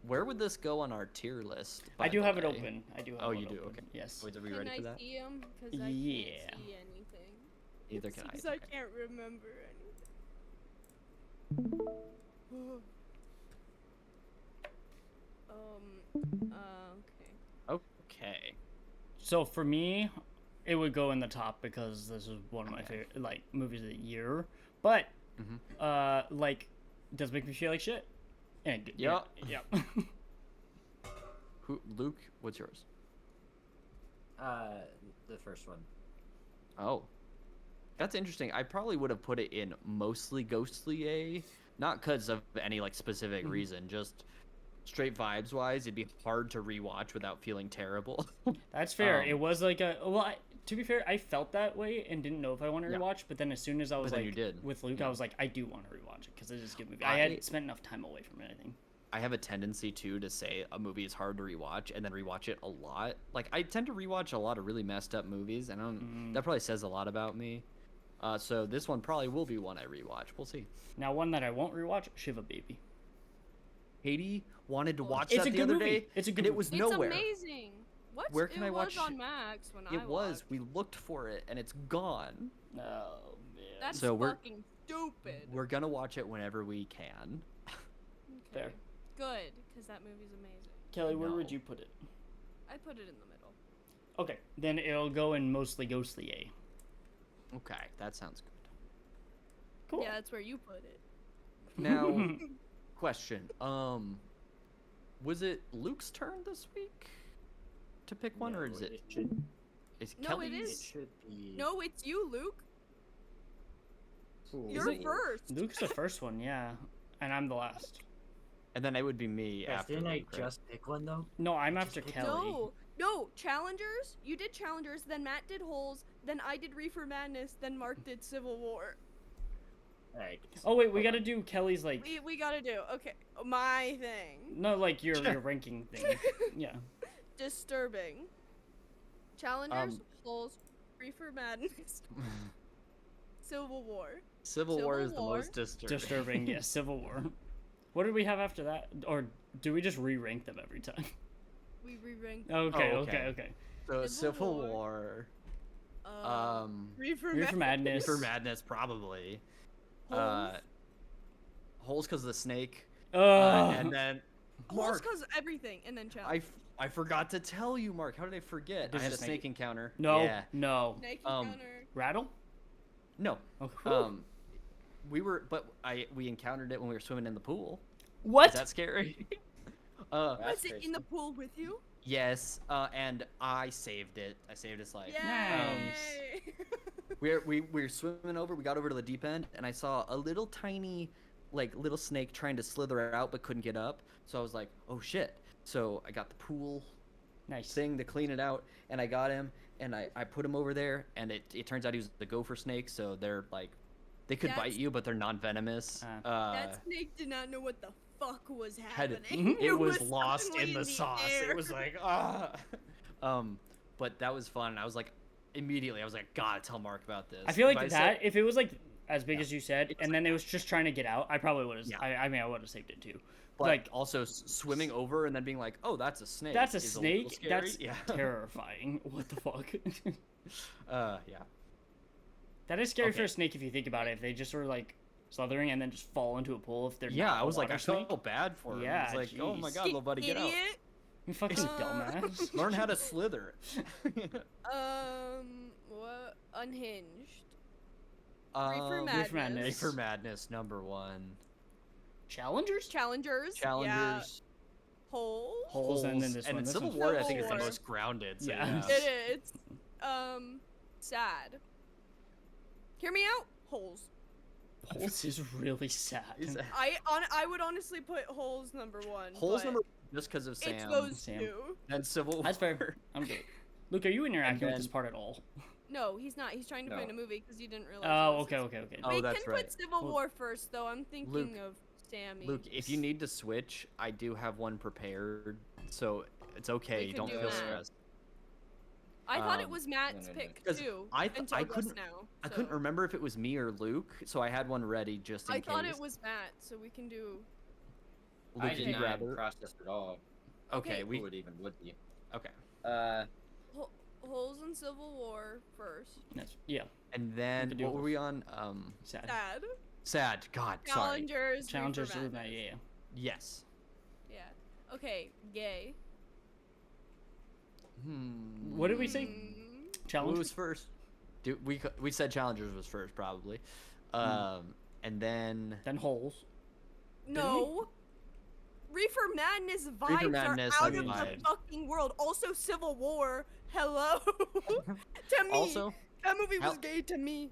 Where would this go on our tier list? I by do the have it way? open. I do have Oh, it you do? open. Okay. Yes. Wait, are we Can ready I for that? see him? Because I Yeah. can't see anything. Either can I. Because it's I okay. can't remember anything. Okay. Okay. So for me, it would go in the top because this is one of my favorite like movies of the year. But like, does make me feel like shit. And Yeah. yeah. Luke, what's yours? The first one. Oh. That's interesting. I probably would have put it in mostly ghostly A, not because of any like specific reason, just straight vibes wise, it'd be hard to rewatch without feeling terrible. That's fair. Um, It was like a well. To be fair, I felt that way and didn't know if I wanted to Yeah. rewatch. But then as soon as I was then like you did. with Luke, Yeah. I was like, I do want to rewatch it because it is a good movie. I hadn't spent enough time away from it. I think. I have a tendency too to say a movie is hard to rewatch and then rewatch it a lot. Like I tend to rewatch a lot of really messed up movies, and that probably says a lot about me. So this one probably will be one I rewatch. We'll see. Now one that I won't rewatch, Shiva Baby. Katie wanted to watch It's that a the good other movie. day, It's a good and it movie. was It's nowhere. amazing. What? Where can it I watch was on it? Max when I It was. watched. We looked for it, and it's gone. Oh man. That's So we're- fucking stupid. We're gonna watch it whenever we can. Fair. Okay. Good, because that movie's amazing. Kelly, where would No. you put it? I put it in the middle. Okay, then it'll go in mostly ghostly A. Okay, that sounds good. Cool. Yeah, that's where you put it. Now, question. Was it Luke's turn this week to pick one, or No, is it? should, Is No, Kelly's? it it is. should be. No, it's you, Luke. Ooh. You're it? first. Luke's the first one, yeah, and I'm the last. And then it would be me Guys, after. didn't I Luke, right? just pick one though? No, I'm after picked- Kelly. No, challengers. You did challengers. Then Matt did holes. Then I did Reefer Madness. Then Mark did Civil War. Alright. Oh wait, we gotta do Kelly's like We gotta do okay. My thing. no, like your ranking thing. Yeah. Disturbing. Challengers, holes, Reefer Madness, Civil War. Civil War is the War. most disturbing. Disturbing. Yeah. Civil War. What did we have after that? Or do we just re-rank them every time? We re-ranked. Okay. Oh, Okay. okay. Okay. So Civil Civil War. War. Reefer Reefer Madness. For Madness, probably. Holes. Holes because of the snake. Ugh. And then Holes Mark, cause everything, and then challenge. I forgot to tell you, Mark. How did I forget? There's I had a a snake. snake encounter. No. Yeah. No. Snake um, encounter. Rattle. No. Oh, whew. we encountered it when we were swimming in the pool. What? Is that scary? That's Was it crazy. in the pool with you? Yes, and I saved it. I saved its life. Yay! We were swimming over. We got over to the deep end, and I saw a little tiny, little snake trying to slither out but couldn't get up. So I was like, oh shit. So I got the pool Nice. thing to clean it out, and I got him, and I put him over there, and it turns out he was the gopher snake. So they're they could bite That's- you, but they're non-venomous. That snake did not know what the fuck was had happening. it was lost suddenly in the sauce. air. It was like but that was fun. I was like, immediately, I was like, gotta tell Mark about this. I feel like But that said- if it was like as big Yeah. as you said, It was and then it was just trying to get out, I probably would have. Yeah. I mean, I would have saved it too. but like- also swimming over and then being like, oh, that's a snake. That's a is little snake. scary. That's yeah. terrifying. What the fuck? Yeah. That is scary for Okay. a snake if you think about it. If they just were like slithering and then just fall into a pool if they're Yeah, not I a was like, water I snake. felt bad for him. Yeah, I was like, oh my jeez. god, little buddy, get out. Idiot. You fucking dumbass. Learn how to slither. What? Unhinged. Um, Madness. Madness. Reefer Madness #1. Challengers? Challengers. Yeah. Challengers. Hole. Holes and then this and one. in This Civil one's- War, I think, is the Civil War. most grounded. So Yeah. yeah. It's sad. Hear me out. Holes. Holes is really sad. Is that- I would honestly put holes #1. Holes but number just because of It's Sam. those Sam. two. And Civil War. That's fair. I'm good. Luke, are you interacting with then- this part at all? No, he's not. He's trying to No. find a movie because you didn't realize. Oh, it was okay, his- okay, okay. Oh, we that's can right. put Civil Well, War first, though. I'm thinking Luke, of Sammy. Luke, if you need to switch, I do have one prepared, so it's okay. We could Don't do feel that. stressed. I thought it um, was Matt's no, no, no. pick 'Cause too. I until just couldn't- now. I couldn't so- remember if it was me or Luke, so I had one ready just in I case. thought it was Matt, so we can do. Luke, I if did you'd not rather. process at all. Okay, Okay. we. Who it even would be. Okay, Holes in Civil War first. Yeah, and then could do what were both. we on? sad. Sad. Sad. God, sorry. Challengers. Challengers Reefer are that, Madness. yeah. Yes. Yeah. Okay. Gay. What did we say? Hmm. Who Challengers? was first? We said Challengers was first probably, and then Then holes. No. Reefer Madness vibes Reefer Madness, are I out of mean, the vibes. fucking world. Also, Civil War. Hello. To me, also that movie was Al- gay to me.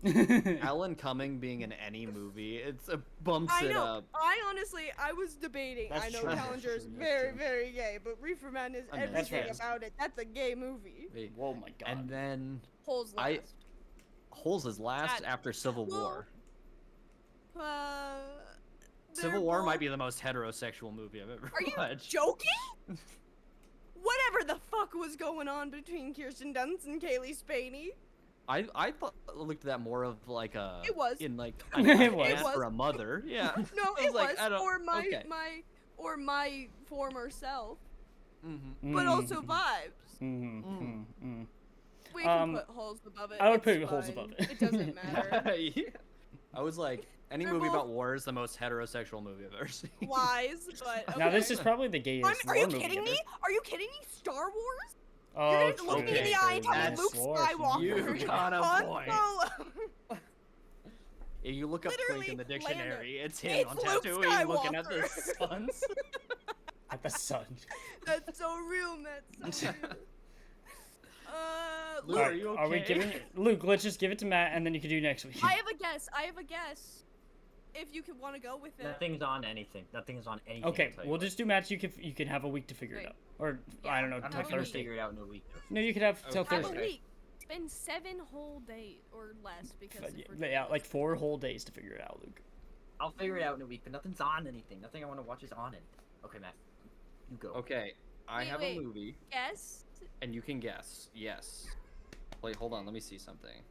Alan Cumming being in any movie, it's bumps I it know. up. I honestly, I was debating. That's I know true. That's Challenger is true, that's very, true. very gay, but Reefer Madness, I know. That's everything fair. about it, that's a gay movie. Oh my god. And then Holes I- last. Holes is last Sad. after Civil Well, War. They're Civil War both- might be the most heterosexual movie I've ever Are you watched. joking? Whatever the fuck was going on between Kirsten Dunst and Kaylee Spaney. I thought looked at that more of like a It was. in like It an was. aunt or a mother. Yeah. No, I it was like, was I don't- for my okay. my former self, Mm-hmm. but also vibes. Mm-hmm. We can Um, put holes above it. I would it's put holes fine. above it. It doesn't matter. Yeah. I was like, any They're movie both- about war is the most heterosexual movie I've ever seen. Wise, but okay. Now this is probably the gayest Are war you movie kidding ever. me? Are you kidding me? Star Wars? Oh, You're gonna look me in the eye and tell me That's Luke Skywalker. You got a Han point. Solo. If you look up Clink in the Literally, dictionary, it's him It's on Luke Tatooine looking at the Skywalker. suns. At the sun. That's so real, Matt. So real. Luke, Luke, are you Are we okay? giving Luke? Let's just give it to Matt, and then you can do next week. I have a guess. I have a guess. If you could want to go with it. Nothing's on anything. Nothing's on anything. Okay, I'll tell you we'll what. just do Matt's. You can have a week to figure it Right. out, or Yeah, I don't know, I'm till not gonna Thursday. figure it out in a week. No, you could have till Okay. Have a Thursday. week. It's been 7 whole days or less because if we're Yeah, like 4 whole days to figure it out, Luke. I'll figure it out in a week, but nothing's on anything. Nothing I want to watch is on it. Okay, Matt. You go. Okay, I Wait, have wait. a movie, guess. and you can guess. Yes. Wait, hold on. Let me see something.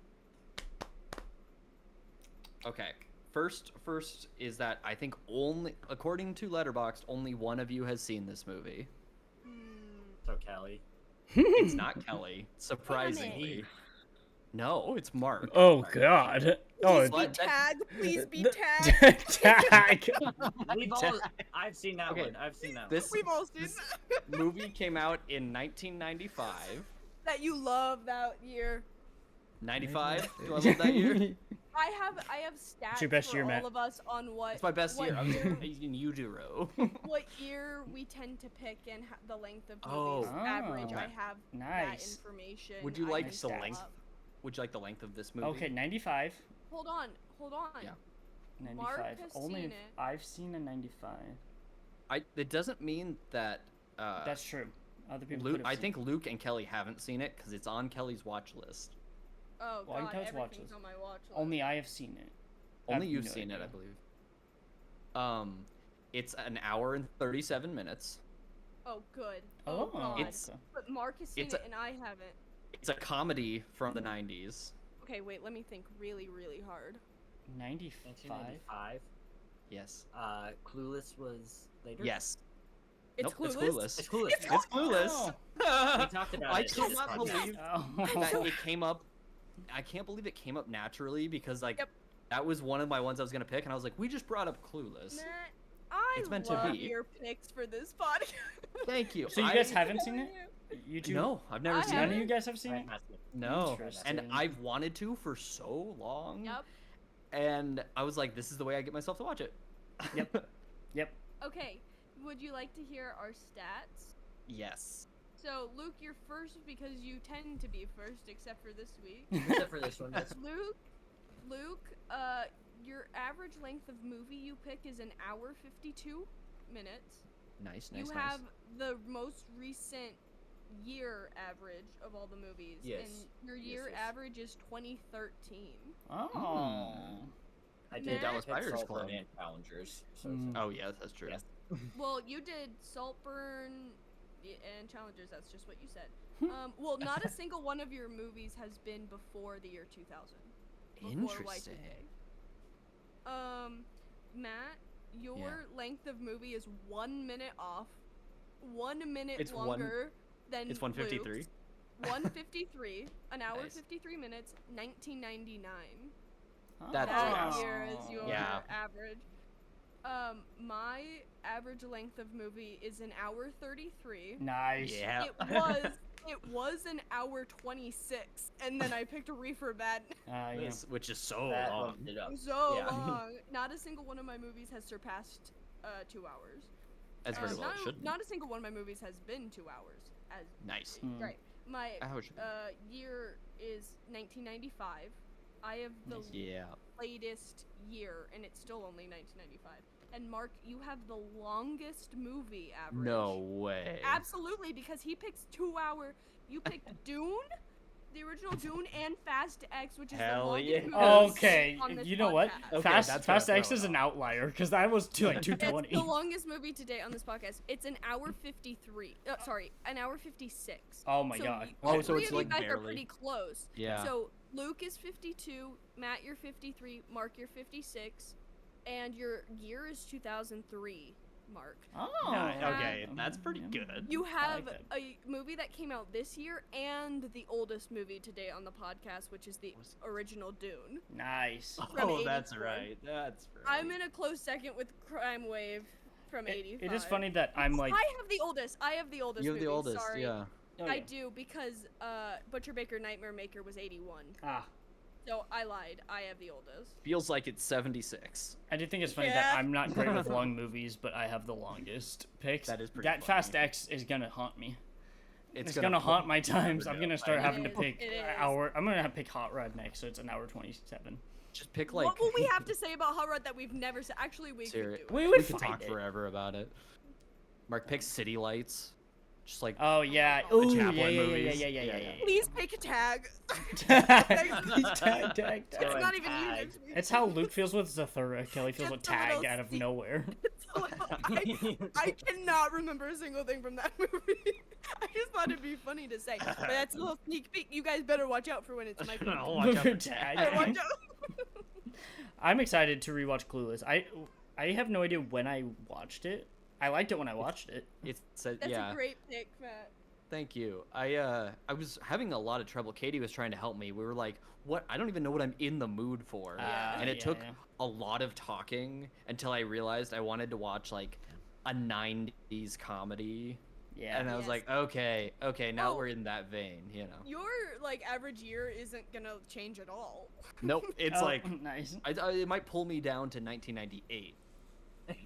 Okay. First is that I think only, according to Letterboxd, only one of you has seen this movie. So Kelly. It's not Kelly, surprisingly. No, it's Mark. Oh God. Oh, Please be What? tagged. Please be the- tagged. tag. We've all. I've seen that Okay, one. I've seen that This We've all seen this movie came out in 1995. that you love that year. 95? Do I love that year? I have stats your best for year, all Matt? of us on what It's my best what year. I'm year, in Yujiro. what year we tend to pick and the length of Oh. movies average. Oh. I have Nice. that information. Would you I like can the pull length? up. Would you like the length of this movie? Okay, 95. Hold on. Yeah. 95. Mark has Only seen it. I've seen a 95. It doesn't mean that. That's true. Other people Luke, could have I seen think Luke and Kelly haven't seen it because it's on Kelly's watch list. Oh Well, I can god, tell it's watch everything's list. on my watch list. Only I have seen it. Only I've you've no seen it, I idea. believe. It's an hour and 37 minutes. Oh good. Oh, god. It's- But Mark has seen it's it a- and I haven't. It's a comedy from the 90s. Okay, wait, let me think really, really hard. 95. 1995. Yes. Clueless was later. Yes. It's Nope, Clueless. It's Clueless. It's Clueless. We talked about I it. could not believe Oh. that it came up. I can't believe it came up naturally because like Yep. that was one of my ones I was gonna pick, and I was like, we just brought up Clueless. Matt, I It's meant to love be. your picks for this podcast. Thank you. So you guys haven't seen it? You two? No, I've never I seen None it. of you guys have seen I it? have to- No, Interesting. and I've wanted to for so long. Yep. And I was like, this is the way I get myself to watch it. Yep. Yep. Okay, would you like to hear our stats? Yes. So, Luke, you're first because you tend to be first, except for this week. Except for this one. That's Luke, your average length of movie you pick is an hour 52 minutes. Nice, You nice, have the most recent year average of all the movies. Yes. And your Yes, year yes. average is 2013. Oh. I Matt? did Dallas hit Buyers Saltburn Club. and Challengers. So Mm. Oh yeah, that's true. Yes. Well, you did Saltburn and Challengers. That's just what you said. Hmm. Well, not a single one of your movies has been before the year 2000. Before Interesting. Y2K. Matt, your length of movie is 1 minute off. 1 minute It's one- longer than It's 153. Luke's. 153, an hour Nice. 53 minutes, 1999. That's That right. year is your Yeah. average. My average length of movie is an hour 33. Nice. Yeah. It was an hour 26, and then I picked a Reefer Bad. Yeah. Which is so that long. bumped it up. So Yeah. long. Not a single one of my movies has surpassed 2 hours. As very well not, it should be. not a single one of my movies has been 2 hours. As Nice. Mm. right. My Ouch. year is 1995. I have the Yeah. latest year, and it's still only 1995. And Mark, you have the longest movie average. No way. Absolutely, because he picks 2 hour. You picked Dune, the original Dune, and Fast X, which is Hell the longest yeah. movie Okay, on this you know what? podcast. Okay, Fast that's Fast what I X throw is it an off. outlier because that was to like It's 220. the longest movie today on this podcast. It's an hour 53. Sorry, an hour 56. Oh my So god. you- Oh, the so three it's of you like guys are barely- pretty close. Yeah. So Luke is 52, Matt you're 53, Mark you're 56, and your year is 2003. Mark. Oh. Okay, that's pretty good. You have that. a movie that came out this year and the oldest movie today on the podcast, which is the original Dune. Nice. from Oh, that's 84. right. That's right. I'm in a close second with Crime Wave from 85. It is funny that I'm like. I have the oldest. I have the oldest. You have the movie, oldest, Sorry. yeah. Oh, I yeah. do because Butcher Baker Nightmare Maker was 81. Ah, So I lied. I have the oldest. Feels like it's 76. I do think it's funny Yeah. that I'm not great with long movies, but I have the longest picks. That is pretty That funny. Fast X is gonna haunt me. It's gonna gonna haunt my times. Never I'm know. gonna start It having to is, pick it is. hour. I'm gonna have to pick Hot Rod next, so it's an hour 27. Just pick like. What will we have to say about Hot Rod that we've never said? Actually, we Seri- could do. We it. would We could find talk it. forever about it. Mark picks City Lights. Just like. Oh yeah. The Ooh, yeah, Chaplin yeah, yeah, movies. yeah, yeah, yeah, Yeah, yeah. Please pick a tag. Tag, tag, It's tag. not even you tag. next week. It's how Luke feels with Zathura. Kelly feels with It's a little Tag out of steep. nowhere. I cannot remember a single thing from that movie. I just thought it'd be funny to say. But that's a little sneak peek. You guys better watch out for when it's my pick. I'll watch out for Tag. Better watch out. I'm excited to rewatch Clueless. I have no idea when I watched it. I liked it when I watched it. It's That's yeah. a great pick, Matt. Thank you. I was having a lot of trouble. Katie was trying to help me. We were like, "What? I don't even know what I'm in the mood for." And it yeah, took yeah. a lot of talking until I realized I wanted to watch like a 90s comedy Yeah. And I was Yes. like, okay, now Oh. we're in that vein, you know. Your like average year isn't gonna change at all. Nope, it's Oh, like nice. it might pull me down to 1998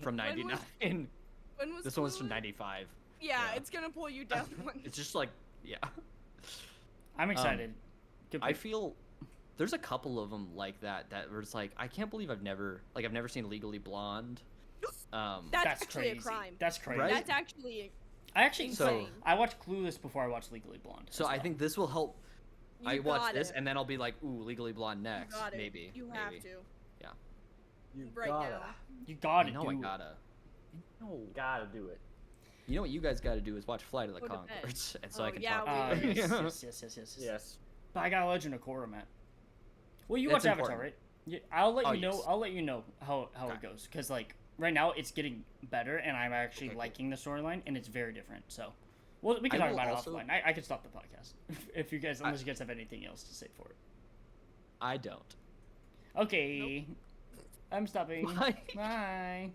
from When 99. When was This one was from Clueless? 95. Yeah, yeah. it's gonna pull you down one. It's just like, yeah. I'm excited. Good I pick. feel there's a couple of them like that where it's like I can't believe I've never seen Legally Blonde. That's That's actually crazy. a crime. That's crazy. Right? That's actually I actually insane. I watched Clueless before I watched Legally Blonde. So as I well. think this will help. You I watch got this it. and then I'll be like, ooh, Legally Blonde You next, got it. maybe. You maybe. have to. Yeah. You Right gotta, now. you gotta No, do I it. gotta. No. gotta do it. You know what you guys gotta do is watch Flight of the Go to bed. Conchords, and so Oh, I can yeah, talk we to you. Yes. Yes. But I got Legend of Korra, Matt. Well, you It's watch Avatar, important. right? Yeah, I'll let Oh, you know. yes. I'll let you know how Okay. it goes, because like right now it's getting better, and I'm actually Okay, cool. liking the storyline, and it's very different. So, well, we can I talk will about also- it offline. I can stop the podcast if you guys, unless you guys have anything else to say for it. I don't. Okay, I'm stopping. Why? Bye.